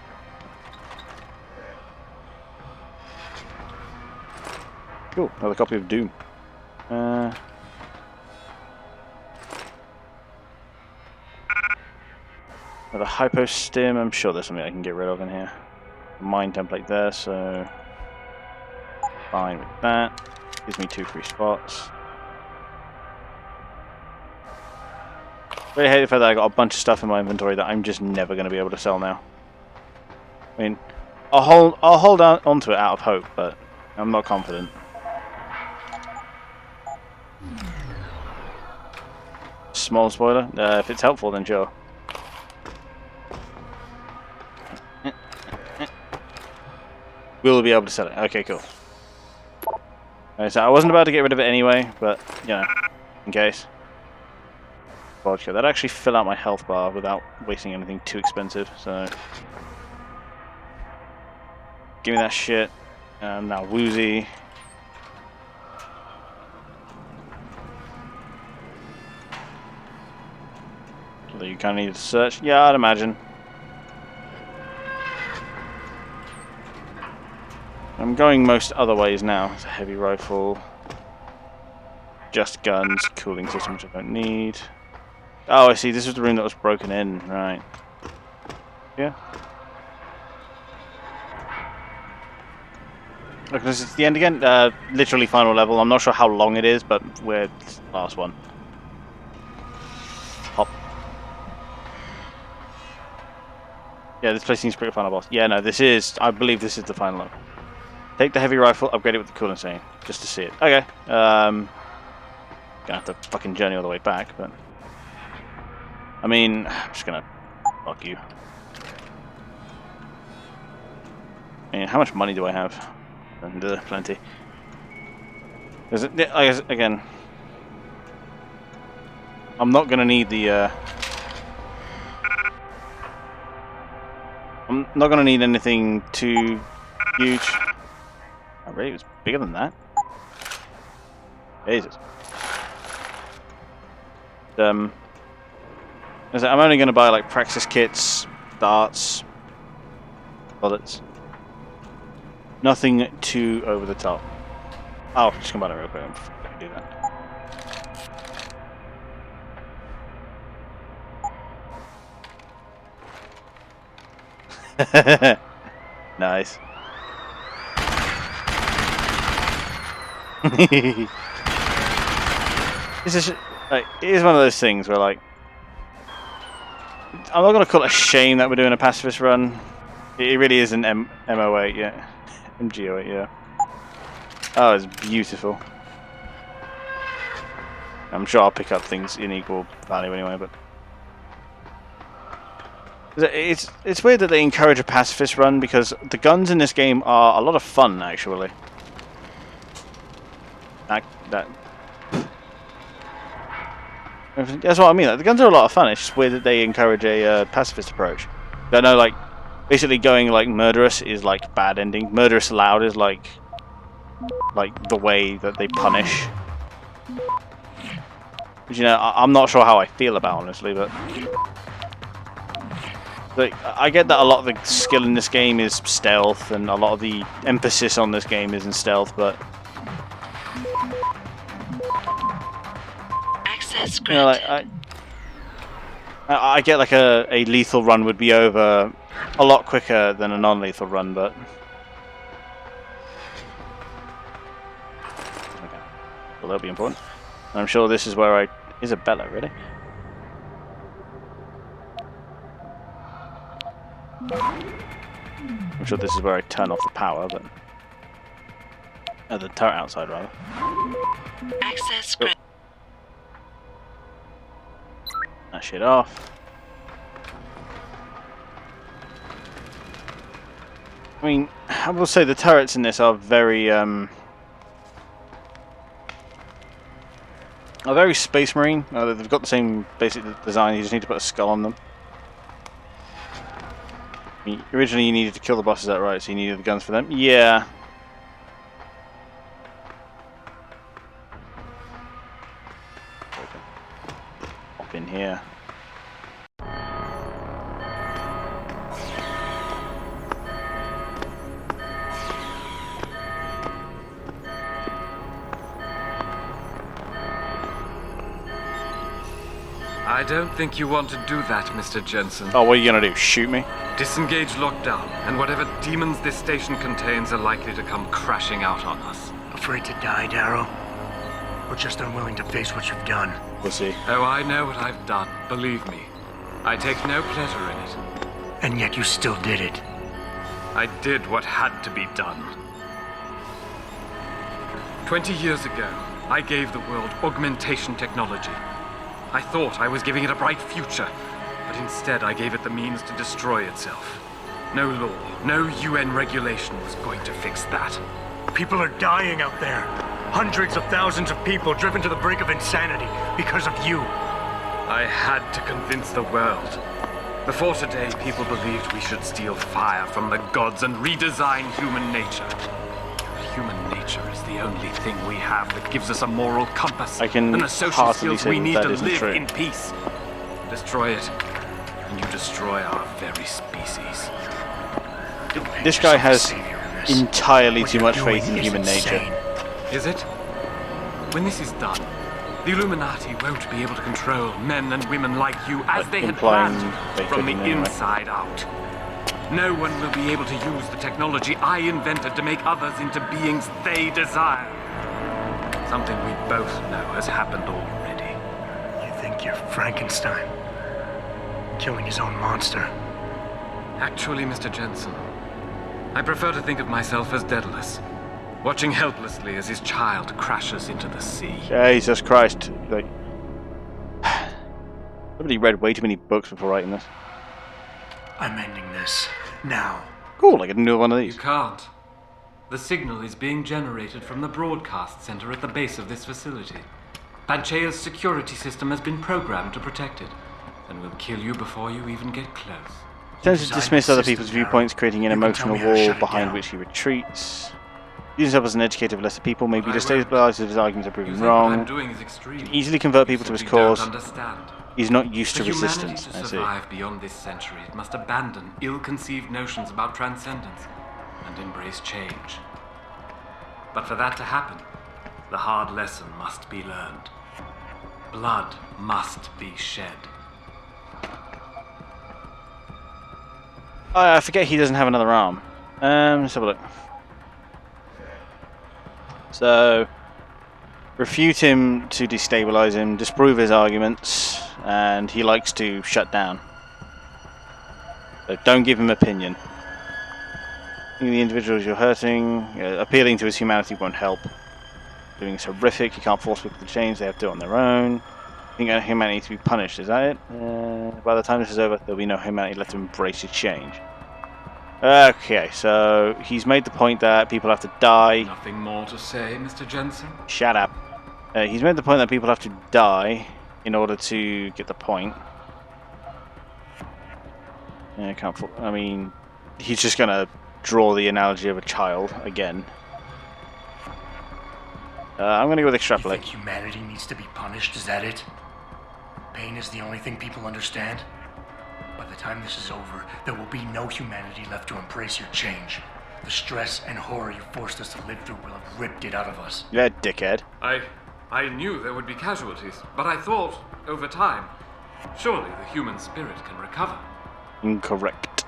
Cool, another copy of Doom. Another hypostim, I'm sure there's something I can get rid of in here. Mine template there, so fine with that. Gives me 2 free spots. Really hate the fact that I got a bunch of stuff in my inventory that I'm just never going to be able to sell now. I mean, I'll hold on to it out of hope, but I'm not confident. Small spoiler. If it's helpful, then sure. We'll be able to sell it. Okay, cool. So I wasn't about to get rid of it anyway, but, you know, in case. Vodka. That'd actually fill out my health bar without wasting anything too expensive, so... Give me that shit. Now woozy. So you kind of need to search. Yeah, I'd imagine. I'm going most other ways now. It's a heavy rifle. Just guns. Cooling system, which I don't need. Oh, I see. This was the room that was broken in. Right. Yeah. Look, this is the end again. Literally final level. I'm not sure how long it is, but we're last one. Hop. Yeah, this place seems pretty final boss. Yeah, no, this is. I believe this is the final level. Take the heavy rifle, upgrade it with the cooling chain, just to see it. Okay. Gonna have to fucking journey all the way back, but I mean, I'm just gonna fuck you. I mean, how much money do I have? And plenty. Is it? I guess again. I'm not gonna need the. I'm not gonna need anything too huge. Oh, really? It was bigger than that. Jesus. I'm only gonna buy like praxis kits, darts, bullets. Nothing too over the top. Oh, just come on real quick. I'm gonna do that. Nice. This is like, it is one of those things where like I'm not gonna call it a shame that we're doing a pacifist run. It really is an MO8, yeah. MGO8, yeah. Oh, it's beautiful. I'm sure I'll pick up things in equal value anyway, but it's weird that they encourage a pacifist run because the guns in this game are a lot of fun actually. That's what I mean. Like, the guns are a lot of fun. It's just weird that they encourage a pacifist approach. I know, like, basically going like murderous is like bad ending. Murderous loud is like the way that they punish. Which, you know, I'm not sure how I feel about honestly, but like, I get that a lot of the skill in this game is stealth, and a lot of the emphasis on this game is in stealth, but you know, like, I get like a lethal run would be over a lot quicker than a non-lethal run, but okay. Well, that'll be important. I'm sure this is where Isabella, really? I'm sure this is where I turn off the power, but the turret outside rather. Access granted. That shit off. I mean, I will say the turrets in this are very Space Marine. They've got the same basic design. You just need to put a skull on them. I mean, originally, you needed to kill the boss. Is that right? So you needed the guns for them. Yeah. Up in here. I don't think you want to do that, Mr. Jensen. Oh, what are you gonna do? Shoot me? Disengage lockdown, and whatever demons this station contains are likely to come crashing out on us. Afraid to die, Darrow? Or just unwilling to face what you've done? We'll see. Oh, I know what I've done. Believe me. I take no pleasure in it. And yet you still did it. I did what had to be done. 20 years ago, I gave the world augmentation technology. I thought I was giving it a bright future, but instead I gave it the means to destroy itself. No law, no UN regulation was going to fix that. People are dying out there. Hundreds of thousands of people driven to the brink of insanity because of you. I had to convince the world. Before today, people believed we should steal fire from the gods and redesign human nature. Human nature is the only thing we have that gives us a moral compass and the social skills we need to live in peace. Destroy it, and you destroy our very species. This guy has entirely too much faith in human nature. Is it? When this is done, the Illuminati won't be able to control men and women like you as they had planned from the inside out. No one will be able to use the technology I invented to make others into beings they desire. Something we both know has happened already. You think you're Frankenstein? Killing his own monster? Actually, Mr. Jensen, I prefer to think of myself as Daedalus, watching helplessly as his child crashes into the sea. Jesus Christ. Like, somebody read way too many books before writing this. I'm ending this. Now. Cool, I can do one of these. You can't. The signal is being generated from the broadcast center at the base of this facility. Panchea's security system has been programmed to protect it, and will kill you before you even get close. Tends to dismiss other people's viewpoints, creating an emotional wall behind which he retreats. Using himself as an educator of lesser people may be destabilized if his arguments are proven wrong. Can easily convert people to his cause. He's not used to resistance. To survive beyond this century, it must abandon ill-conceived notions about transcendence and embrace change. But for that to happen, the hard lesson must be learned. Blood must be shed. Oh, I forget he doesn't have another arm. Let's have a look. So, refute him to destabilize him, disprove his arguments, and he likes to shut down. So don't give him opinion. The individuals you're hurting, appealing to his humanity won't help. Doing is horrific, you can't force people to change, they have to do it on their own. You think humanity needs to be punished, is that it? By the time this is over, there'll be no humanity left to embrace his change. Okay, so he's made the point that people have to die. Nothing more to say, Mr. Jensen? Shut up. He's made the point that people have to die in order to get the point. I can't. I mean, he's just gonna draw the analogy of a child again. I'm gonna go with extrapolate. You think humanity needs to be punished? Is that it? Pain is the only thing people understand. By the time this is over, there will be no humanity left to embrace your change. The stress and horror you forced us to live through will have ripped it out of us. Yeah, dickhead. I knew there would be casualties, but I thought, over time, surely the human spirit can recover. Incorrect.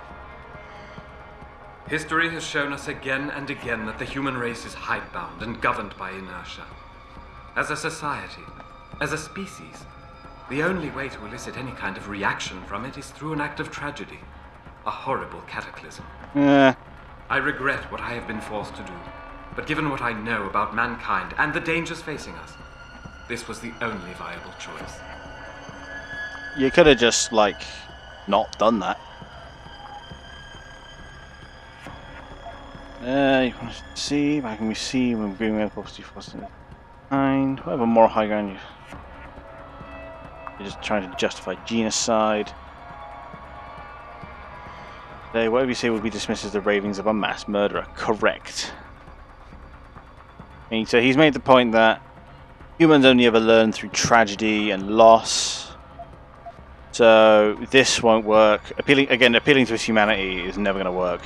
History has shown us again and again that the human race is hidebound and governed by inertia. As a society, as a species, the only way to elicit any kind of reaction from it is through an act of tragedy. A horrible cataclysm. I regret what I have been forced to do, but given what I know about mankind and the dangers facing us, this was the only viable choice. You could have just, like, not done that. You want to see, how can we see when agreeing with positive force behind? Whatever more high ground you're just trying to justify genocide. Whatever you say will be dismissed as the ravings of a mass murderer. Correct. So he's made the point that humans only ever learn through tragedy and loss. So this won't work. Appealing to his humanity is never going to work.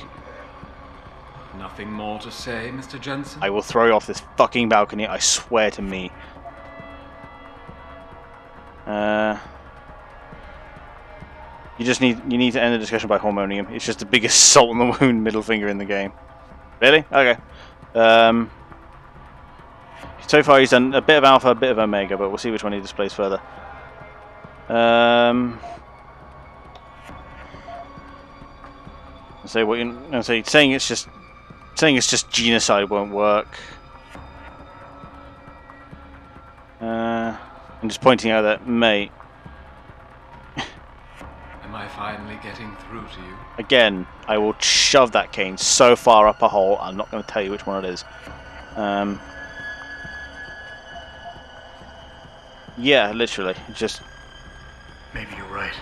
Nothing more to say, Mr. Jensen? I will throw you off this fucking balcony, I swear to me. You need to end the discussion by hormonium. It's just the biggest salt in the wound middle finger in the game. Really? Okay. So far he's done a bit of Alpha, a bit of Omega, but we'll see which one he displays further. Saying it's just genocide won't work. I'm just pointing out that, mate. Am I finally getting through to you? Again, I will shove that cane so far up a hole, I'm not going to tell you which one it is. Yeah, literally. Just... Maybe you're right.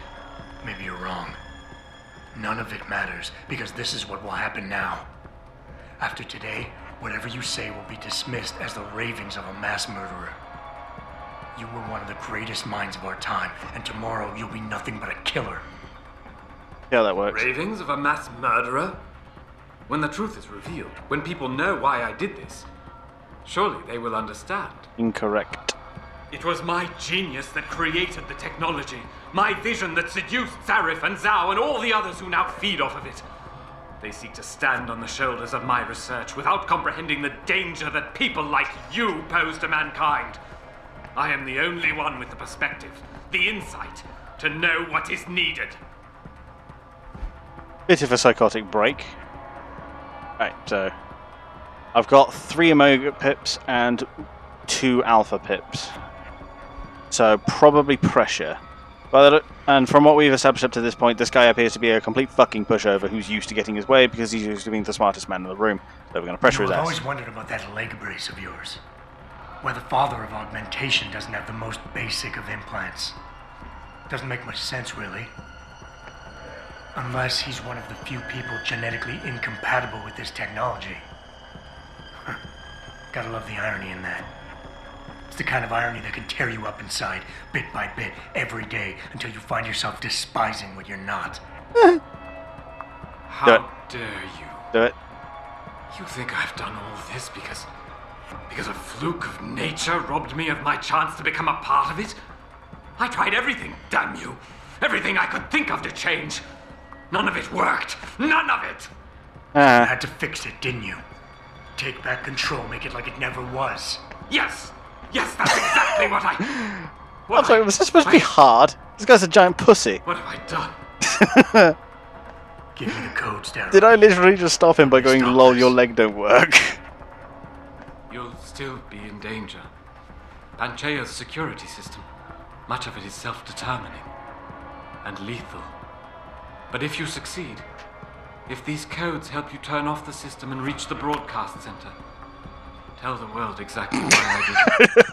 Maybe you're wrong. None of it matters, because this is what will happen now. After today, whatever you say will be dismissed as the ravings of a mass murderer. You were one of the greatest minds of our time, and tomorrow you'll be nothing but a killer. Yeah, that works. Ravings of a mass murderer? When the truth is revealed, when people know why I did this, surely they will understand. Incorrect. It was my genius that created the technology. My vision that seduced Sarif and Zhao and all the others who now feed off of it. They seek to stand on the shoulders of my research without comprehending the danger that people like you pose to mankind. I am the only one with the perspective, the insight, to know what is needed. Bit of a psychotic break. Right, so I've got 3 Omega pips and 2 Alpha pips. So probably pressure. And from what we've established up to this point, this guy appears to be a complete fucking pushover who's used to getting his way because he's used to being the smartest man in the room. So we're going to pressure his ass. I've always wondered about that leg brace of yours. Why the father of augmentation doesn't have the most basic of implants. Doesn't make much sense, really. Unless he's one of the few people genetically incompatible with this technology. Gotta love the irony in that. It's the kind of irony that can tear you up inside, bit by bit, every day, until you find yourself despising what you're not. How dare you? Do it. You think I've done all this because a fluke of nature robbed me of my chance to become a part of it? I tried everything, damn you. Everything I could think of to change. None of it worked. None of it! You had to fix it, didn't you? Take back control, make it like it never was. Yes! Yes, that's exactly what I... I'm sorry, was this supposed to be hard? This guy's a giant pussy. What have I done? Give me the codes, Darren. Did I literally just stop him by going, lol, your leg don't work? You'll still be in danger. Panchea's security system, much of it is self-determining and lethal. But if you succeed, if these codes help you turn off the system and reach the broadcast center, tell the world exactly why I did it.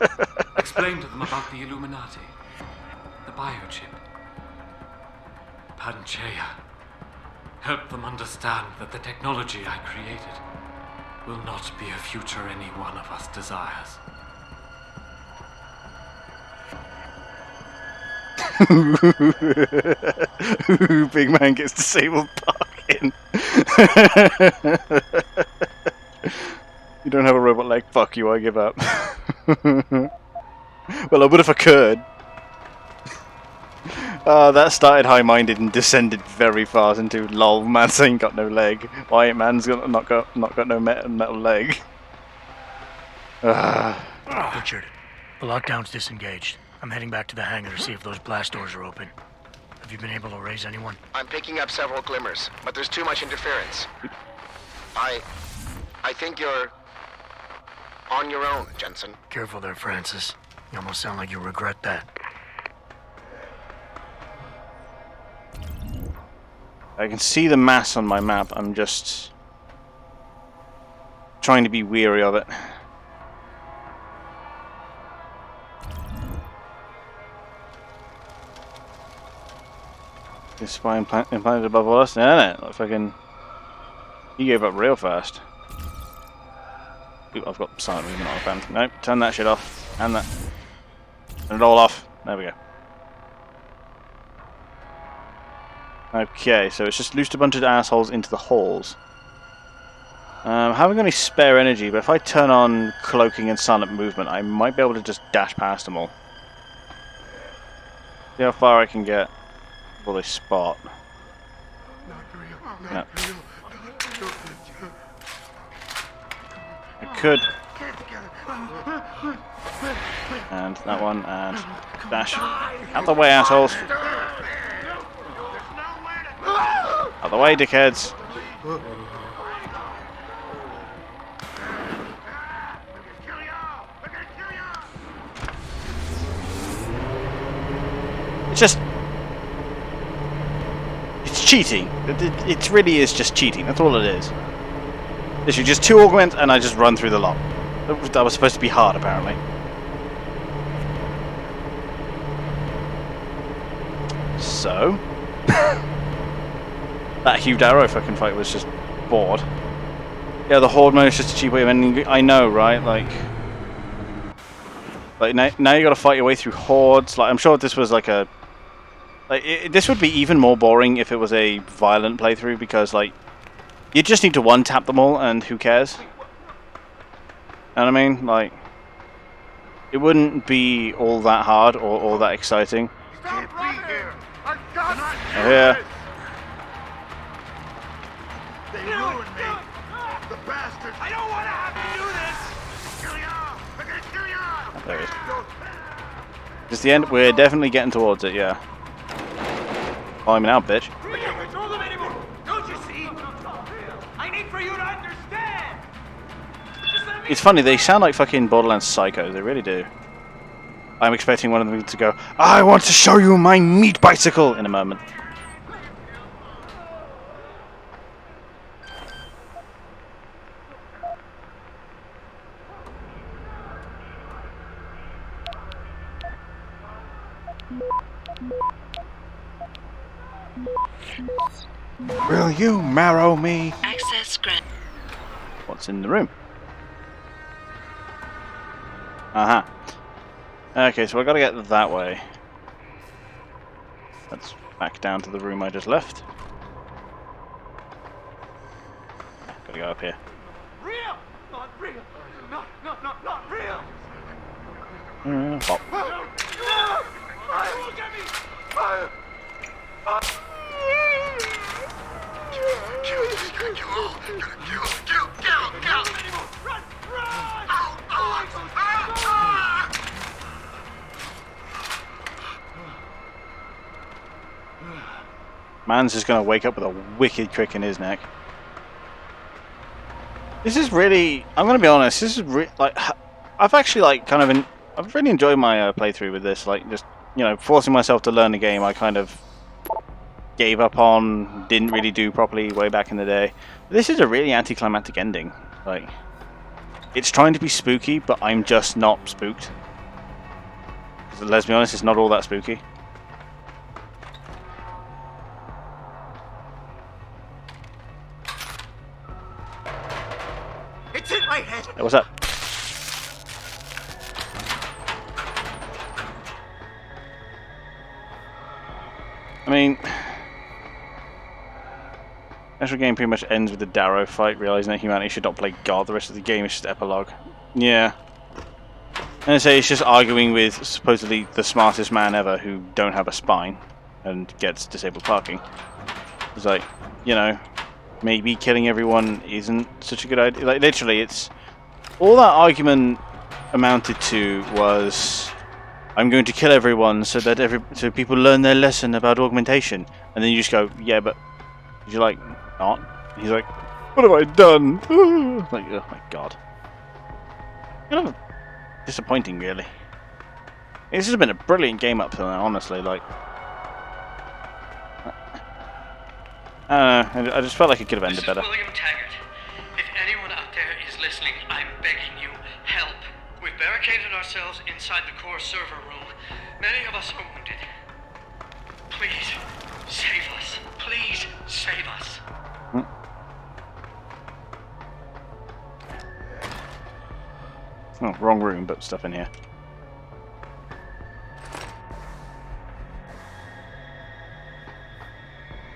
Explain to them about the Illuminati, the biochip, Panchea. Help them understand that the technology I created will not be a future any one of us desires. Big man gets disabled parking. You don't have a robot leg? Fuck you, I give up. Well, I would if I could. That started high-minded and descended very fast into lol, man's ain't got no leg. Why man's not got no metal leg? Richard, the lockdown's disengaged. I'm heading back to the hangar to see if those blast doors are open. Have you been able to raise anyone? I'm picking up several glimmers, but there's too much interference. I think you're on your own, Jensen. Careful there, Francis. You almost sound like you regret that. I can see the mass on my map. I'm just trying to be weary of it. This spy implanted above all us? No, no, fucking. He gave up real fast. Ooh, I've got silent movement on the band. Nope, turn that shit off. And that. Turn it all off. There we go. Okay, so it's just loosed a bunch of assholes into the halls. I haven't got any spare energy, but if I turn on cloaking and silent movement, I might be able to just dash past them all. See how far I can get before they spot. No. I could. And that one, and dash. Out the way, assholes! Out the way, dickheads! It's just... It's cheating. It really is just cheating. That's all it is. Literally just 2 augment and I just run through the lot. That was supposed to be hard, apparently. So... that Hugh Darrow fucking fight was just bored. Yeah, the Horde mode is just a cheap way of ending. I know, right? Like now you got to fight your way through hordes. Like I'm sure this was like a this would be even more boring if it was a violent playthrough, because like you just need to one tap them all and who cares? You know what I mean? Like it wouldn't be all that hard or all that exciting. Stop running! I've got Yeah. They ruined me. The bastards. I don't want to have to do this. Kill you all. I'm gonna kill you all. There it is. Just the end. We're definitely getting towards it. Yeah. Climbing out, bitch. I can't control them anymore. Don't you see? I need for you to understand. It's funny. They sound like fucking Borderlands psychos. They really do. I'm expecting one of them to go, "I want to show you my meat bicycle" in a moment. Will you marrow me? Access grant. What's in the room? Uh-huh. Okay, so I gotta get that way. That's back down to the room I just left. Gotta go up here. Real, not real. Not real. Pop. Look at me. Man's just gonna wake up with a wicked crick in his neck. This is really, I'm gonna be honest, this is like, I've actually like kind of, I've really enjoyed my playthrough with this, like just, you know, forcing myself to learn the game I kind of gave up on, didn't really do properly way back in the day. This is a really anticlimactic ending. Like, it's trying to be spooky, but I'm just not spooked. Let's be honest, it's not all that spooky. It's in my head. Hey, what's up? I mean, the actual game pretty much ends with the Darrow fight, realizing that humanity should not play God. The rest of the game is just epilogue. Yeah. And I say it's just arguing with supposedly the smartest man ever who don't have a spine and gets disabled parking. It's like, you know, maybe killing everyone isn't such a good idea. Like, literally, it's all that argument amounted to was, I'm going to kill everyone so that so people learn their lesson about augmentation. And then you just go, yeah, but you're like, not. And he's like, what have I done? Like, oh my god. Kind of disappointing, really. This has been a brilliant game up till now, honestly. Like, I don't know. I just felt like it could have ended better. William Taggart. If anyone out there is listening, I'm begging you, help. We've barricaded ourselves inside the core server room. Many of us are wounded. Please, save us. Please, save us. Oh, wrong room, but stuff in here.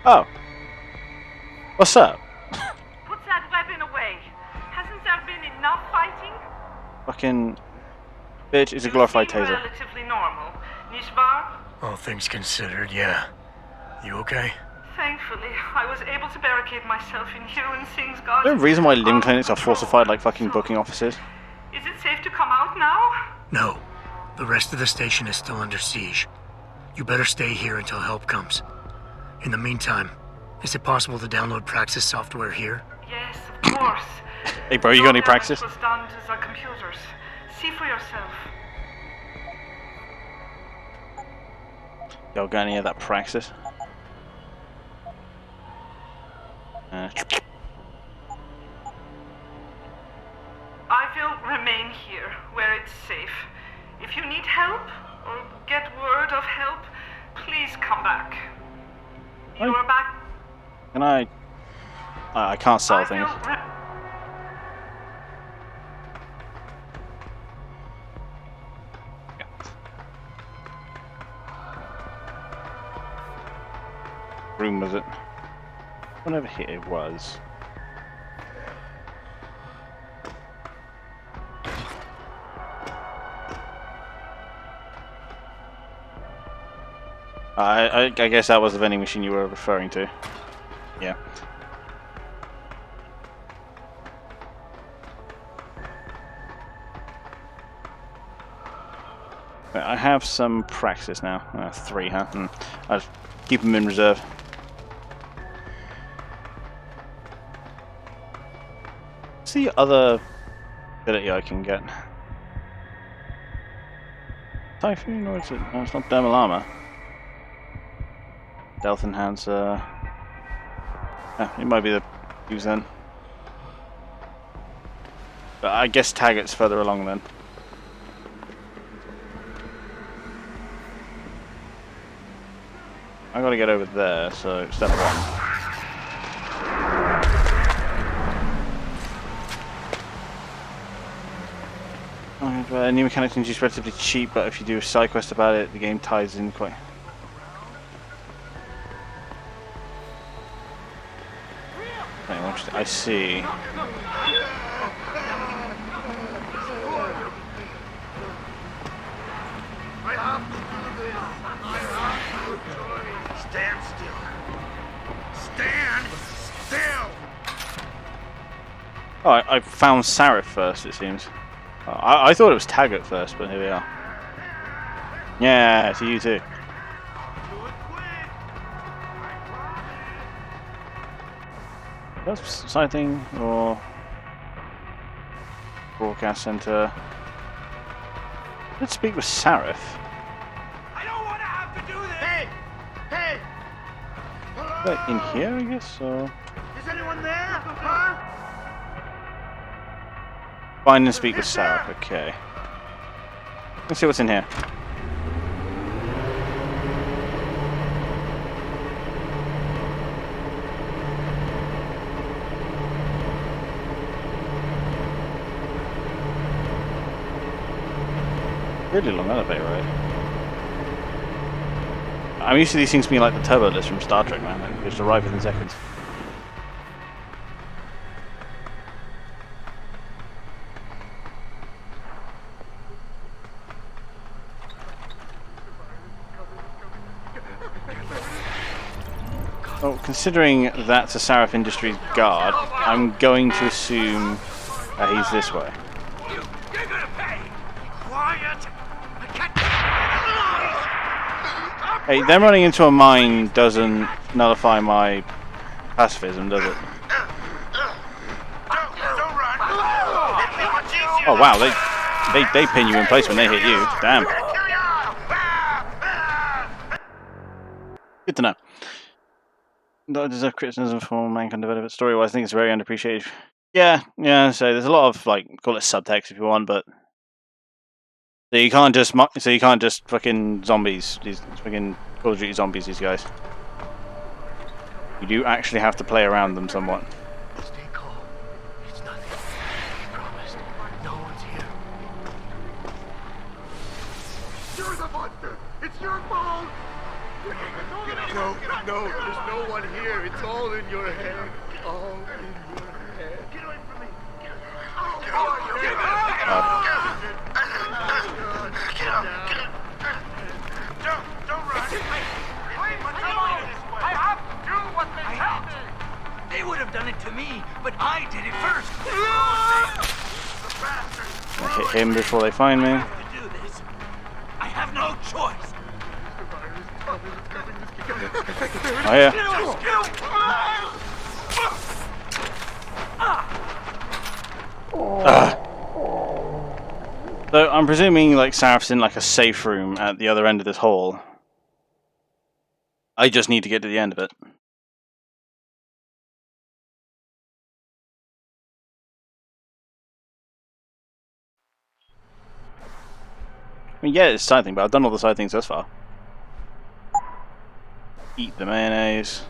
Oh. What's up? Put that weapon away. Hasn't there been enough fighting? Fucking bitch, it's a glorified You seem taser. relatively normal, Nishbar? All things considered, yeah. You okay? Thankfully, I was able to barricade myself in here when things got... There's no reason why limb clinics are falsified like fucking booking offices. Is it safe to come out now? No. The rest of the station is still under siege. You better stay here until help comes. In the meantime, is it possible to download Praxis software here? Yes, of course. Hey bro, you got any Praxis? Was done to the computers. See for yourself. Y'all got any of that Praxis? I will remain here, where it's safe. If you need help, or get word of help, please come back. You are back. Can I can't sell things. Room was it? Whenever here it was. I guess that was the vending machine you were referring to. Yeah. I have some Praxis now. 3, huh? I'll keep them in reserve. What's the other ability I can get? Typhoon, or is it? No, it's not thermal armor. Stealth enhancer. It might be the use then. But I guess Taggart's further along then. I gotta get over there, so step 1. New mechanics is relatively cheap, but if you do a side quest about it, the game ties in quite. I see. Stand still. Stand still. Oh, I found Sarif first, it seems. I thought it was Taggart first, but here we are. Yeah, to you too. That's side thing or broadcast center. Let's speak with Sarif. I don't want to have to do this. Hey, hey. But in here, I guess. Or Is anyone there? Huh? find and speak with Sarif. Okay. Let's see what's in here. Really long elevator ride. I'm used to these things being like the turbo list from Star Trek, man. They just arrive within seconds. Well, considering that's a Sarif Industries guard, I'm going to assume he's this way. You're gonna pay. Quiet. Hey, them running into a mine doesn't nullify my pacifism, does it? Oh wow, they pin you in place when they hit you. Damn. Good to know. Don't deserve criticism for mankind development story-wise. I think it's very underappreciated. Yeah. So there's a lot of like, call it subtext if you want, but so you can't just fucking zombies. These fucking Call of Duty zombies. These guys. You do actually have to play around them somewhat. Stay calm. It's nothing. I promised. No one's here. You're the monster. It's your fault. No, there's no one here. It's all in your head. All in your head. Get away from me. Get up. Don't run. I have to do what they tell me. They would have done it to me, but I did it first. I hit him before they find me. I have no choice. Oh yeah. So I'm presuming like Saraph's in like a safe room at the other end of this hall. I just need to get to the end of it. I mean, yeah, it's side thing, but I've done all the side things thus far. Eat the mayonnaise.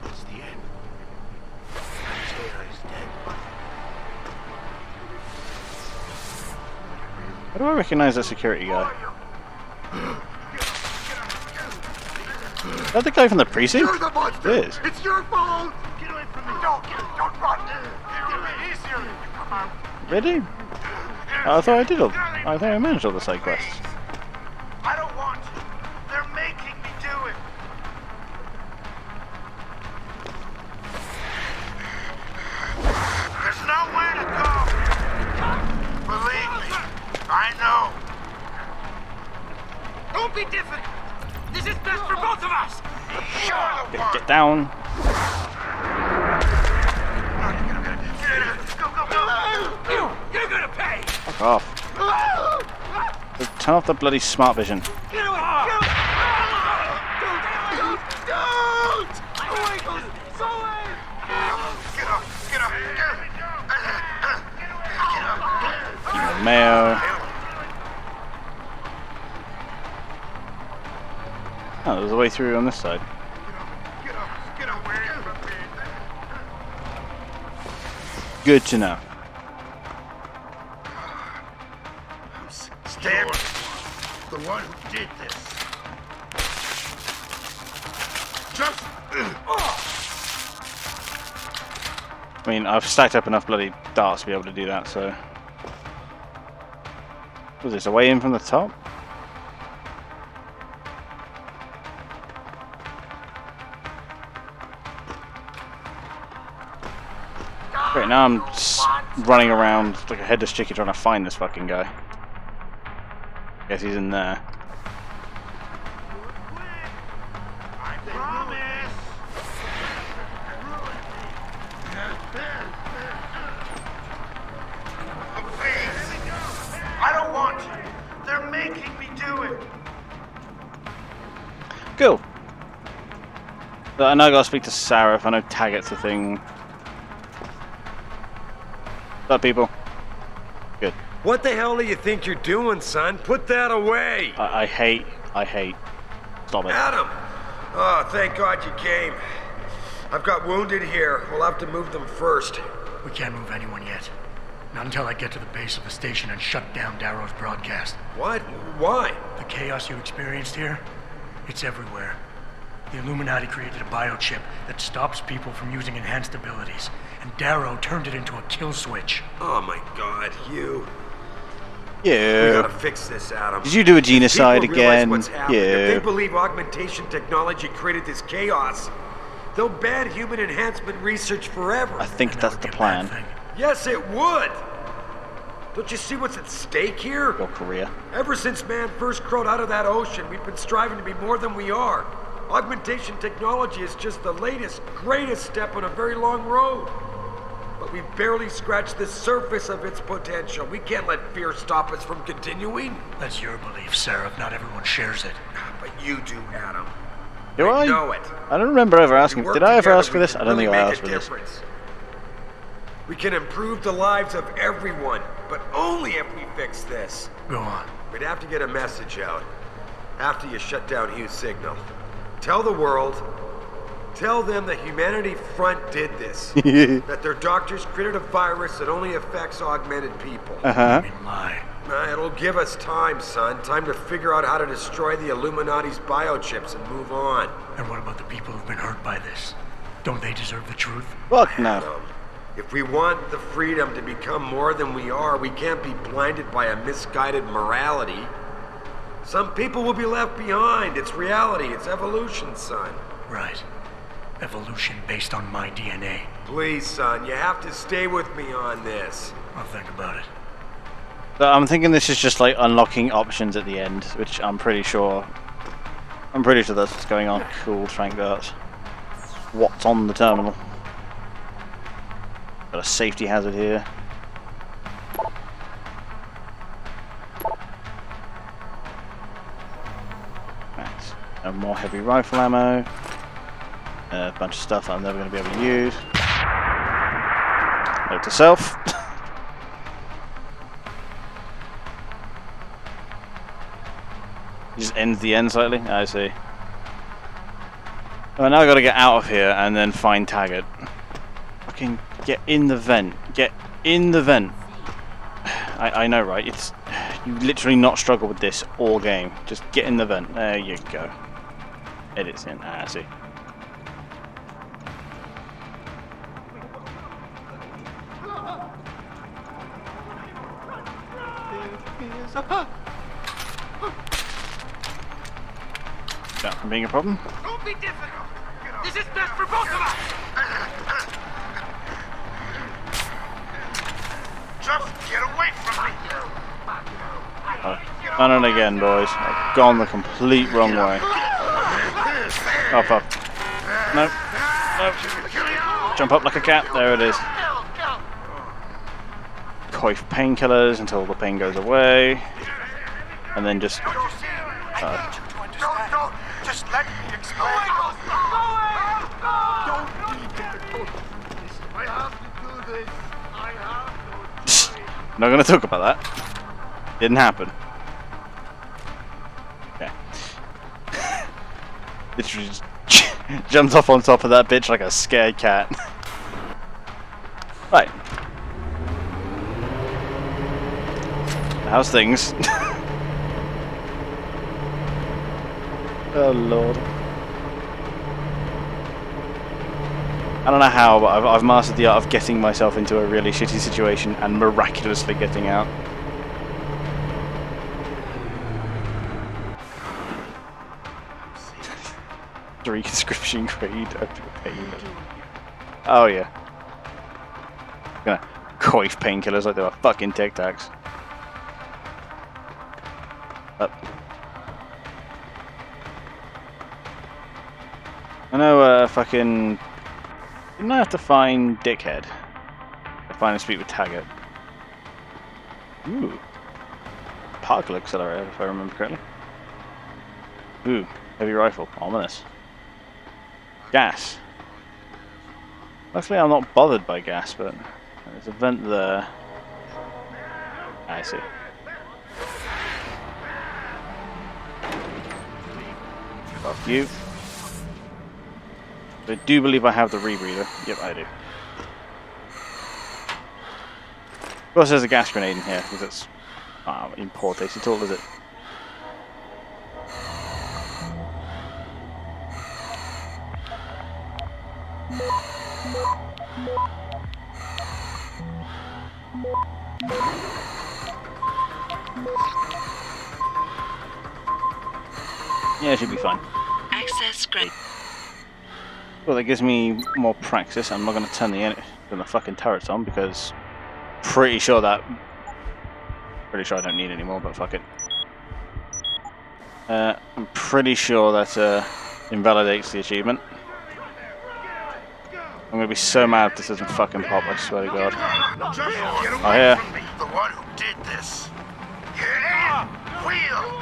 It's the end. Sarah is dead. How do I recognize that security guy? Is that the guy from the precinct? You're the monster. It is. It's your fault. Get away from me. Don't run. It'll be easier if you come out. Really? Oh, I thought I did all. I thought I managed all the side quests. I don't want to. They're making me do it. There's nowhere to go. Believe me, I know. Don't be different. This is best for both of us. Get down. You're gonna pay. Fuck off. Turn off the bloody smart vision. Get away. Don't! Mayo. Oh, there's a way through on this side. Good to know. Stand the one who did this. Just. I mean, I've stacked up enough bloody darts to be able to do that, so. Was this a way in from the top? Great, now I'm running around like a headless chicken trying to find this fucking guy. Guess he's in there. I promise. I don't want to. They're making me do it. Cool. So I know I gotta speak to Sarah. I know Taggart's the thing. What's up, people? Good. What the hell do you think you're doing, son? Put that away! I hate. Stop it. Adam! Oh, thank God you came. I've got wounded here. We'll have to move them first. We can't move anyone yet. Not until I get to the base of the station and shut down Darrow's broadcast. What? Why? The chaos you experienced here, it's everywhere. The Illuminati created a biochip that stops people from using enhanced abilities, and Darrow turned it into a kill switch. Oh my God, you. Yeah. We gotta fix this, Adam. Did you do a genocide People realize again? What's happening. Yeah. If they believe augmentation technology created this chaos, they'll ban human enhancement research forever. I think that's the plan. Yes, it would. Don't you see what's at stake here? Your career. Ever since man first crawled out of that ocean, we've been striving to be more than we are. Augmentation technology is just the latest, greatest step on a very long road. But we've barely scratched the surface of its potential. We can't let fear stop us from continuing. That's your belief, Sarah. Not everyone shares it. But you do, Adam. Do I? know it. I don't remember ever asking. We Did work I ever together, ask for we this? can I don't think really I make asked a for this. difference. We can improve the lives of everyone, but only if we fix this. Go on. We'd have to get a message out after you shut down Hugh's signal. Tell the world Tell them the Humanity Front did this. That their doctors created a virus that only affects augmented people. Lie. It'll give us time, son. Time to figure out how to destroy the Illuminati's biochips and move on. And what about the people who've been hurt by this? Don't they deserve the truth? Fuck no. If we want the freedom to become more than we are, we can't be blinded by a misguided morality. Some people will be left behind. It's reality. It's evolution, son. Right. Evolution based on my DNA. Please, son, you have to stay with me on this. I'll think about it. So I'm thinking this is just like unlocking options at the end, which I'm pretty sure that's what's going on. Cool, Frank Dart. What's on the terminal? Got a safety hazard here. Right. And more heavy rifle ammo. A bunch of stuff that I'm never going to be able to use. Note to self. Just ends the end slightly. I see. Well, now I've got to get out of here and then find Taggart. Fucking get in the vent. Get in the vent. I know, right? It's you literally not struggle with this all game. Just get in the vent. There you go. Edits in. I see. That from being a problem. Don't be difficult. This is best for both of us. Just get away from me. Done it again, boys. I've gone the complete wrong way. Up, up. Nope. Nope. Jump up like a cat. There it is. Coif painkillers until the pain goes away. And then just... Just let me explain. Don't be difficult. I have to do this. I have to. Not gonna talk about that. Didn't happen. Okay. Literally just jumped off on top of that bitch like a scared cat. Right. How's things? Oh lord. I don't know how, but I've mastered the art of getting myself into a really shitty situation and miraculously getting out. Three conscription grade open pain. Oh yeah. I'm gonna coif painkillers like they were fucking Tic Tacs. Up. I know, fucking... Didn't I have to find Dickhead? To finally speak with Taggart. Ooh. Particle accelerator, if I remember correctly. Ooh, heavy rifle. Ominous. Gas. Luckily I'm not bothered by gas, but there's a vent there. I see. Fuck you. I do believe I have the rebreather. Yep, I do. Of course there's a gas grenade in here, because it's in poor taste at all, is it? Yeah, it should be fine. Access granted. Well, that gives me more praxis. I'm not going to turn the fucking turrets on because pretty sure I don't need any more, but fuck it. I'm pretty sure that invalidates the achievement. I'm going to be so mad if this doesn't fucking pop, I swear to God. Oh, yeah. The one who did this. Yeah, wheel.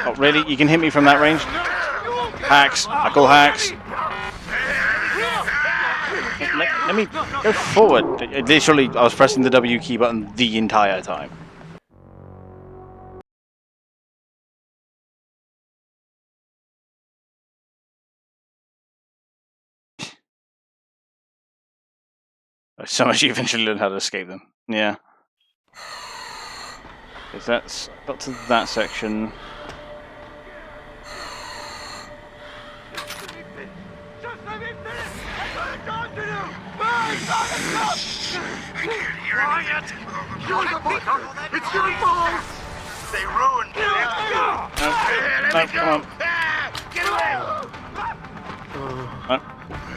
Oh, really? You can hit me from that range? Hacks. I call hacks. Let me go forward. Literally, I was pressing the W key button the entire time. So much you eventually learn how to escape them. Yeah. Because that's got to that section. Quiet! It's your fault! They ruined it! No, come on. Get away! Oh,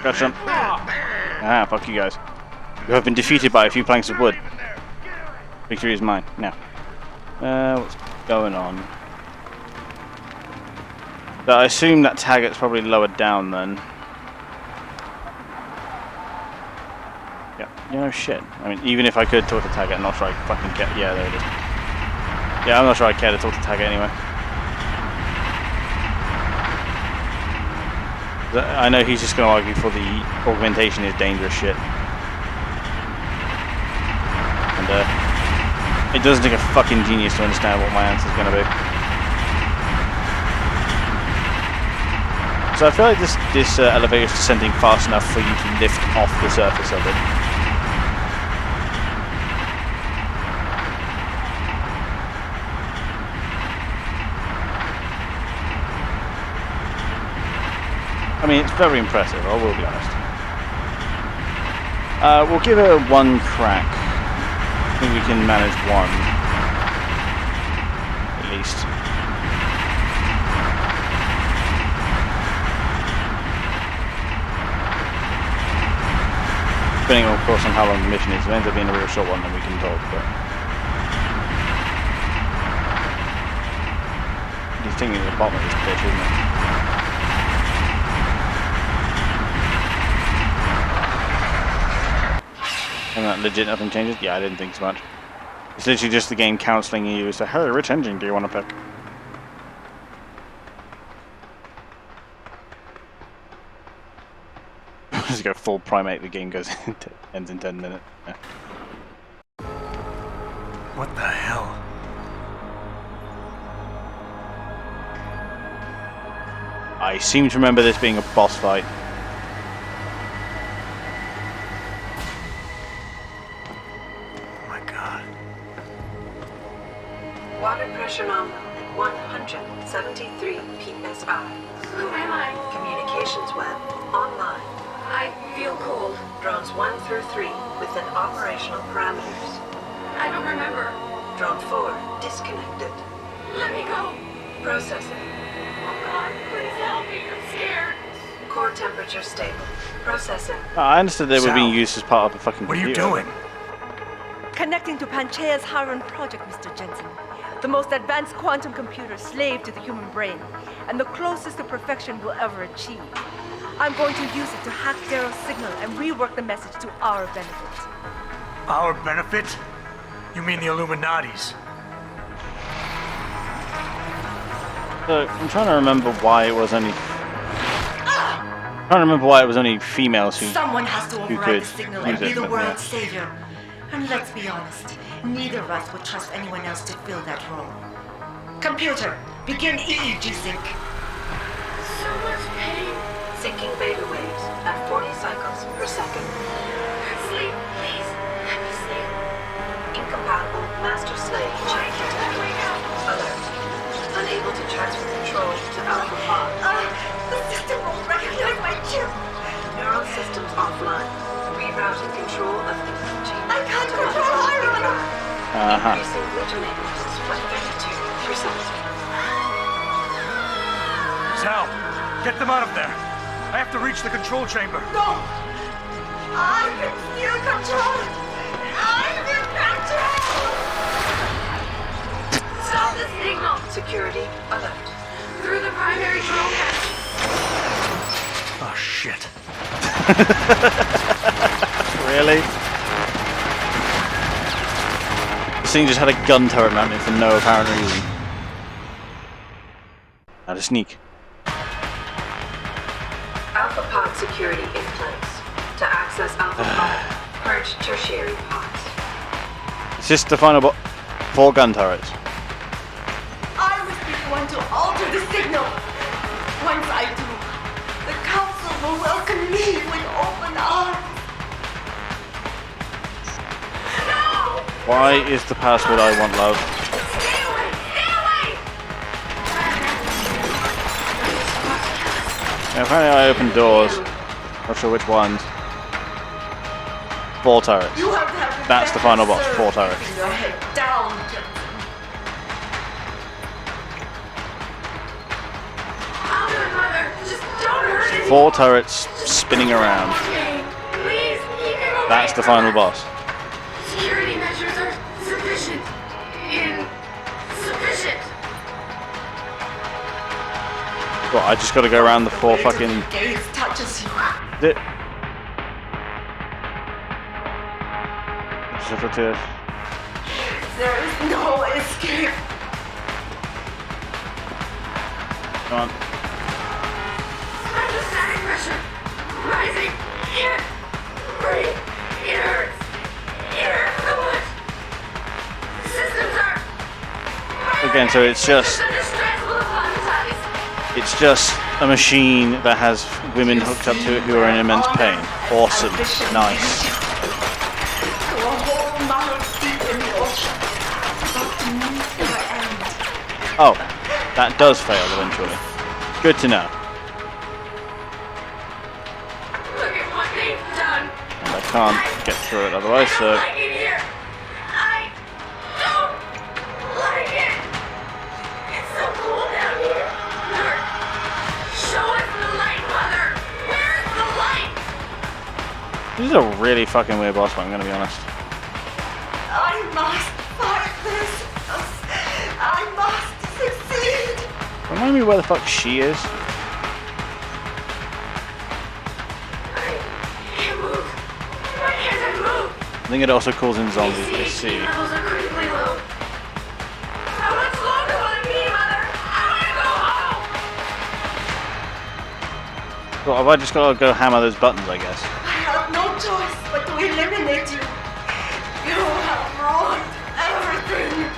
got some. Ah, fuck you guys. You have been defeated by a few planks of wood. Victory is mine. Now. What's going on? So I assume that target's probably lowered down then. Yeah, you know, shit. I mean, even if I could talk to target, I'm not sure I fucking care. Yeah, there it is. Yeah, I'm not sure I care to talk to target anyway. I know he's just going to argue for the augmentation is dangerous shit. And it doesn't take a fucking genius to understand what my answer's going to be. So I feel like this elevator is descending fast enough for you to lift off the surface of it. I mean, it's very impressive, I will be honest. We'll give it one crack. I think we can manage one. At least. Depending, of course, on how long the mission is. If it ends up being a real short one, then we can talk, but... He's taking it to the bottom of this bitch, isn't it? And that legit nothing changes? Yeah, I didn't think so much. It's literally just the game counseling you as to, hey, which engine do you want to pick? Just go full primate, the game goes ends in 10 minutes. Yeah. What the hell? I seem to remember this being a boss fight. Water pressure nominal at 173 psi. Who am I? Communications web online. I feel cold. Drones 1 through 3 within operational parameters. I don't remember. Drone 4 disconnected. Let me go. Processing. Oh God, please help me. I'm scared. Core temperature stable. Processing. I understood they were being used as part of a fucking What are you computer. doing? Connecting to Panchaea's Hiron project, Mr. Jensen. The most advanced quantum computer slave to the human brain, and the closest to perfection we'll ever achieve. I'm going to use it to hack Darrow's signal and rework the message to our benefit. Our benefit? You mean the Illuminati's? So, I'm trying to remember why it was only... females who Someone has to who override could the signal use and be it, the but, world's yeah. savior. And let's be honest, neither of us would trust anyone else to fill that role. Computer, begin EEG sync. So much pain. Syncing beta waves at 40 cycles per second. Sleep, please. Let me sleep. Incompatible master-slave chain detected. Alert. Unable to transfer control to Alpha Pod. The system won't recognize my chip. Neural systems offline. Rerouting control of the chain. I can't control Hiron. Increasing glutamators by 32%. Sal, get them out of there. I have to reach the control chamber. No! I can still control it! I'm in control! Stop the signal! Security alert. Through the primary control hatch. Oh, shit. Really? This thing just had a gun turret mounted for no apparent reason. How to sneak. Alpha Pod security in place. To access Alpha Pod, purge tertiary pods. It's just the final 4 gun turrets. I must be the one to alter the signal. Once I do, the Council will welcome me with open arms. Why is the password I want love? Yeah, apparently I open doors. Not sure which ones. 4 turrets. That's the final boss. 4 turrets. Keeping your head down, Jensen. 4 turrets spinning around. That's the final boss. Security measures are sufficient. Insufficient. Well, I just gotta go around the 4 fucking... Gaze touches you. There is no escape. Come on. Hydrostatic pressure rising. Can't breathe. It hurts. It hurts so much. The systems are. Again, so it's just a machine that has women hooked up to it who are in immense pain. Awesome. Nice. Oh, that does fail eventually. Good to know. Look at what they've done. And I can't get through it otherwise, so... I like it here. I don't like it. It's so cool down here. Lord, show us the light, Mother. Where's the light? This is a really fucking weird boss fight, I'm gonna be honest. I must fight this. I must succeed. Remind me where the fuck she is. I think it also calls in zombies. I see. Levels are critically low. How much longer will it be, Mother? I want to go home. Well, have I just got to go hammer those buttons, I guess? I have no choice but to eliminate you. You have ruined everything.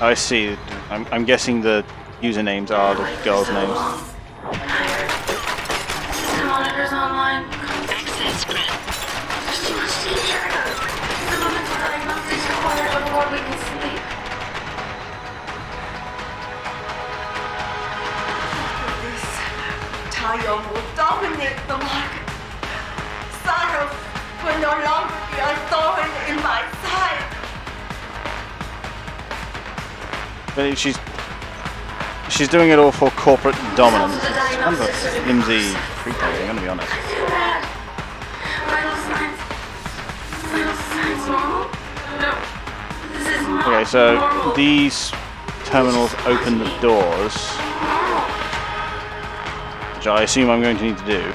I see. I'm guessing the usernames are the girls' names. System monitors online. Access granted. There's too much danger. The moment for diagnostics required before we can sleep. This Tayo will dominate the market. Sarah will no longer be a thorn in my side. But she's doing it all for corporate dominance. It's kind of a flimsy freak thing, I'm gonna be honest. Too bad. Vital signs. Vital signs normal? No. This is not Okay, so normal. these terminals open the doors, which I assume I'm going to need to do.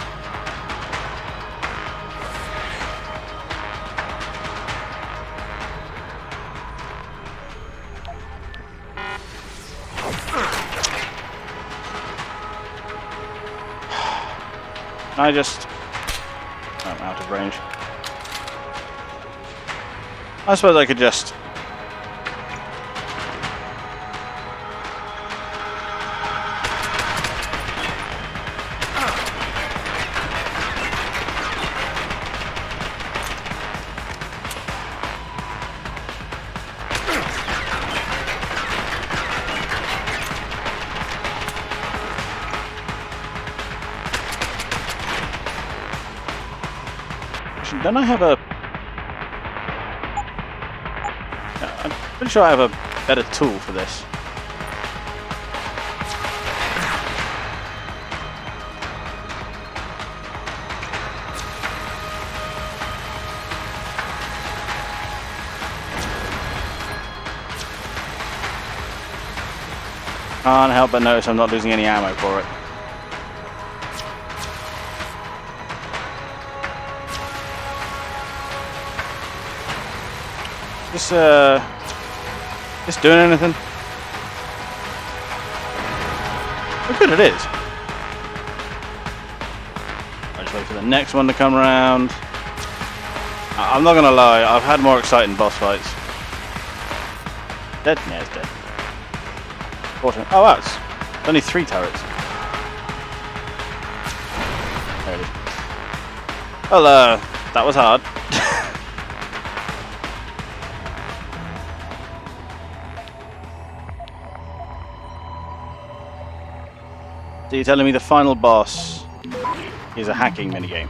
I just... I'm out of range. I suppose I could just... Don't I have a... I'm pretty sure I have a better tool for this. Can't help but notice I'm not losing any ammo for it. This doing anything? Oh, good, it is. I just wait for the next one to come around. I'm not gonna lie, I've had more exciting boss fights. Dead? Yeah, it's dead. Oh, wow, it's only 3 turrets. There it is. Well, that was hard. So you're telling me the final boss is a hacking minigame?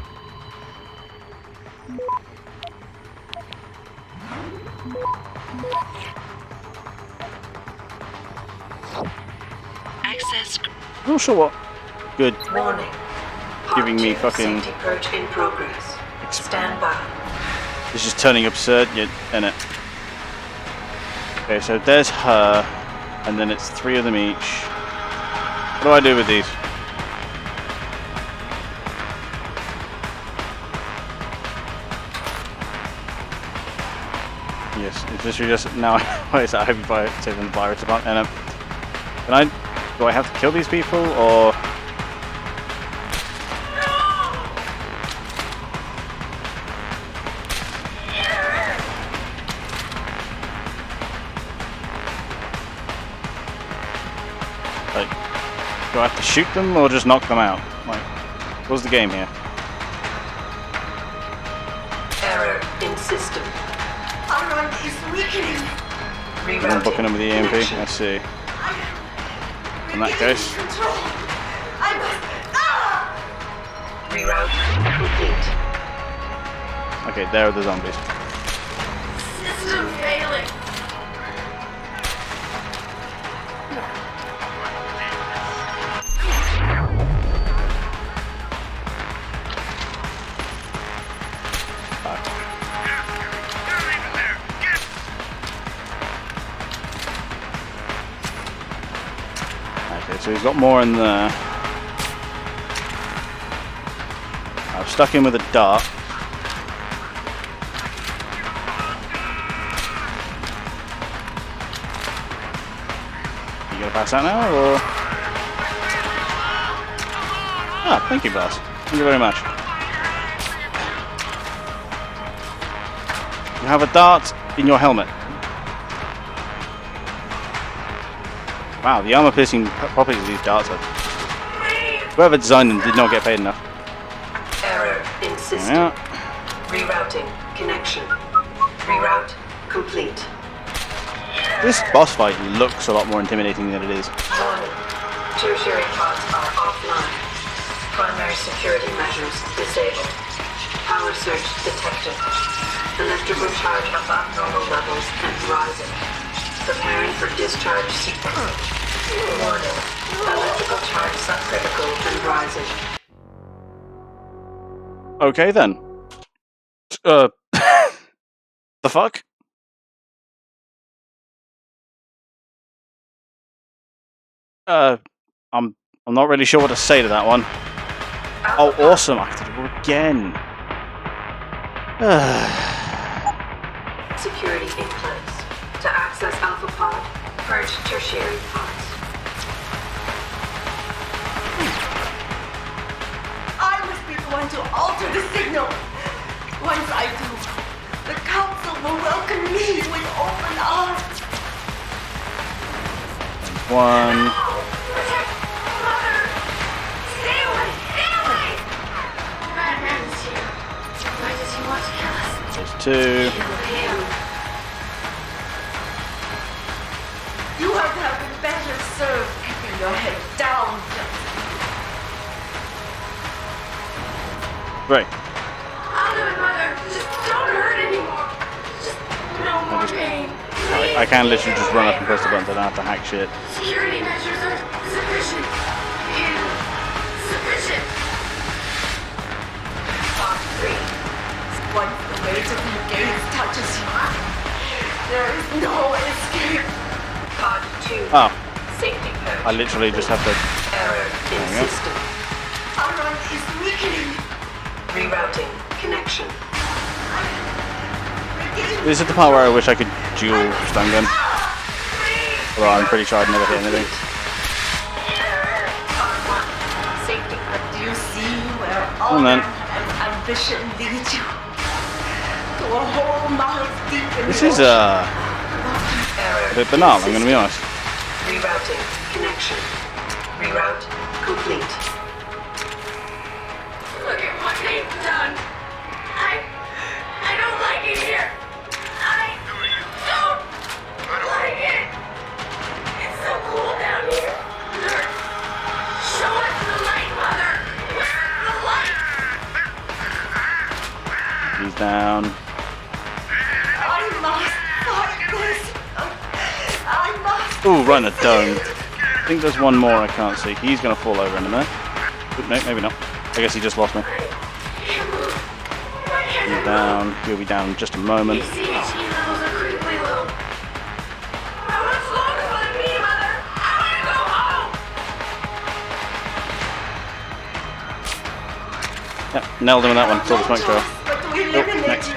Access. I'm not sure what good. Warning. Giving me Part 2 fucking. Safety purge in progress. Stand by. This is turning absurd, yet, isn't it? Okay, so there's her, and then it's 3 of them each. What do I do with these? Yes, it's literally just now. I hope if I save them the virus about. And can I? Do I have to kill these people or? Like, do I have to shoot them or just knock them out? Like, what's the game here? Error in system. Iron is weakening. I'm booking them with the EMP. I see. In that case. I must. Reroute complete. Okay, there are the zombies. System failing. Okay, so he's got more in there. I've stuck him with a dart. You gonna pass out now, or? Ah, thank you, boss. Thank you very much. You have a dart in your helmet. Wow, the armor-piercing properties of these darts are... Whoever designed them did not get paid enough. Error in system. Yeah. Rerouting connection. Reroute complete. This boss fight looks a lot more intimidating than it is. Warning. Tertiary pods are offline. Primary security measures disabled. Power surge detected. Electrical charge above normal levels and rising. Preparing for discharge sequence. Warning. Electrical charge subcritical and rising. Okay then. The fuck? I'm not really sure what to say to that one. Oh, awesome! I have to do it again. Security implants. To access Alpha Pod, purge tertiary pods. I must be the one to alter the signal. Once I do, the Council will welcome me with open arms. One. Mother! Stay away! Stay away! Bad man is here. Why does he want to kill us? There's 2. Kill him. You have been better served keeping your head down, Justin. Right. I'll do it, Mother. Just don't hurt anymore. Just no more pain. I can literally just run up and press the buttons. I don't have to hack shit. Security measures are sufficient. Insufficient. Part 3. Once the weight of your gaze touches you, there is no escape. Pod 2. Oh. Safety purge. I literally just have to... Error in system. Iron is weakening. Rerouting connection. This is the part where I wish I could dual stun gun. Although I'm pretty sure I'd never hit anything. Safety. Do you see where honor and ambition lead you? To a hole miles deep in This the is ocean. a bit banal, I'm gonna be honest. Rerouting connection. Reroute complete. Look at what they've done. I don't like it here. I don't like it. It's so cool down here. Show us Ooh, right in the dome. I think there's one more I can't see. He's going to fall over in a minute. Oop, no, maybe not. I guess he just lost me. He's down. He'll be down in just a moment. Yep, nailed him with that one. Saw the smoke trail. Oh, next.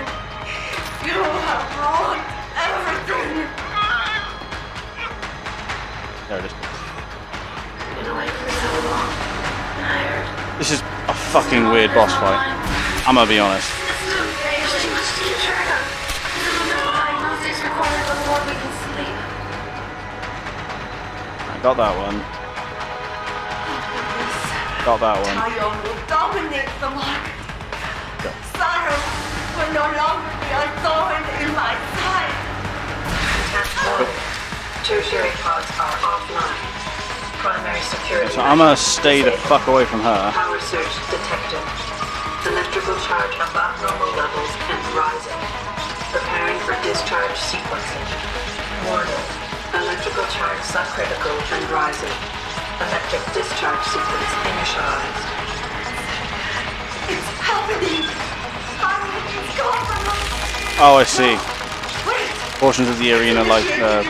You have ruined everything. There it is. This is a fucking weird boss fight. I'm gonna be honest. I got that one. Got that one. Tyone will dominate the market. Go. Sire will no longer be a thorn in my side. Tertiary pods are offline. Primary security. So I'm gonna stay the fuck away from her. Power surge detected. Electrical charge above normal levels and rising. Preparing for discharge sequencing. Warning. Electrical charge subcritical and rising. Electric discharge sequence initialized. It's happening. It's gone from us. Oh, I see. Portions of the arena like go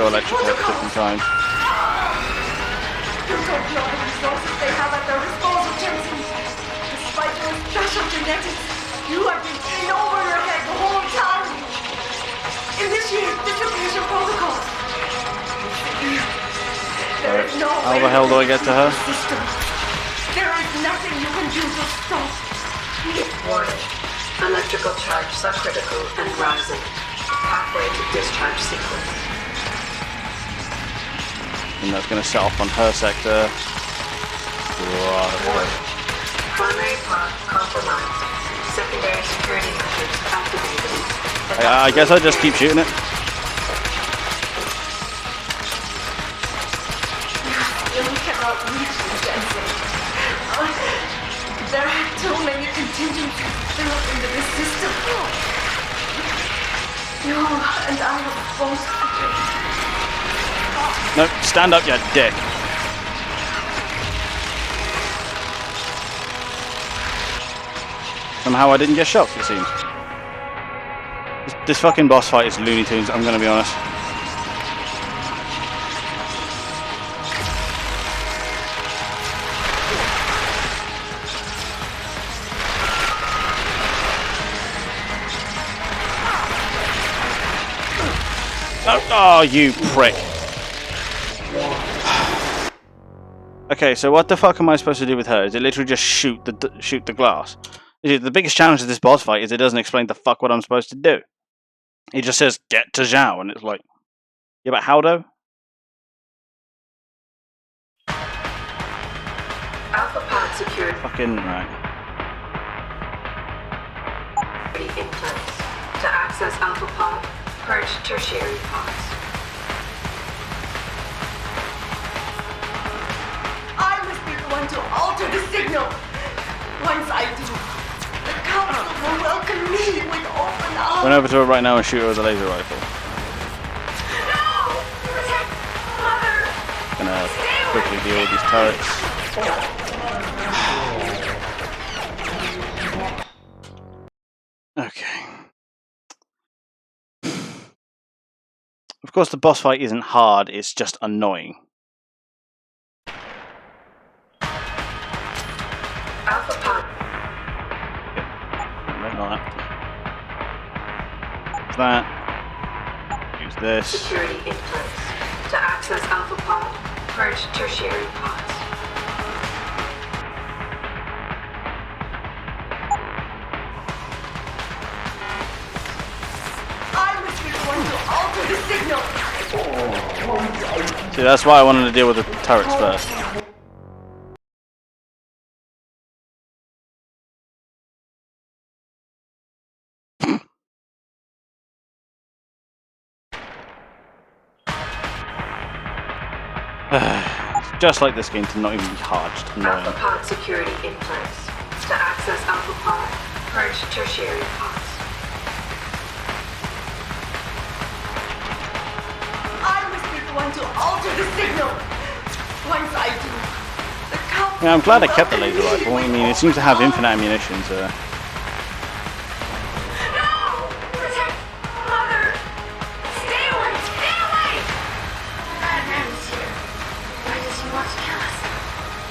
electric at different times. You don't know the resources they have at their disposal, Jensen. Despite your special genetics, you have been in over your head the whole time. Initiate distribution protocols. There is no How the hell do I get to her? system. There is nothing you can do to stop. Warning. Electrical charge subcritical and rising. Halfway to discharge sequence. And that's going to set off on her sector. Warning. Primary pod compromised. Secondary security measures activated. I guess I just keep shooting it. You cannot reach me, Jensen. There are too many contingencies built into this system. You and I have both agreed. No, stand up, you dick. Somehow I didn't get shot, it seems. This fucking boss fight is Looney Tunes, I'm gonna be honest. Oh, you prick. Okay, so what the fuck am I supposed to do with her? Is it literally just shoot the glass? The biggest challenge of this boss fight is it doesn't explain the fuck what I'm supposed to do. It just says, get to Zhao, and it's like, yeah, but how though? Alpha pod secured. Fucking right. Implants. To access Alpha pod, purge tertiary pods. I must be the one to alter the signal. Once I do, the council will welcome me with open arms. Run over to her right now and shoot her with a laser rifle. No! Protect Mother! Gonna quickly deal with these turrets. Okay. Of course, the boss fight isn't hard, it's just annoying. Alpha pod. That. Use this. Security implants. To access Alpha pod, purge tertiary pods. I must be the one to alter the signal. See, that's why I wanted to deal with the turrets first. Just like this game to not even be hard, just annoying. Alpha pod security implants. To access Alpha pod, purge tertiary pods. I must be the one to alter the signal. Once I do, the council. Yeah, I'm glad I kept the laser rifle. I mean, it seems to have infinite ammunition, so.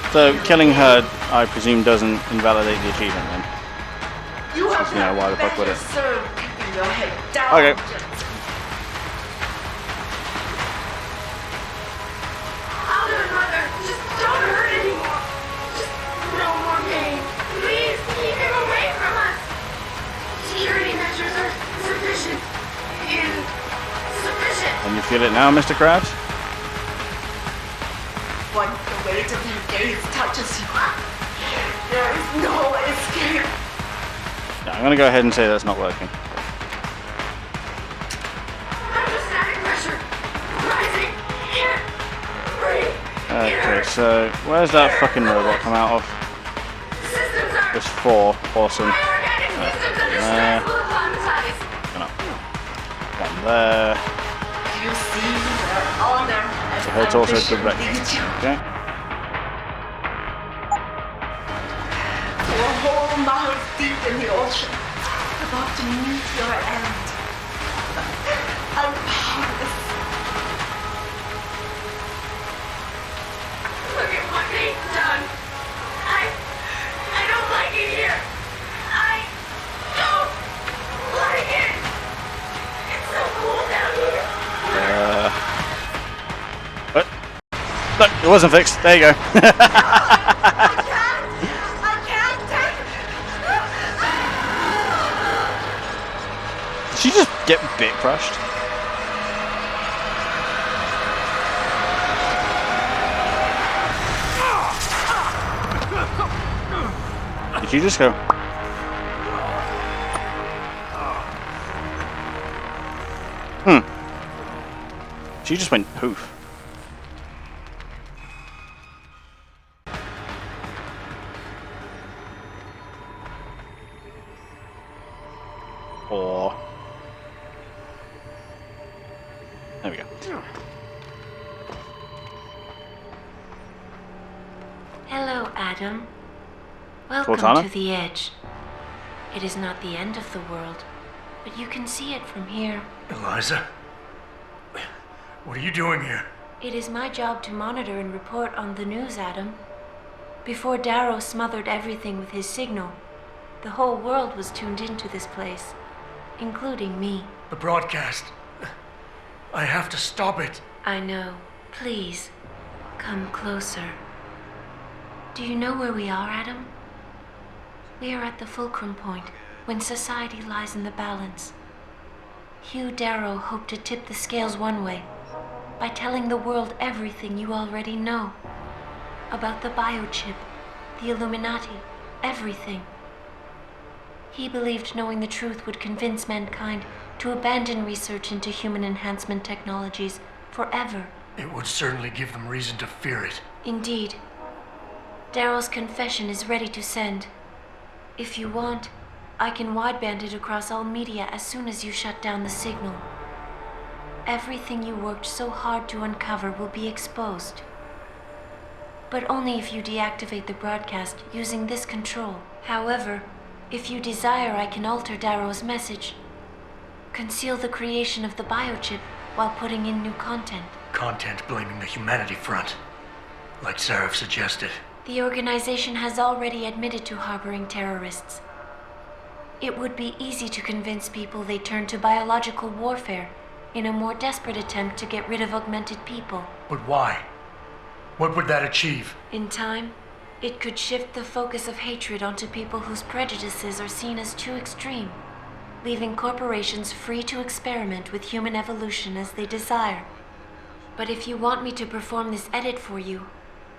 So killing her, I presume, doesn't invalidate the achievement then. You have why the fuck would it? served keeping your head down. Okay. Mother, just don't hurt anymore. Just no more pain. Please keep him away from us. Security measures are sufficient. Insufficient. And you feel it now, Mr. Krabs? Once the weight of their gaze touches you, there is no escape. Yeah, I'm gonna go ahead and say that's not working. Hydrostatic pressure rising. Here. Breathe. Okay, so where's that fucking robot come out of? There's 4. Awesome. There. One there. You see their honor. So it's also directed. Okay. To a whole miles deep in the ocean, about to meet your end. I'm powerless. Look at what they've done. I don't like it here. I don't like it. It's so cool down here. What? Look, it wasn't fixed. There you go. I can't take Did she just get bit crushed? Did you just go? She just went poof. Or there we go. Hello, Adam. Welcome Cortana? to the edge. It is not the end of the world, but you can see it from here. Eliza? What are you doing here? It is my job to monitor and report on the news, Adam. Before Darrow smothered everything with his signal, the whole world was tuned into this place, including me. The broadcast. I have to stop it. I know. Please, come closer. Do you know where we are, Adam? We are at the fulcrum point, when society lies in the balance. Hugh Darrow hoped to tip the scales one way, by telling the world everything you already know. About the biochip, the Illuminati, everything. He believed knowing the truth would convince mankind to abandon research into human enhancement technologies forever. It would certainly give them reason to fear it. Indeed. Darrow's confession is ready to send. If you want, I can wideband it across all media as soon as you shut down the signal. Everything you worked so hard to uncover will be exposed. But only if you deactivate the broadcast using this control. However, if you desire, I can alter Darrow's message. Conceal the creation of the biochip while putting in new content. Content blaming the humanity front, like Sarif suggested. The organization has already admitted to harboring terrorists. It would be easy to convince people they turn to biological warfare in a more desperate attempt to get rid of augmented people. But why? What would that achieve? In time, it could shift the focus of hatred onto people whose prejudices are seen as too extreme, leaving corporations free to experiment with human evolution as they desire. But if you want me to perform this edit for you,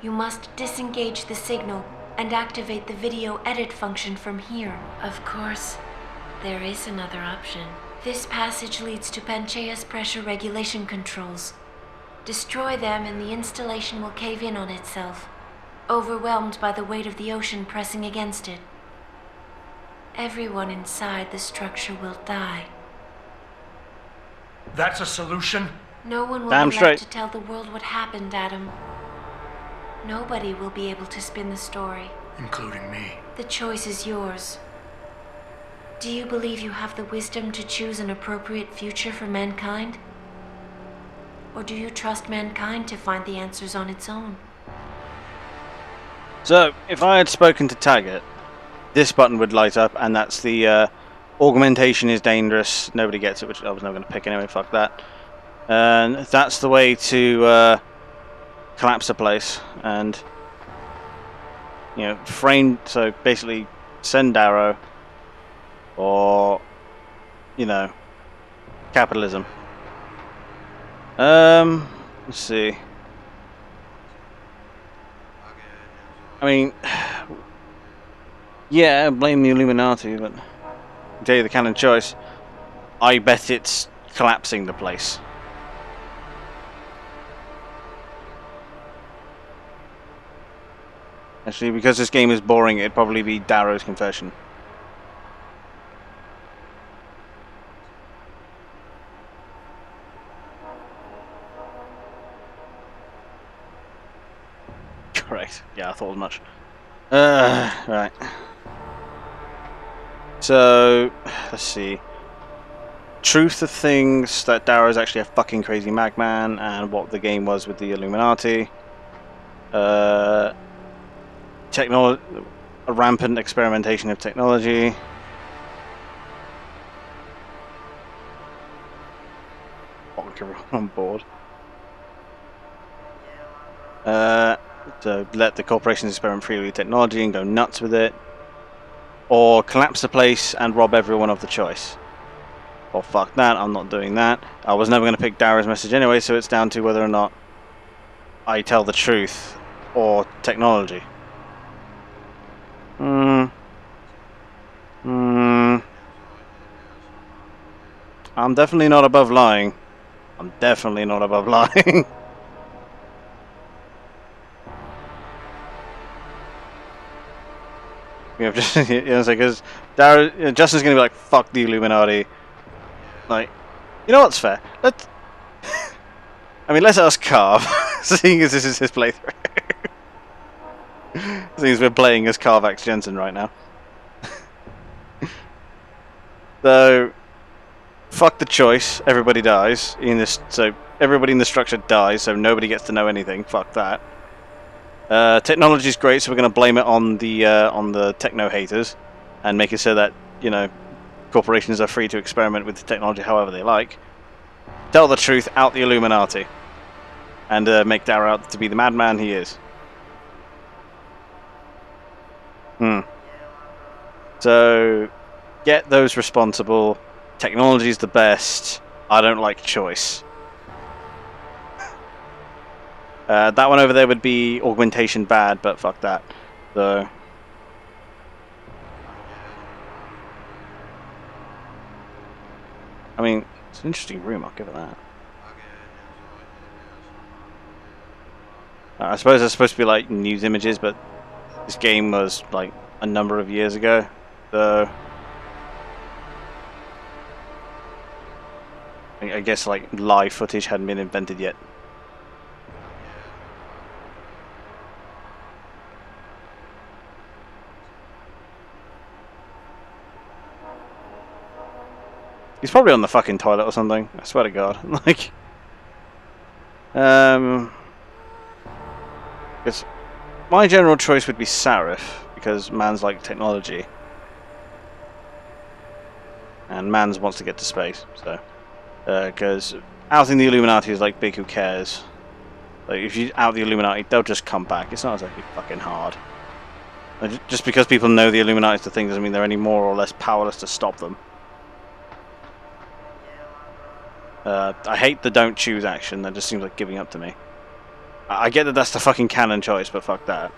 you must disengage the signal and activate the video edit function from here. Of course, there is another option. This passage leads to Panchaea's pressure regulation controls. Destroy them and the installation will cave in on itself, overwhelmed by the weight of the ocean pressing against it. Everyone inside the structure will die. That's a solution? No one will Damn be straight. left to tell the world what happened, Adam. Nobody will be able to spin the story. Including me. The choice is yours. Do you believe you have the wisdom to choose an appropriate future for mankind? Or do you trust mankind to find the answers on its own? So, if I had spoken to Taggart, this button would light up, and that's the augmentation is dangerous. Nobody gets it, which I was never going to pick anyway. Fuck that. And that's the way to collapse a place, and frame. So basically, send Darrow, or capitalism. Let's see. I mean, yeah, blame the Illuminati, but I'll tell you the canon choice. I bet it's collapsing the place. Actually, because this game is boring, it'd probably be Darrow's confession. Correct. Yeah, I thought as much. Right. So, let's see. Truth of things, that Darrow is actually a fucking crazy magman, and what the game was with the Illuminati. Technology, a rampant experimentation of technology. Everyone on board. To let the corporations experiment freely with technology and go nuts with it, or collapse the place and rob everyone of the choice. Well, fuck that, I'm not doing that. I was never going to pick Darrow's message anyway, so it's down to whether or not I tell the truth or technology. I'm definitely not above lying. I'm definitely not above lying. Just, because Justin's gonna be like, "Fuck the Illuminati." Like, you know what's fair? Let's ask Carve, seeing as this is his playthrough. Seeing as we're playing as Carvax Jensen right now. So, fuck the choice. Everybody dies in this. So everybody in the structure dies. So nobody gets to know anything. Fuck that. Technology is great, so we're going to blame it on the techno haters, and make it so that corporations are free to experiment with the technology however they like. Tell the truth, out the Illuminati, and make Darrow out to be the madman he is. So get those responsible. Technology's the best. I don't like choice. That one over there would be augmentation bad, but fuck that. So, I mean, it's an interesting room, I'll give it that. I suppose it's supposed to be like news images, but this game was like a number of years ago, so I guess like live footage hadn't been invented yet. He's probably on the fucking toilet or something. I swear to God. Like, because my general choice would be Sarif, because man's like technology, and man's wants to get to space. So, because outing the Illuminati is like big. Who cares? Like, if you out the Illuminati, they'll just come back. It's not exactly fucking hard. Like, just because people know the Illuminati is the thing doesn't mean they're any more or less powerless to stop them. I hate the don't choose action. That just seems like giving up to me. I get that that's the fucking canon choice, but fuck that.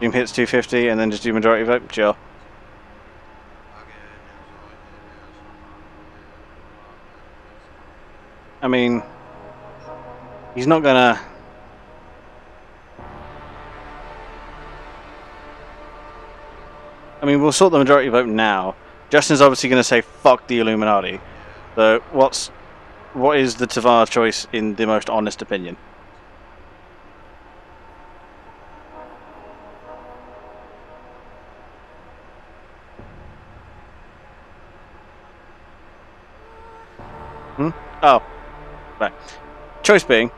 Doom hits 250 and then just do majority vote? Sure. I mean, he's not gonna... I mean, we'll sort the majority vote now. Justin's obviously going to say fuck the Illuminati. So what is the Tavar choice in the most honest opinion? Oh, right. Choice being,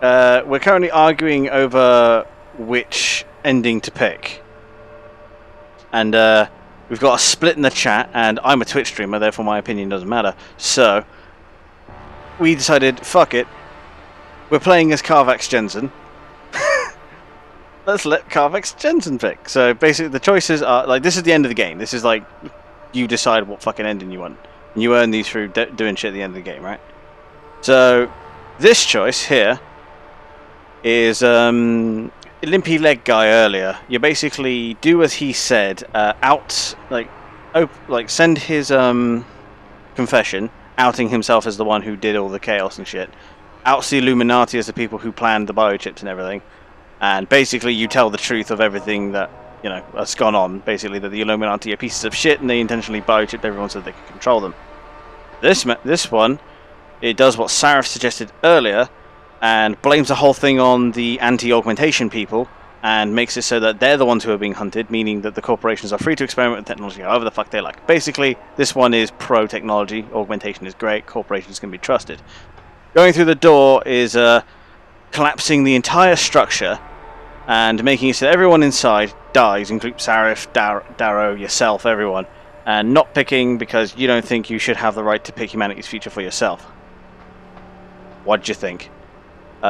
we're currently arguing over which ending to pick. And we've got a split in the chat, and I'm a Twitch streamer, therefore my opinion doesn't matter. So, we decided, fuck it, we're playing as Carvax Jensen. Let's let Carvax Jensen pick. So basically the choices are, like, this is the end of the game. This is like, you decide what fucking ending you want. And you earn these through doing shit at the end of the game, right? So, this choice here is, Limpy Leg guy earlier. You basically do as he said, send his, confession, outing himself as the one who did all the chaos and shit. Outs the Illuminati as the people who planned the biochips and everything. And basically you tell the truth of everything that, you know, has gone on. Basically that the Illuminati are pieces of shit and they intentionally biochipped everyone so they can control them. This one, it does what Sarif suggested earlier and blames the whole thing on the anti-augmentation people and makes it so that they're the ones who are being hunted, meaning that the corporations are free to experiment with technology however the fuck they like. Basically, this one is pro-technology, augmentation is great, corporations can be trusted. Going through the door is collapsing the entire structure and making it so that everyone inside dies, including Sarif, Darrow, yourself, everyone, and not picking because you don't think you should have the right to pick humanity's future for yourself. What do you think?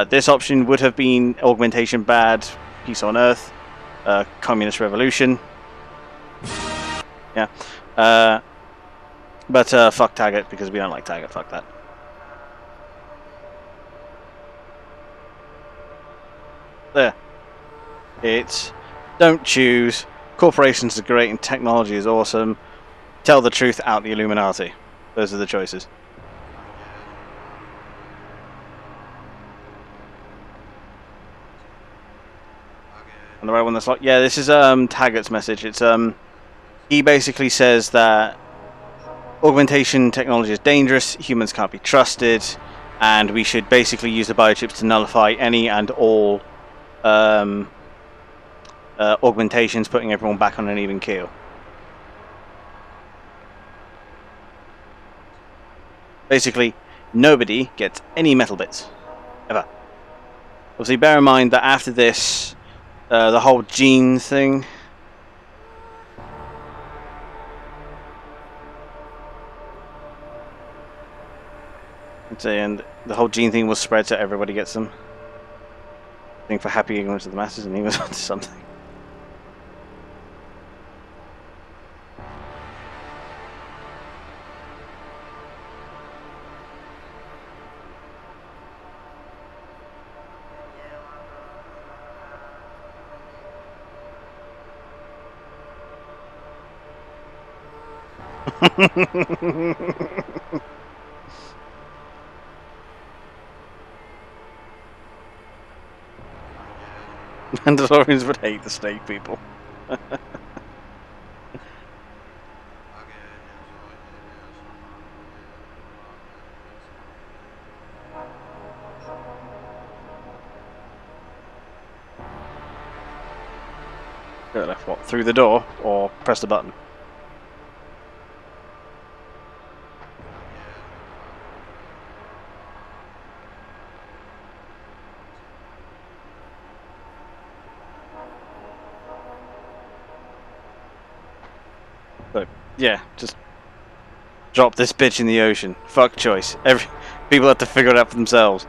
This option would have been augmentation bad, peace on Earth, communist revolution. Yeah. But fuck Taggart, because we don't like Taggart, fuck that. There. It's don't choose, corporations are great and technology is awesome, tell the truth, out the Illuminati. Those are the choices. And the right one that's like, yeah, this is Taggart's message. It's he basically says that augmentation technology is dangerous, humans can't be trusted, and we should basically use the biochips to nullify any and all augmentations, putting everyone back on an even keel. Basically, nobody gets any metal bits. Ever. Obviously, bear in mind that after this, the whole gene thing... And the whole gene thing was spread so everybody gets them. I think for happy ignorance of the masses, and he was onto something. Mandalorians would hate the snake people. Go left, what? Through the door, or press the button? So, yeah, just drop this bitch in the ocean. Fuck choice. People have to figure it out for themselves.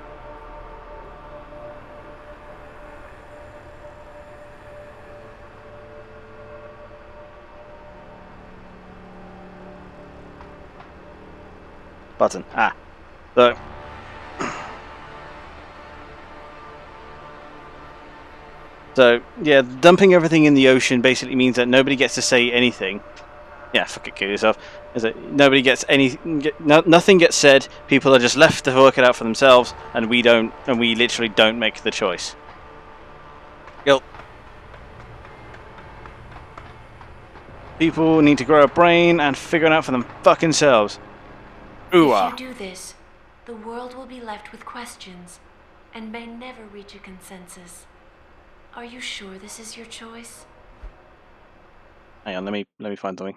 Button. Ah. So. So, yeah, dumping everything in the ocean basically means that nobody gets to say anything. Yeah, fuck it, kill yourself. Is it? Nobody gets nothing gets said. People are just left to work it out for themselves, and we don't, and we literally don't make the choice. Guilt. People need to grow a brain and figure it out for them fucking selves. If you do this, the world will be left with questions and may never reach a consensus. Are you sure this is your choice? Hang on, let me find something.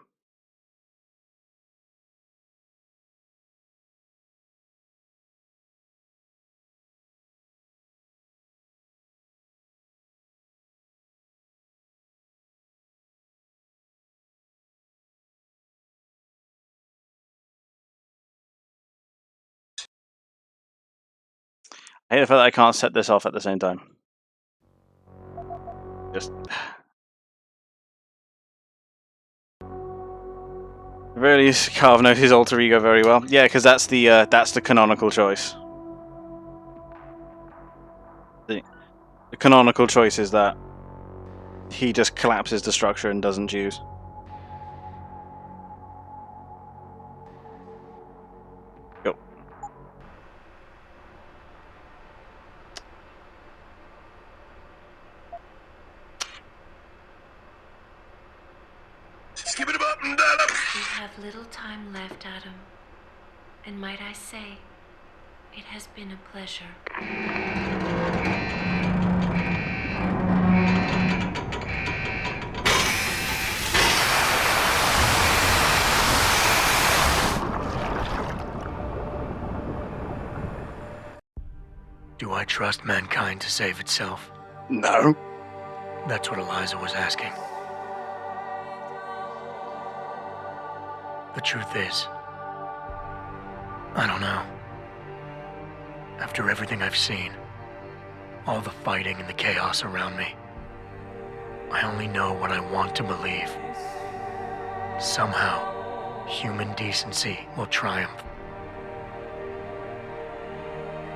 I hate the fact that I can't set this off at the same time. Just really Carve knows his alter ego very well. Yeah, because that's the canonical choice. The canonical choice is that he just collapses the structure and doesn't choose. Go. Skip it up and down. We have little time left, Adam. And might I say, it has been a pleasure. Do I trust mankind to save itself? No. That's what Eliza was asking. The truth is, I don't know. After everything I've seen, all the fighting and the chaos around me, I only know what I want to believe. Somehow, human decency will triumph.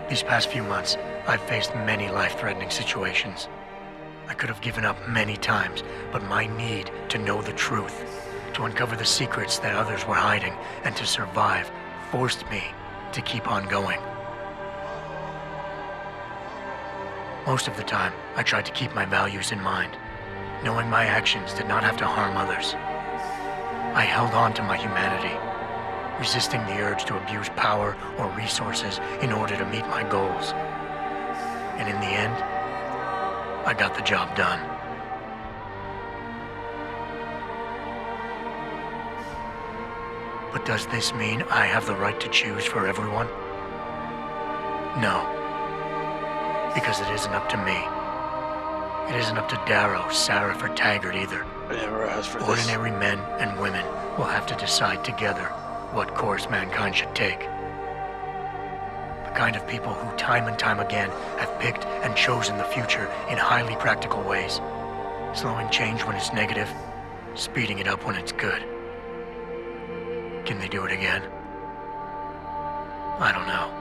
These past few months, I've faced many life-threatening situations. I could have given up many times, but my need to know the truth, to uncover the secrets that others were hiding, and to survive forced me to keep on going. Most of the time, I tried to keep my values in mind, knowing my actions did not have to harm others. I held on to my humanity, resisting the urge to abuse power or resources in order to meet my goals. And in the end, I got the job done. But does this mean I have the right to choose for everyone? No. Because it isn't up to me. It isn't up to Darrow, Sarif, or Taggart either. Ordinary men and women will have to decide together what course mankind should take. The kind of people who time and time again have picked and chosen the future in highly practical ways, slowing change when it's negative, speeding it up when it's good. Can they do it again? I don't know.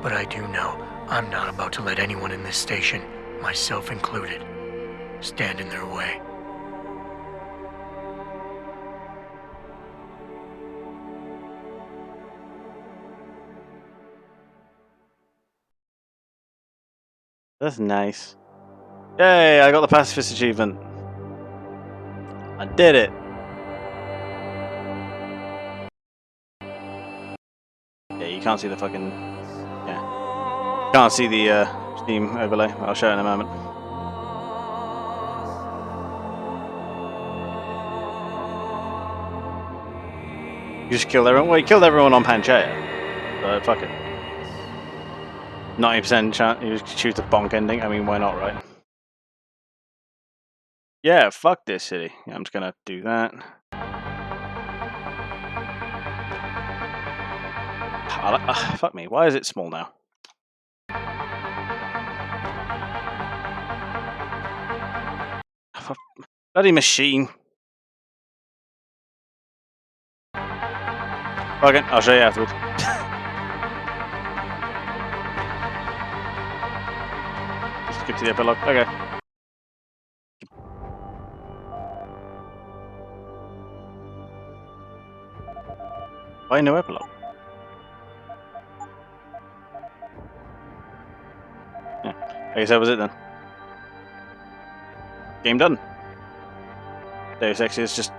But I do know I'm not about to let anyone in this station, myself included, stand in their way. That's nice. Yay, I got the pacifist achievement. I did it. Yeah, you can't see the fucking... Yeah. Can't see the Steam overlay. I'll show it in a moment. You just killed everyone? Well, you killed everyone on Panchaea. So, fuck it. 90% chance you just choose the bonk ending. I mean, why not, right? Yeah, fuck this city. Yeah, I'm just gonna do that. Fuck me. Why is it small now? Bloody machine. Okay, I'll show you afterwards. Just skip to the epilogue. Okay. Why no epilogue? Yeah. I guess that was it then. Game done. Deus Ex is just...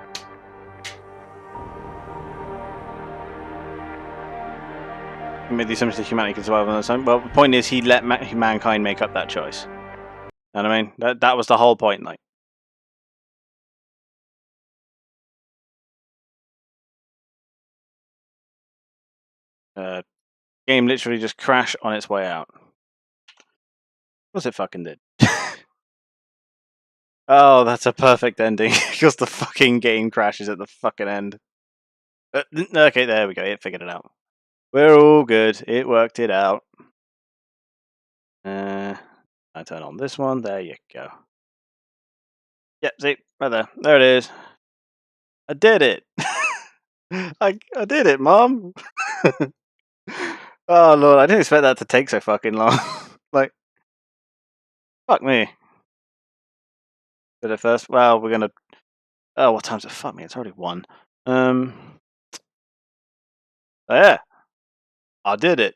made the assumption that humanity can survive on its own. Well, the point is he let mankind make up that choice. You know what I mean? That was the whole point, like. Game literally just crashed on its way out. Of course it fucking did. Oh, that's a perfect ending, because the fucking game crashes at the fucking end. Okay, there we go, it figured it out. We're all good, it worked it out. I turn on this one, there you go. Yep, see, right there. There it is. I did it! I did it, Mom! Oh, Lord, I didn't expect that to take so fucking long. Like, fuck me. Did it first? Well, we're gonna... Oh, what time's it? Fuck me, it's already 1. Oh, yeah. I did it.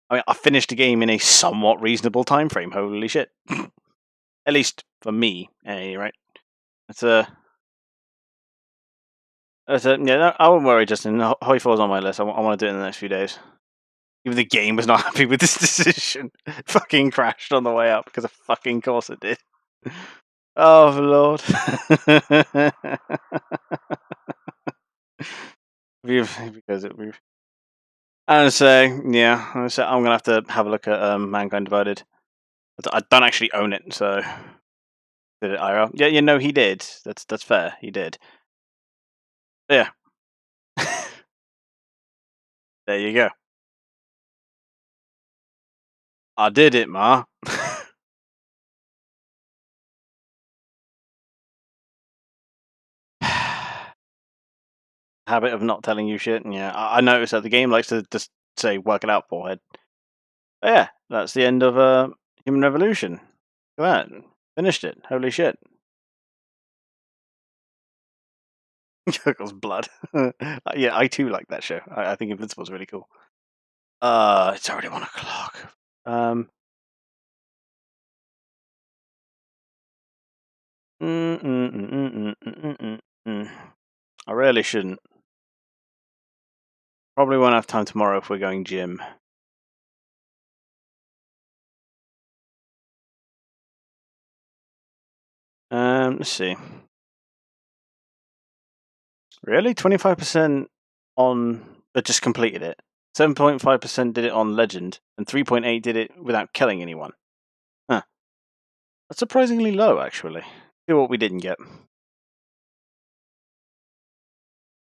I mean, I finished the game in a somewhat reasonable time frame. Holy shit! At least for me, right? It's a, yeah. No, I won't worry, Justin. Hoyfall's on my list. I want to do it in the next few days. Even the game was not happy with this decision. Fucking crashed on the way up because of fucking course it did. Oh Lord. Because we've. I'm say, yeah. I'm gonna have to have a look at Mankind Divided. I don't actually own it, so did it IRL? Yeah, you know he did. That's fair. He did. Yeah. There you go. I did it, Ma. Habit of not telling you shit. Yeah, I noticed that the game likes to just say "work it out, forehead." But yeah, that's the end of Human Revolution. Look at that. Finished it. Holy shit. Gurgle's blood. Yeah, I too like that show. I think Invincible's really cool. It's already 1 o'clock. I really shouldn't. Probably won't have time tomorrow if we're going gym. Let's see. Really? 25% on that just completed it. 7.5% did it on Legend, and 3.8 did it without killing anyone. Huh. That's surprisingly low, actually. See what we didn't get.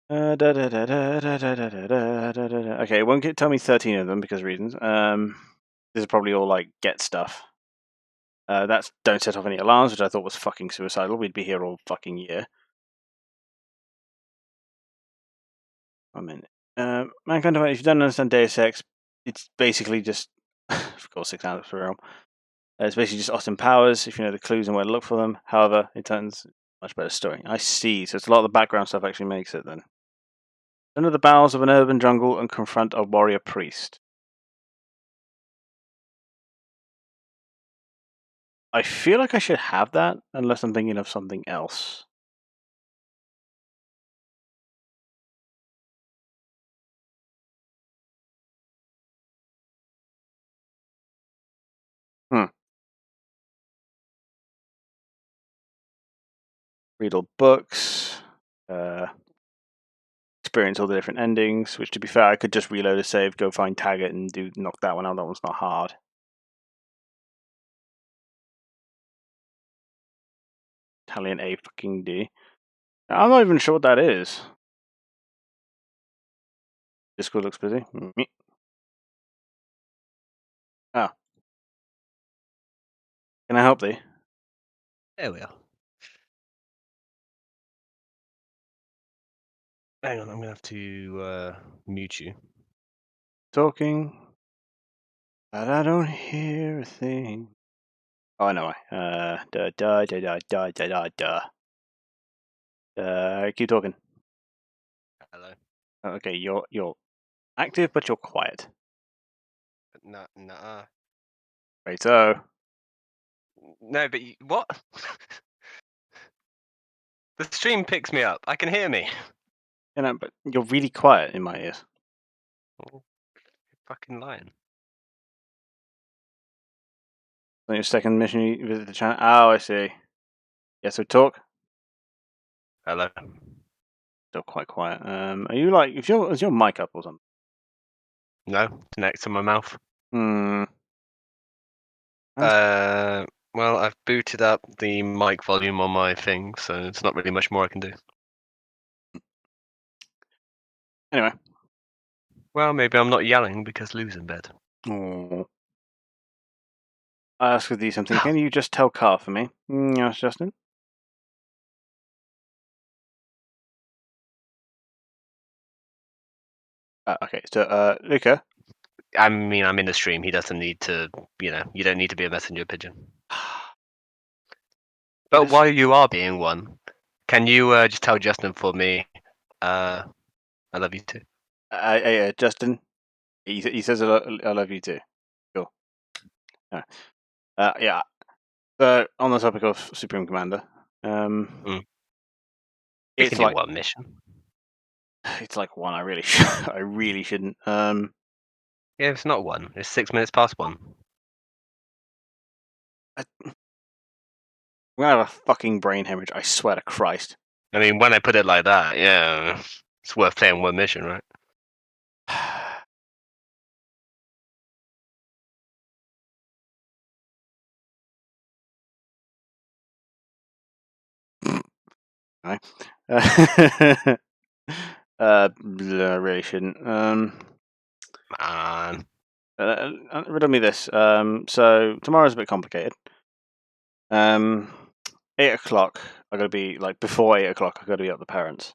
Okay, it won't tell me 13 of them because of reasons. This is probably all like get stuff. That's don't set off any alarms, which I thought was fucking suicidal. We'd be here all fucking year. I mean, Mankind Divided, if you don't understand Deus Ex, it's basically just, of course, 6 hours per realm. It's basically just Austin Powers, if you know the clues and where to look for them. However, it turns much better story. I see, so it's a lot of the background stuff actually makes it then. Enter the bowels of an urban jungle and confront a warrior priest. I feel like I should have that, unless I'm thinking of something else. Read all books. Experience all the different endings, which to be fair, I could just reload a save, go find Taggart and knock that one out. That one's not hard. Italian A fucking D. I'm not even sure what that is. Discord looks busy. Oh. Can I help thee? There we are. Hang on, I'm gonna have to mute you. Talking, but I don't hear a thing. Oh, I know why. Keep talking. Hello. Okay, you're active, but you're quiet. Nah. Right, so. No, but what? The stream picks me up. I can hear me. You know, but you're really quiet in my ears. Oh, you're fucking lying. On your second mission, you visit the channel. Oh, I see. Yeah, so talk. Hello. Still quite quiet. Are you like? Is your mic up or something? No, it's next to my mouth. Hmm. Well, I've booted up the mic volume on my thing, so it's not really much more I can do. Anyway. Well, maybe I'm not yelling because Lou's in bed. Oh. I ask with you something. Can you just tell Carl for me? Yes, Justin. Okay, so Luca. I mean, I'm in the stream. He doesn't need to. You don't need to be a messenger pigeon. But while you are being one, can you just tell Justin for me? I love you too. Justin. He says I love you too. Cool. Yeah. So on the topic of Supreme Commander, We it's can do like one mission. It's like one. I really shouldn't. Yeah, it's not one. It's 6 minutes past one. I'm gonna have a fucking brain hemorrhage. I swear to Christ. I mean, when I put it like that, yeah, it's worth playing one mission, right? I really shouldn't. Man. Riddle me this. So tomorrow's a bit complicated. 8 o'clock. I gotta be like before 8 o'clock. I gotta be at the parents.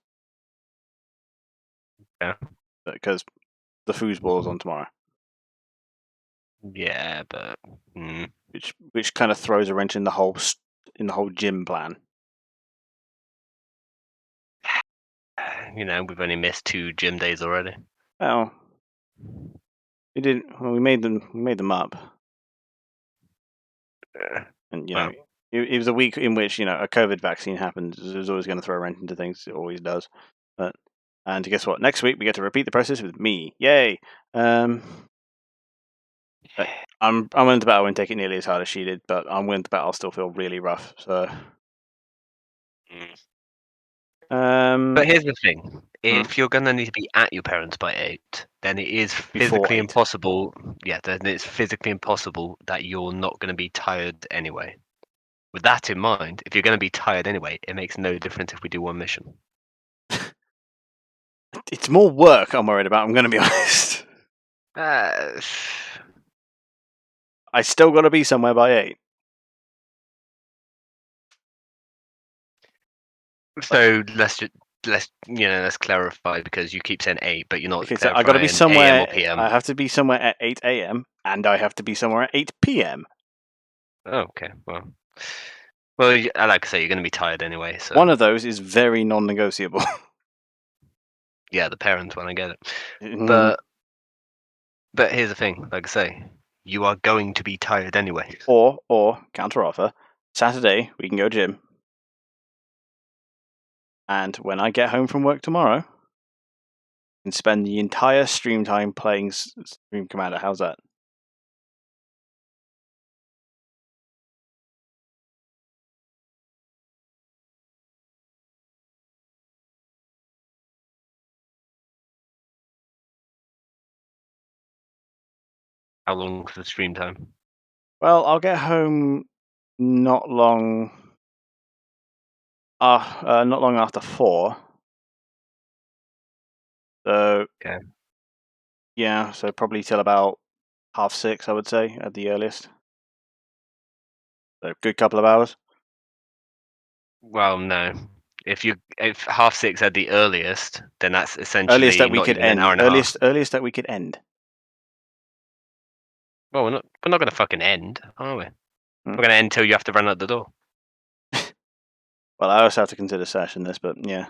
Yeah. Because the foosball is on tomorrow. Yeah, but which kind of throws a wrench in the whole gym plan. We've only missed 2 gym days already. Well, we didn't. Well, we made them up, and it was a week in which a COVID vaccine happened. It was always going to throw a wrench into things. It always does. And guess what? Next week we get to repeat the process with me. Yay! I'm willing to bet I won't take it nearly as hard as she did, but I'm willing to bet I'll still feel really rough. So. But here's the thing: if you're gonna need to be at your parents by 8, then it is physically impossible. Yeah, then it's physically impossible that you're not gonna be tired anyway. With that in mind, if you're gonna be tired anyway, it makes no difference if we do one mission. It's more work I'm worried about. I'm gonna be honest. I still got to be somewhere by 8. So let's clarify, because you keep saying 8, but you're not. Okay, so I got to be somewhere. AM or PM. I have to be somewhere at 8 a.m. and I have to be somewhere at 8 p.m. Oh, okay, well, like I say, you're going to be tired anyway. So one of those is very non-negotiable. Yeah, the parents one, I get it. But here's the thing: like I say, you are going to be tired anyway. Or counter offer, Saturday we can go gym. And when I get home from work tomorrow, I can spend the entire stream time playing Supreme Commander. How's that? How long is the stream time? Well, I'll get home not long after 4. So okay. Yeah, so probably till about 6:30, I would say, at the earliest. So a good couple of hours. Well, no. If 6:30 at the earliest, then that's essentially earliest that we not could even end. an hour and a half. Earliest that we could end. Well, we're not going to fucking end, are we? We're going to end until you have to run out the door. Well, I also have to consider session this, but yeah.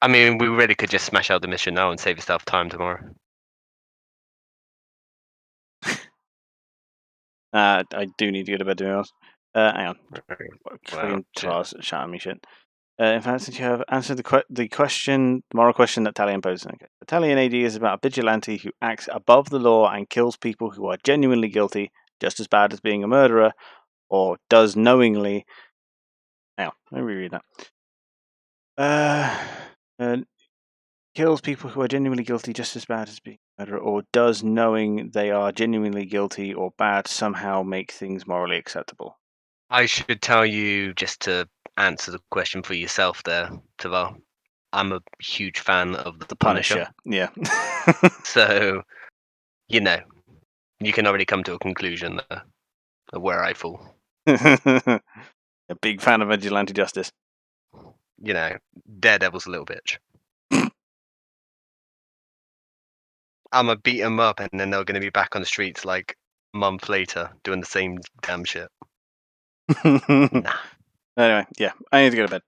I mean, we really could just smash out the mission now and save yourself time tomorrow. I do need to go to bed, to be honest. Hang on. Wow, Shouting me shit. In fact, since you have answered the moral question that Talion posed. Okay. The Talion AD is about a vigilante who acts above the law and kills people who are genuinely guilty, just as bad as being a murderer, or does knowingly. Hang on, let me reread that. Kills people who are genuinely guilty just as bad as being a murderer, or does knowing they are genuinely guilty or bad somehow make things morally acceptable? I should tell you, just to answer the question for yourself there, Tavar, I'm a huge fan of the Punisher. Yeah. So, you can already come to a conclusion there of where I fall. A big fan of vigilante justice. Daredevil's a little bitch. I'm gonna beat him up, and then they're gonna be back on the streets like a month later doing the same damn shit. Nah. Anyway, yeah, I need to go to bed.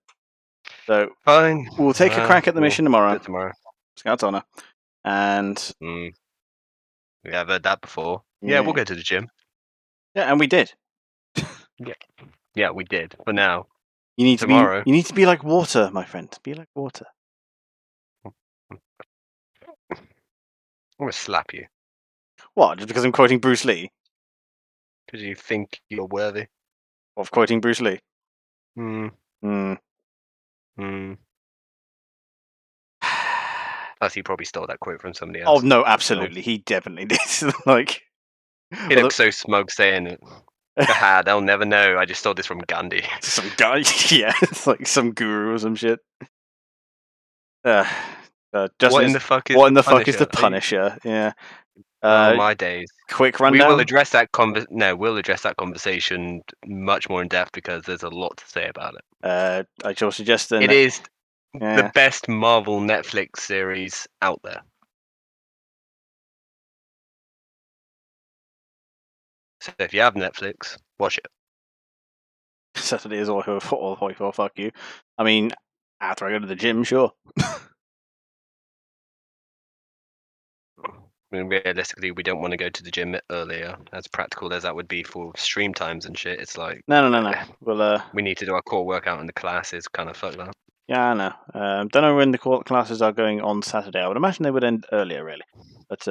So fine. We'll take a crack at the mission tomorrow. Tomorrow. Scout's honor. And we have heard that before. Yeah, we'll go to the gym. Yeah, and we did. Yeah, we did. For now. You need tomorrow. You need to be like water, my friend. Be like water. I'm gonna slap you. What? Just because I'm quoting Bruce Lee? Because you think you're worthy of quoting Bruce Lee. Plus, he probably stole that quote from somebody else. Oh no, absolutely, he definitely did. Like, he looks so smug saying it. Haha, they'll never know. I just stole this from Gandhi. Some guy, yeah, it's like some guru or some shit. What in the fuck is the Punisher? Yeah. Oh my days! Quick rundown. We will address that we'll address that conversation much more in depth because there's a lot to say about it. I shall suggest it is the best Marvel Netflix series out there. So if you have Netflix, watch it. Saturday is all fuck you. I mean, after I go to the gym, sure. I mean, realistically, we don't want to go to the gym earlier, as practical as that would be for stream times and shit. It's like no. Well, we need to do our core workout in the classes. Kind of fuck that. Yeah, I know. Don't know when the classes are going on Saturday. I would imagine they would end earlier, really. But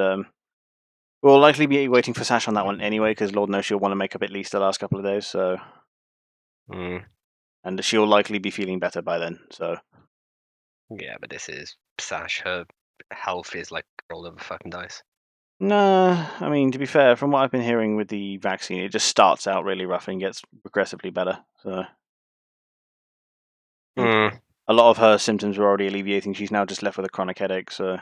we'll likely be waiting for Sash on that one anyway, because Lord knows she'll want to make up at least the last couple of days. So, and she'll likely be feeling better by then. So, yeah, but this is Sash. Her health is like roll of a fucking dice. No, I mean, to be fair, from what I've been hearing with the vaccine, it just starts out really rough and gets progressively better. So, a lot of her symptoms were already alleviating. She's now just left with a chronic headache. So,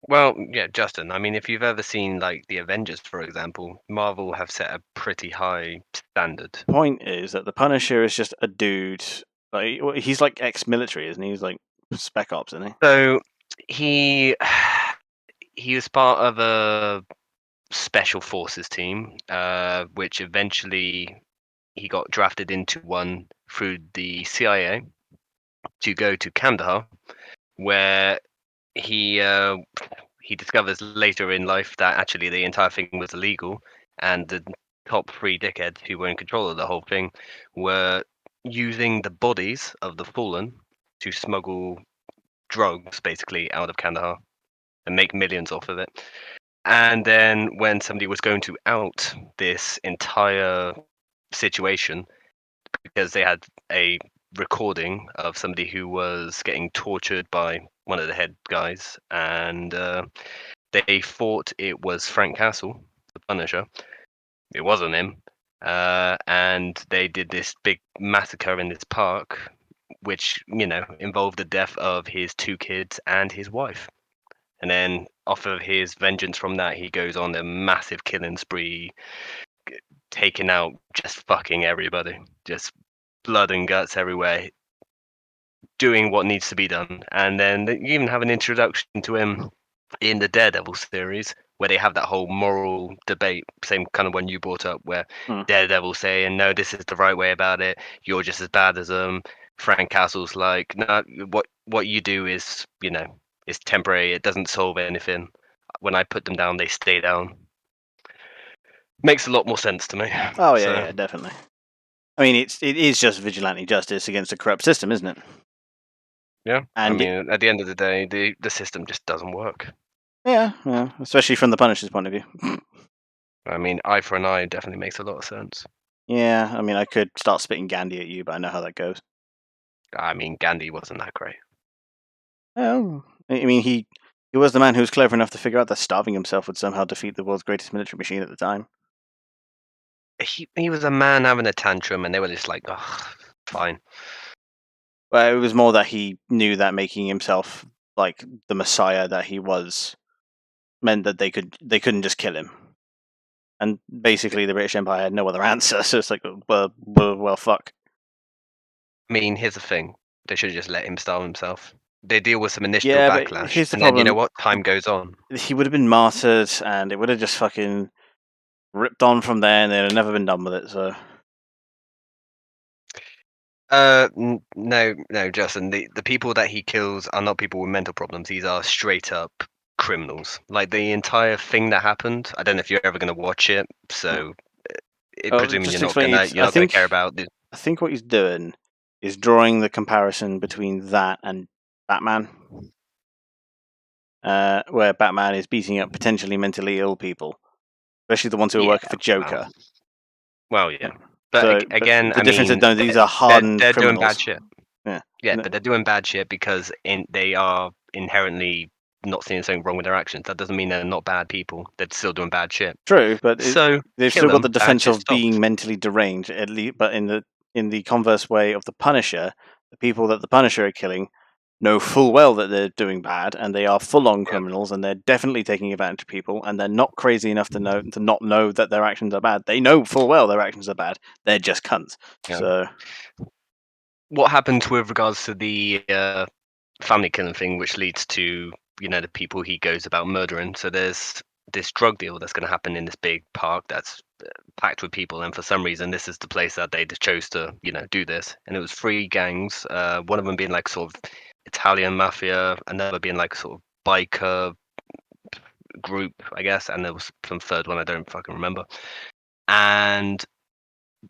Well, yeah, Justin. I mean, if you've ever seen like the Avengers, for example, Marvel have set a pretty high standard. Point is that the Punisher is just a dude. Like, he's like ex-military, isn't he? He's like Spec Ops, isn't he? So he was part of a special forces team, which eventually he got drafted into one through the CIA to go to Kandahar, where he discovers later in life that actually the entire thing was illegal, and the top 3 dickheads who were in control of the whole thing were using the bodies of the fallen to smuggle drugs basically out of Kandahar and make millions off of it. And then when somebody was going to out this entire situation, because they had a recording of somebody who was getting tortured by one of the head guys, and they thought it was Frank Castle, the Punisher. It wasn't him. And they did this big massacre in this park, which, involved the death of his 2 kids and his wife. And then off of his vengeance from that, he goes on a massive killing spree, taking out just fucking everybody. Just blood and guts everywhere, doing what needs to be done. And then you even have an introduction to him in the Daredevil series, where they have that whole moral debate, same kind of one you brought up, where Daredevil saying, no, this is the right way about it, you're just as bad as them. Frank Castle's like, no, what you do is, is temporary, it doesn't solve anything. When I put them down, they stay down. Makes a lot more sense to me. Oh yeah, definitely. I mean, it is just vigilante justice against a corrupt system, isn't it? Yeah, and I mean, at the end of the day, the system just doesn't work. Yeah, especially from the Punisher's point of view. I mean, eye for an eye definitely makes a lot of sense. Yeah, I mean, I could start spitting Gandhi at you, but I know how that goes. I mean, Gandhi wasn't that great. Well, I mean, he was the man who was clever enough to figure out that starving himself would somehow defeat the world's greatest military machine at the time. He was a man having a tantrum, and they were just like, oh, fine. Well, it was more that he knew that making himself like the messiah that he was meant that they couldn't just kill him. And basically, the British Empire had no other answer, so it's like, well, fuck. I mean, here's the thing: they should have just let him starve himself. They deal with some initial But backlash, here's the and problem. then you know what? Time goes on. He would have been martyred, and it would have just fucking ripped on from there, and they'd have never been done with it. So. No, Justin. The people that he kills are not people with mental problems. These are straight up criminals. Like the entire thing that happened. I don't know if you're ever going to watch it. So, presuming you're not gonna care about this. I think what he's doing is drawing the comparison between that and Batman, where Batman is beating up potentially mentally ill people, especially the ones who are working for Joker. Well, yeah. But again, the difference is these are hardened they're criminals. doing bad shit. Yeah, but they're doing bad shit because they are inherently not seeing something wrong with their actions. That doesn't mean they're not bad people. They're still doing bad shit. True, but they've still got the defense of being stopped. mentally deranged. At least, but in the converse way of the Punisher, the people that the Punisher are killing know full well that they're doing bad, and they are full-on criminals, and they're definitely taking advantage of people, and they're not crazy enough to not know that their actions are bad. They know full well their actions are bad. They're just cunts. Yeah. So, what happens with regards to the family killing thing, which leads to the people he goes about murdering? So there's this drug deal that's going to happen in this big park that's packed with people, and for some reason this is the place that they chose to do this. And it was 3 gangs, one of them being like sort of Italian mafia, another being like sort of biker group, I guess, and there was some third one I don't fucking remember. And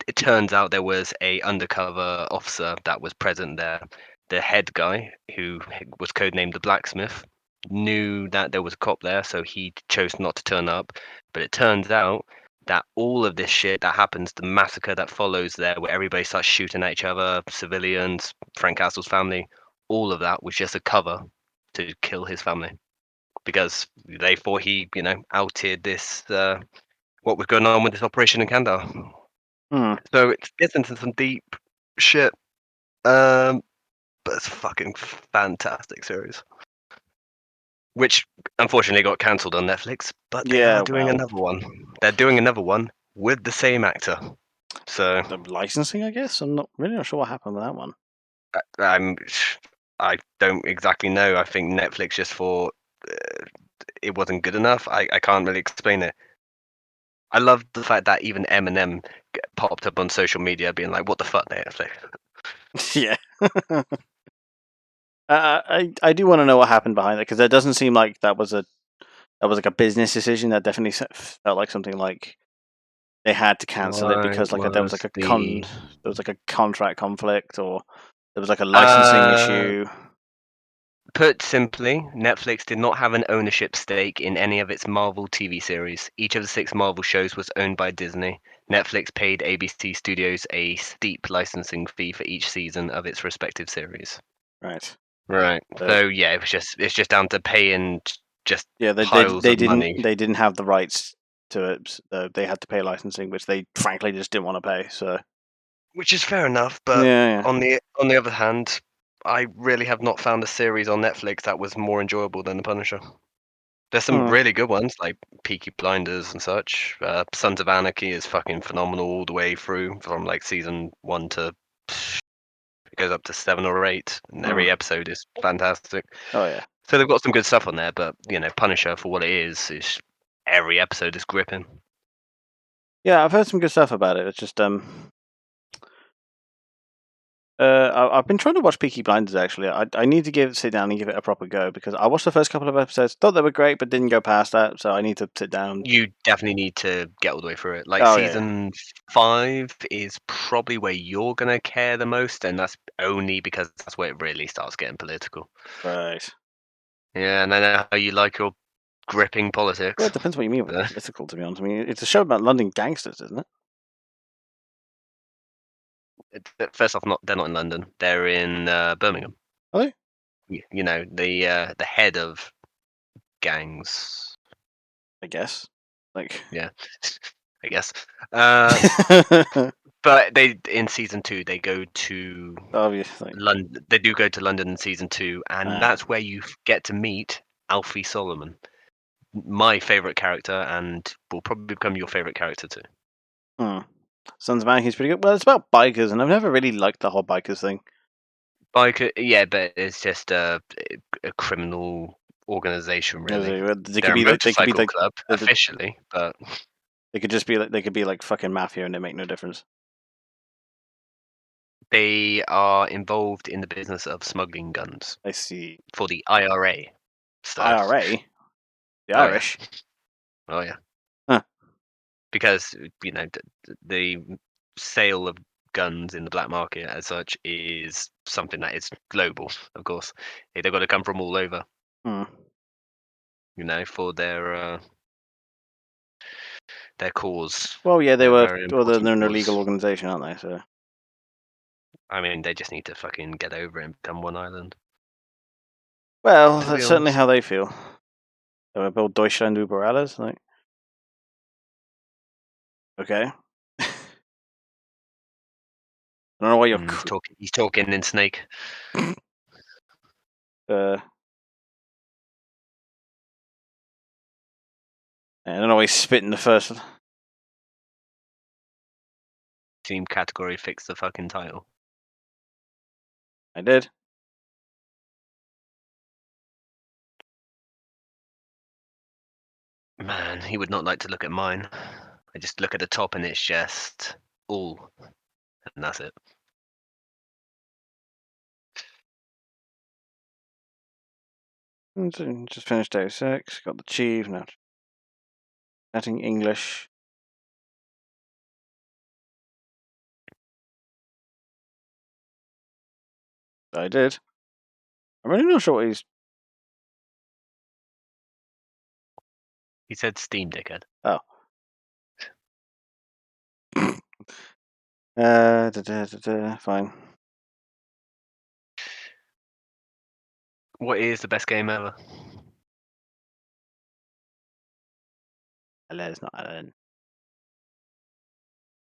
it turns out there was a undercover officer that was present there. The head guy, who was codenamed the Blacksmith, knew that there was a cop there, so he chose not to turn up. But it turns out that all of this shit that happens, the massacre that follows there, where everybody starts shooting at each other, civilians, Frank Castle's family, all of that was just a cover to kill his family. Because they thought he, outed this, what was going on with this operation in Kandahar. So it gets into some deep shit. But it's a fucking fantastic series. Which unfortunately got cancelled on Netflix, but they are doing another one. They're doing another one with the same actor. So the licensing, I guess. I'm not really not sure what happened with that one. I don't exactly know. I think Netflix just thought it wasn't good enough. I can't really explain it. I love the fact that even Eminem popped up on social media being like, "What the fuck, Netflix?" Yeah. I do want to know what happened behind it, because it doesn't seem like that was like a business decision. That definitely felt like something like they had to cancel it because there was like a contract conflict, or there was like a licensing issue. Put simply, Netflix did not have an ownership stake in any of its Marvel TV series. Each of the 6 Marvel shows was owned by Disney. Netflix paid ABC Studios a steep licensing fee for each season of its respective series. Right. So yeah, it's just down to paying just piles of money. They didn't have the rights to it. They had to pay licensing, which they frankly just didn't want to pay. So, which is fair enough, but on the other hand, I really have not found a series on Netflix that was more enjoyable than The Punisher. There's some really good ones like Peaky Blinders and such. Sons of Anarchy is fucking phenomenal all the way through, from like season 1 to it goes up to 7 or 8, and every episode is fantastic. Oh yeah. So they've got some good stuff on there, but Punisher for what it is every episode is gripping. Yeah, I've heard some good stuff about it. It's just I've been trying to watch Peaky Blinders. Actually, I need to sit down and give it a proper go because I watched the first couple of episodes, thought they were great, but didn't go past that. So I need to sit down. You definitely need to get all the way through it. Like Oh, season 5 is probably where you're gonna care the most, and that's only because that's where it really starts getting political. Right. Yeah, and I know how you like your gripping politics. Well, it depends what you mean by political. To be honest, I mean it's a show about London gangsters, isn't it? First off, they're not in London. They're in Birmingham. Are they? You know, the head of gangs. I guess. Like. Yeah, I guess. But in season 2 they go to obviously London. They do go to London in season 2, and that's where you get to meet Alfie Solomon, my favorite character, and will probably become your favorite character too. Sons of Anarchy is pretty good. Well, it's about bikers, and I've never really liked the whole bikers thing. Biker, yeah, but it's just a criminal organization, really. They're a motorcycle club officially, but they could just be like fucking mafia, and it make no difference. They are involved in the business of smuggling guns. I see. For the IRA stuff. IRA? The Irish? Oh, yeah. Huh. Because, you know, the sale of guns in the black market as such is something that is global, of course. They've got to come from all over. You know, for their cause. Well, yeah, they're an illegal organization, aren't they? So. I mean, they just need to fucking get over it and become one island. Well, that's certainly how they feel. They were built Deutschland über alles, like. Okay. I don't know why you're he's talking in Snake. I don't know why he's spitting the first. Team category fix the fucking title. I did. Man, he would not like to look at mine. I just look at the top and it's just all, and that's it. Just finished day 6, got the chief, now chatting English. I did. I'm really not sure what he's... He said Steam, dickhead. Oh. Fine. What is the best game ever? It's not Alan.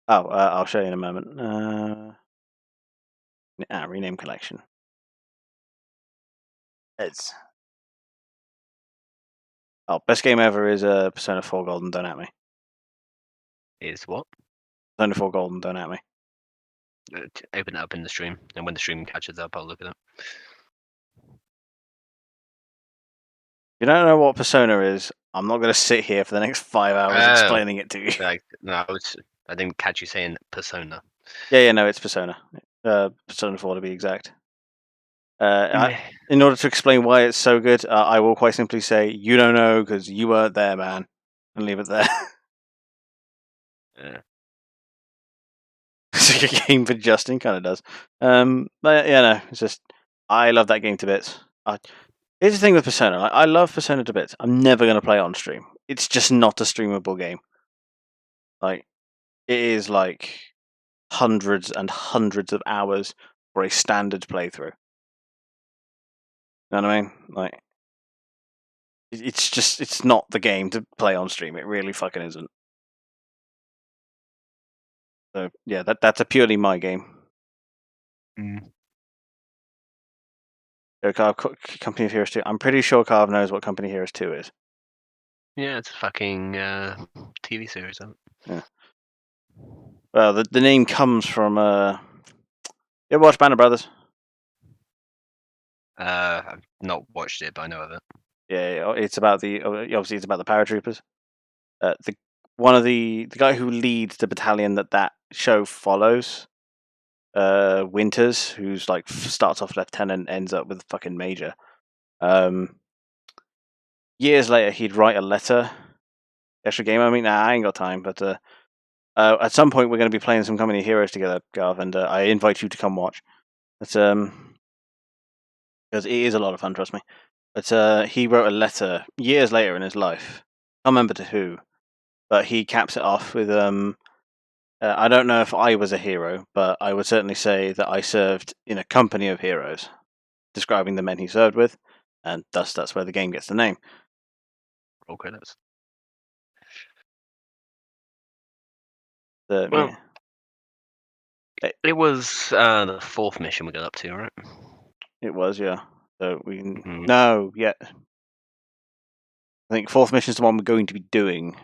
Oh, I'll show you in a moment. Rename collection. Best game ever is Persona 4 Golden, don't at me. Is what? Persona 4 Golden, don't at me. Open it up in the stream, and when the stream catches up, I'll look at it. You don't know what Persona is? I'm not going to sit here for the next 5 hours explaining it to you. I didn't catch you saying Persona. Yeah, no, it's Persona. Persona 4 to be exact. In order to explain why it's so good, I will quite simply say, you don't know because you weren't there, man. And leave it there. Yeah. It's like a game for Justin, kind of does. But yeah, no, it's just, I love that game to bits. Here's the thing with Persona. I love Persona to bits. I'm never going to play it on stream. It's just not a streamable game. Like, it is like hundreds and hundreds of hours for a standard playthrough. You know what I mean? Like, it's not the game to play on stream. It really fucking isn't. So yeah, that's a purely my game. Company of Heroes 2. I'm pretty sure Carv knows what Company of Heroes 2 is. Yeah, it's a fucking TV series, isn't it? Yeah. Well, the name comes from. You ever watch Band of Brothers? I've not watched it, but I know of it. Yeah, it's about the obviously it's about the paratroopers. the guy who leads the battalion that show follows, Winters, who's like starts off lieutenant, ends up with fucking major. Years later, he'd write a letter. Extra game. I mean, nah, I ain't got time, but at some point we're going to be playing some Company of Heroes together, Garv, and I invite you to come watch. But because it is a lot of fun, trust me. But he wrote a letter years later in his life. I can't remember to who, but he caps it off with I don't know if I was a hero, but I would certainly say that I served in a company of heroes, describing the men he served with, and thus that's where the game gets the name. Roll credits. Well, yeah. It was the fourth mission we got up to, right? It was, yeah. So we no, yeah. I think fourth mission is the one we're going to be doing. I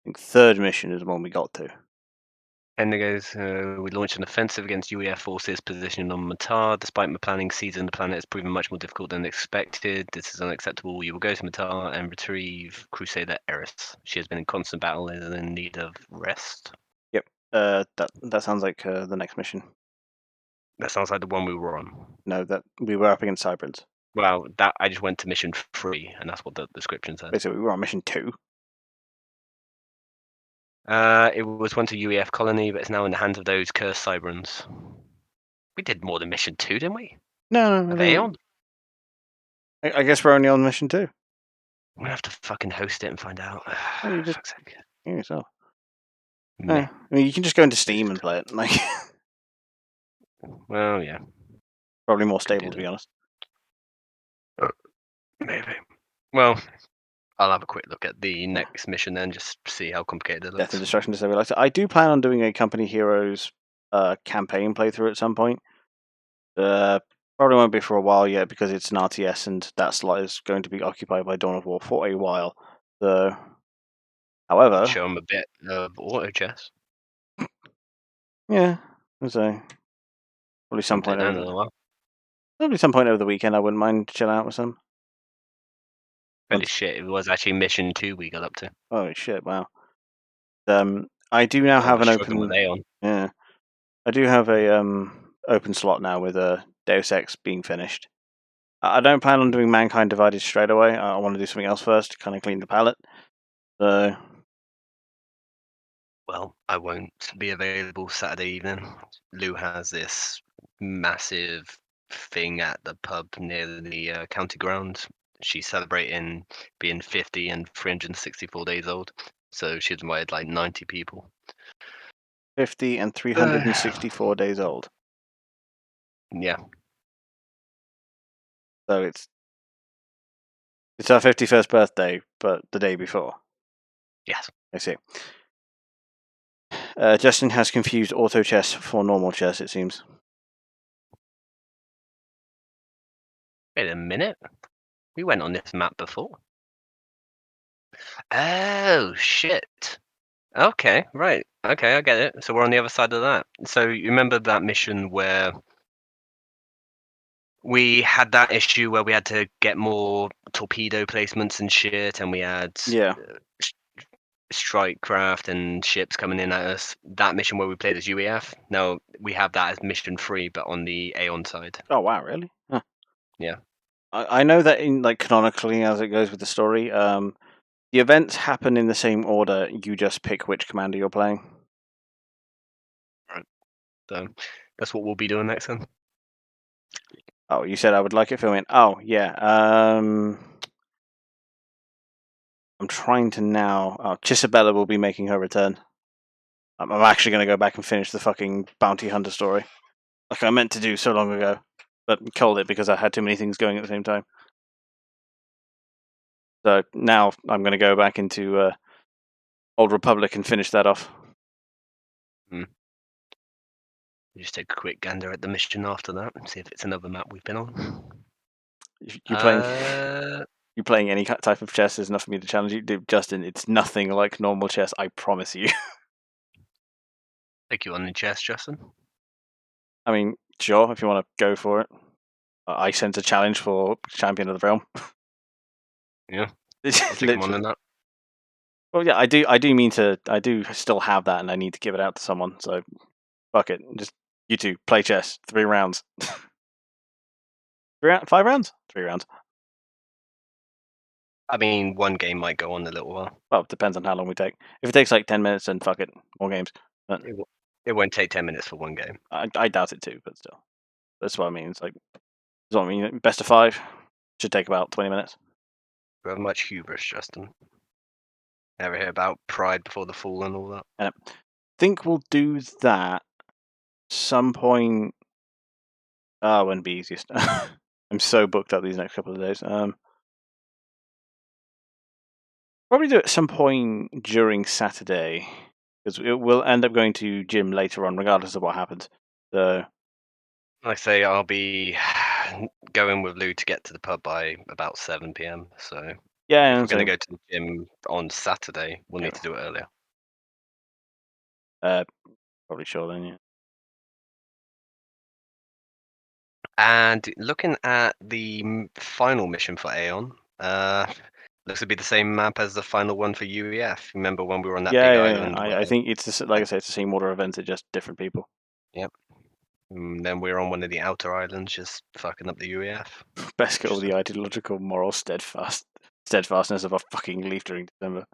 think third mission is the one we got to. And it goes, we launched an offensive against UEF forces positioned on Matar. Despite my planning, seizing the planet has proven much more difficult than expected. This is unacceptable. You will go to Matar and retrieve Crusader Eris. She has been in constant battle and is in need of rest. Yep. That sounds like the next mission. That sounds like the one we were on. No, that we were up against Cybrins. Well, that I just went to mission 3, and that's what the description said. Basically, we were on mission 2. It was once a UEF colony, but it's now in the hands of those cursed Cybrins. We did more than mission 2, didn't we? No. Are they on? I guess we're only on mission 2. I'm gonna have to fucking host it and find out. You just yourself. I mean, you can just go into Steam and play it. Like, well, yeah, probably more stable to be honest. Maybe. Well, I'll have a quick look at the next mission then, just see how complicated it looks. Death and Destruction to say I do plan on doing a Company Heroes campaign playthrough at some point. Probably won't be for a while yet because it's an RTS and that slot is going to be occupied by Dawn of War for a while. So, however, show them a bit of auto chess. Yeah, so probably some point over. Probably some point over the weekend. I wouldn't mind chilling out with some. Holy shit! It was actually mission 2 we got up to. Oh shit! Wow. I do now have an open. Yeah, I do have a open slot now with Deus Ex being finished. I don't plan on doing Mankind Divided straight away. I want to do something else first to kind of clean the palette. So. Well, I won't be available Saturday evening. Lou has this massive thing at the pub near the county ground. She's celebrating being 50 and 364 days old. So she's invited like 90 people. 50 and 364 days old. Yeah. So it's our 51st birthday, but the day before. Yes. I see. Justin has confused auto chess for normal chess, it seems. Wait a minute. We went on this map before. Oh, shit. Okay, right. Okay, I get it. So we're on the other side of that. So you remember that mission where we had that issue where we had to get more torpedo placements and shit, and we had strike craft and ships coming in at us. That mission where we played as UEF, now we have that as mission 3, but on the Aeon side. Oh wow, really? Huh. Yeah. I know that in like canonically as it goes with the story, the events happen in the same order. You just pick which commander you're playing. Right. So that's what we'll be doing next time. Oh, you said I would like it filming. Oh yeah. I'm trying to now. Oh, Chisabella will be making her return. I'm actually going to go back and finish the fucking bounty hunter story, like I meant to do so long ago, but called it because I had too many things going at the same time. So now I'm going to go back into Old Republic and finish that off. Just take a quick gander at the mission after that and see if it's another map we've been on. You playing any type of chess is enough for me to challenge you, Justin. It's nothing like normal chess, I promise you. Take you on the chess, Justin. I mean, sure, if you want to go for it. I sense a challenge for Champion of the Realm. Yeah, I'll take him on in that. Well, yeah, I do mean to. I do still have that, and I need to give it out to someone. So, fuck it. Just you two play chess. 3 rounds. 5 rounds? 3 rounds. I mean, one game might go on a little while. Well, it depends on how long we take. If it takes like 10 minutes, then fuck it, more games. But it won't take 10 minutes for one game. I doubt it too, but still. That's what I mean. It's like, that's what I mean. Best of 5 should take about 20 minutes. You have much hubris, Justin. Ever hear about pride before the fall and all that? I think we'll do that some point. Wouldn't be easiest. I'm so booked up these next couple of days. Probably do it at some point during Saturday, because we'll end up going to gym later on, regardless of what happens. So, like I say, I'll be going with Lou to get to the pub by about 7 p.m. So yeah, if we're going to go to the gym on Saturday, we'll need to do it earlier. Probably sure then, yeah. And looking at the final mission for Aeon, looks to be the same map as the final one for UEF. Remember when we were on that big island? Yeah. I think it's like I say, it's the same order of events, it's just different people. Yep. And then we're on one of the outer islands, just fucking up the UEF. Best go with the ideological moral steadfastness of a fucking leaf during December.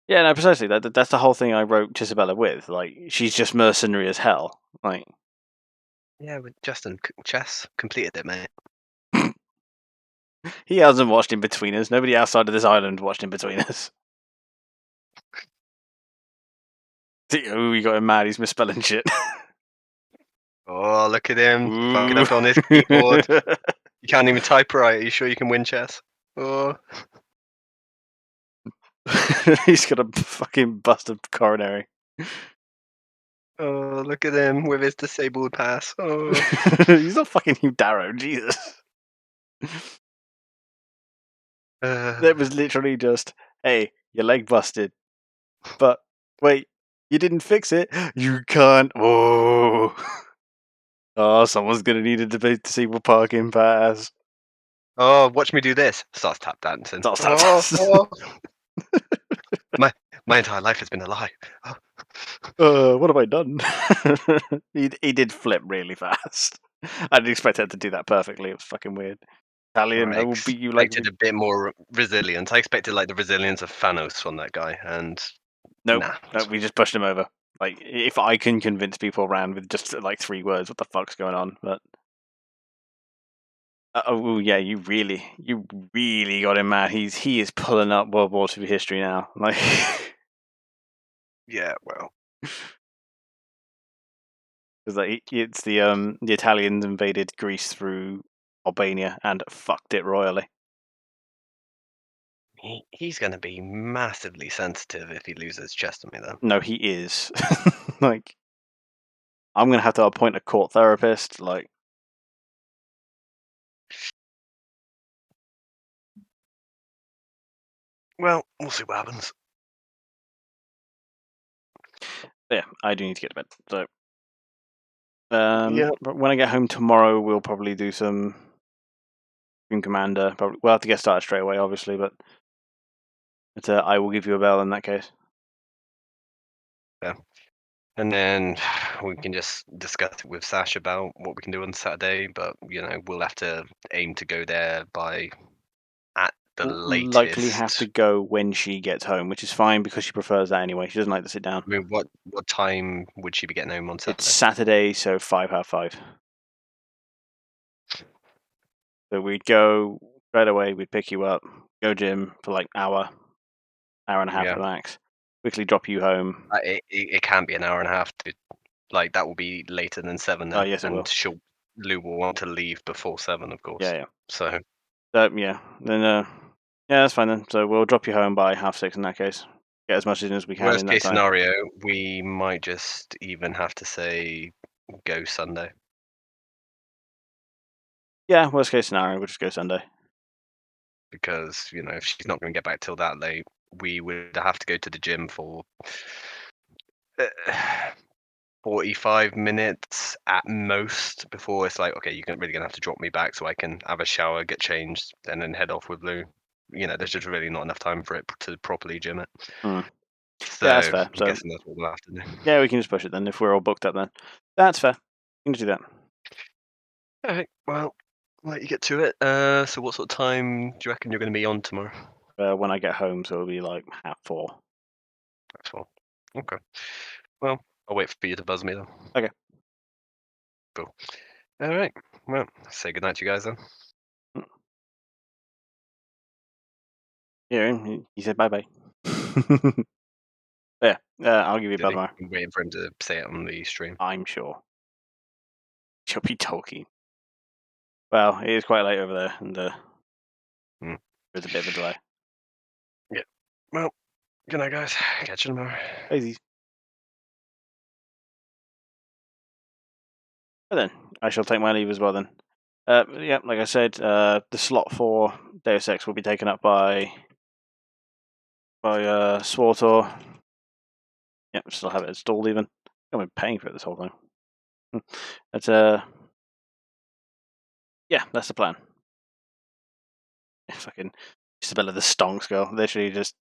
Yeah, no, precisely. That's the whole thing I wrote Chisabella with. Like, she's just mercenary as hell. Like, yeah, with Justin, chess completed it, mate. He hasn't watched In Between Us. Nobody outside of this island watched In Between Us. Oh, we got him mad. He's misspelling shit. Oh, look at him fucking up on his keyboard. You can't even type right. Are you sure you can win chess? Oh. He's got a fucking busted coronary. Oh, look at him with his disabled pass. Oh. He's not fucking Hugh Darrow, Jesus. That was literally just, hey, your leg busted. But wait, you didn't fix it. You can't. Oh, someone's gonna need a disabled parking pass. Oh, watch me do this. Starts tap dancing. Starts tap dancing. My entire life has been a lie. What have I done? he did flip really fast. I didn't expect him to do that perfectly. It was fucking weird. Italian, I will beat you like. I expected a bit more resilience. I expected like the resilience of Thanos on that guy, and nope, we just pushed him over. Like, if I can convince people around with just like 3 words, what the fuck's going on? But oh yeah, you really got him mad. He is pulling up World War II history now. Like, yeah, well, because like it's the Italians invaded Greece through Albania and fucked it royally. He's going to be massively sensitive if he loses chess to me, though. No, he is. Like, I'm going to have to appoint a court therapist. Like, well, we'll see what happens. Yeah, I do need to get to bed. So, when I get home tomorrow, we'll probably do some Green Commander. Probably we'll have to get started straight away, obviously, but I will give you a bell in that case. Yeah. And then we can just discuss it with Sash about what we can do on Saturday, but we'll have to aim to go there by at the latest. Likely have to go when she gets home, which is fine because she prefers that anyway. She doesn't like to sit down. I mean, what time would she be getting home on Saturday? It's Saturday, so 5:30. So we'd go straight away. We'd pick you up, go gym for like hour and a half at the max. Quickly drop you home. It can't be an hour and a half. Like that will be later than 7. Then. Oh yes, it will. Lou will want to leave before 7, of course. Yeah. So. Yeah. Then yeah, that's fine then. So we'll drop you home by 6:30 in that case. Get as much in as we can. Worst in that case time. scenario, we might just even have to say go Sunday. Yeah, worst case scenario, we'll just go Sunday. Because, if she's not going to get back till that late, we would have to go to the gym for 45 minutes at most before it's like, okay, you're really going to have to drop me back so I can have a shower, get changed, and then head off with Lou. there's just really not enough time for it to properly gym it. Hmm. So Yeah, that's fair. I'm So guessing that's what we'll have to do. yeah, we can just push it then if we're all booked up then. That's fair. We can do that. All right. Well, I'll let you get to it. So what sort of time do you reckon you're going to be on tomorrow? When I get home, so it'll be like 4:30. That's all. Okay. Well, I'll wait for you to buzz me then. Okay. Cool. All right. Well, say goodnight to you guys then. Yeah, he said bye bye. Yeah, I'll give you a bell tomorrow. I'm waiting for him to say it on the stream. I'm sure. She'll be talking. Well, it is quite late over there, and there's a bit of a delay. Yeah. Well, good night, guys. Catch you tomorrow. Easy. But then I shall take my leave as well. Then, yeah, like I said, the slot for Deus Ex will be taken up by Swartor. Yep, still have it installed even. I've been paying for it this whole time. That's yeah, that's the plan. Fucking Isabella the Stonks girl. Literally just,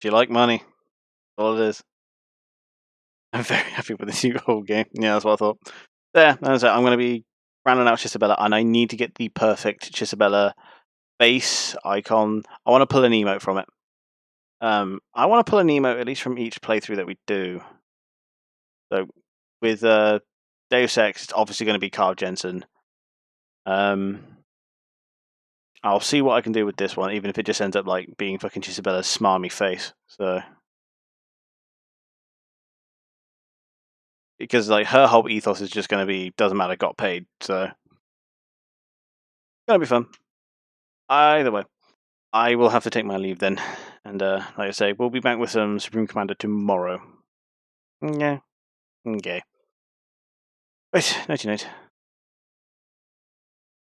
do you like money? That's all it is. I'm very happy with this new whole game. Yeah, that's what I thought. There, that's it. I'm going to be rounding out Chisabella, and I need to get the perfect Chisabella base icon. I want to pull an emote from it. I want to pull an emote at least from each playthrough that we do. So with Deus Ex, it's obviously going to be Carl Jensen. I'll see what I can do with this one, even if it just ends up like being fucking Chisabella's smarmy face. So because like her whole ethos is just going to be doesn't matter, got paid. So gonna be fun. Either way, I will have to take my leave then, and like I say, we'll be back with some Supreme Commander tomorrow. Yeah, okay. Right, nighty night.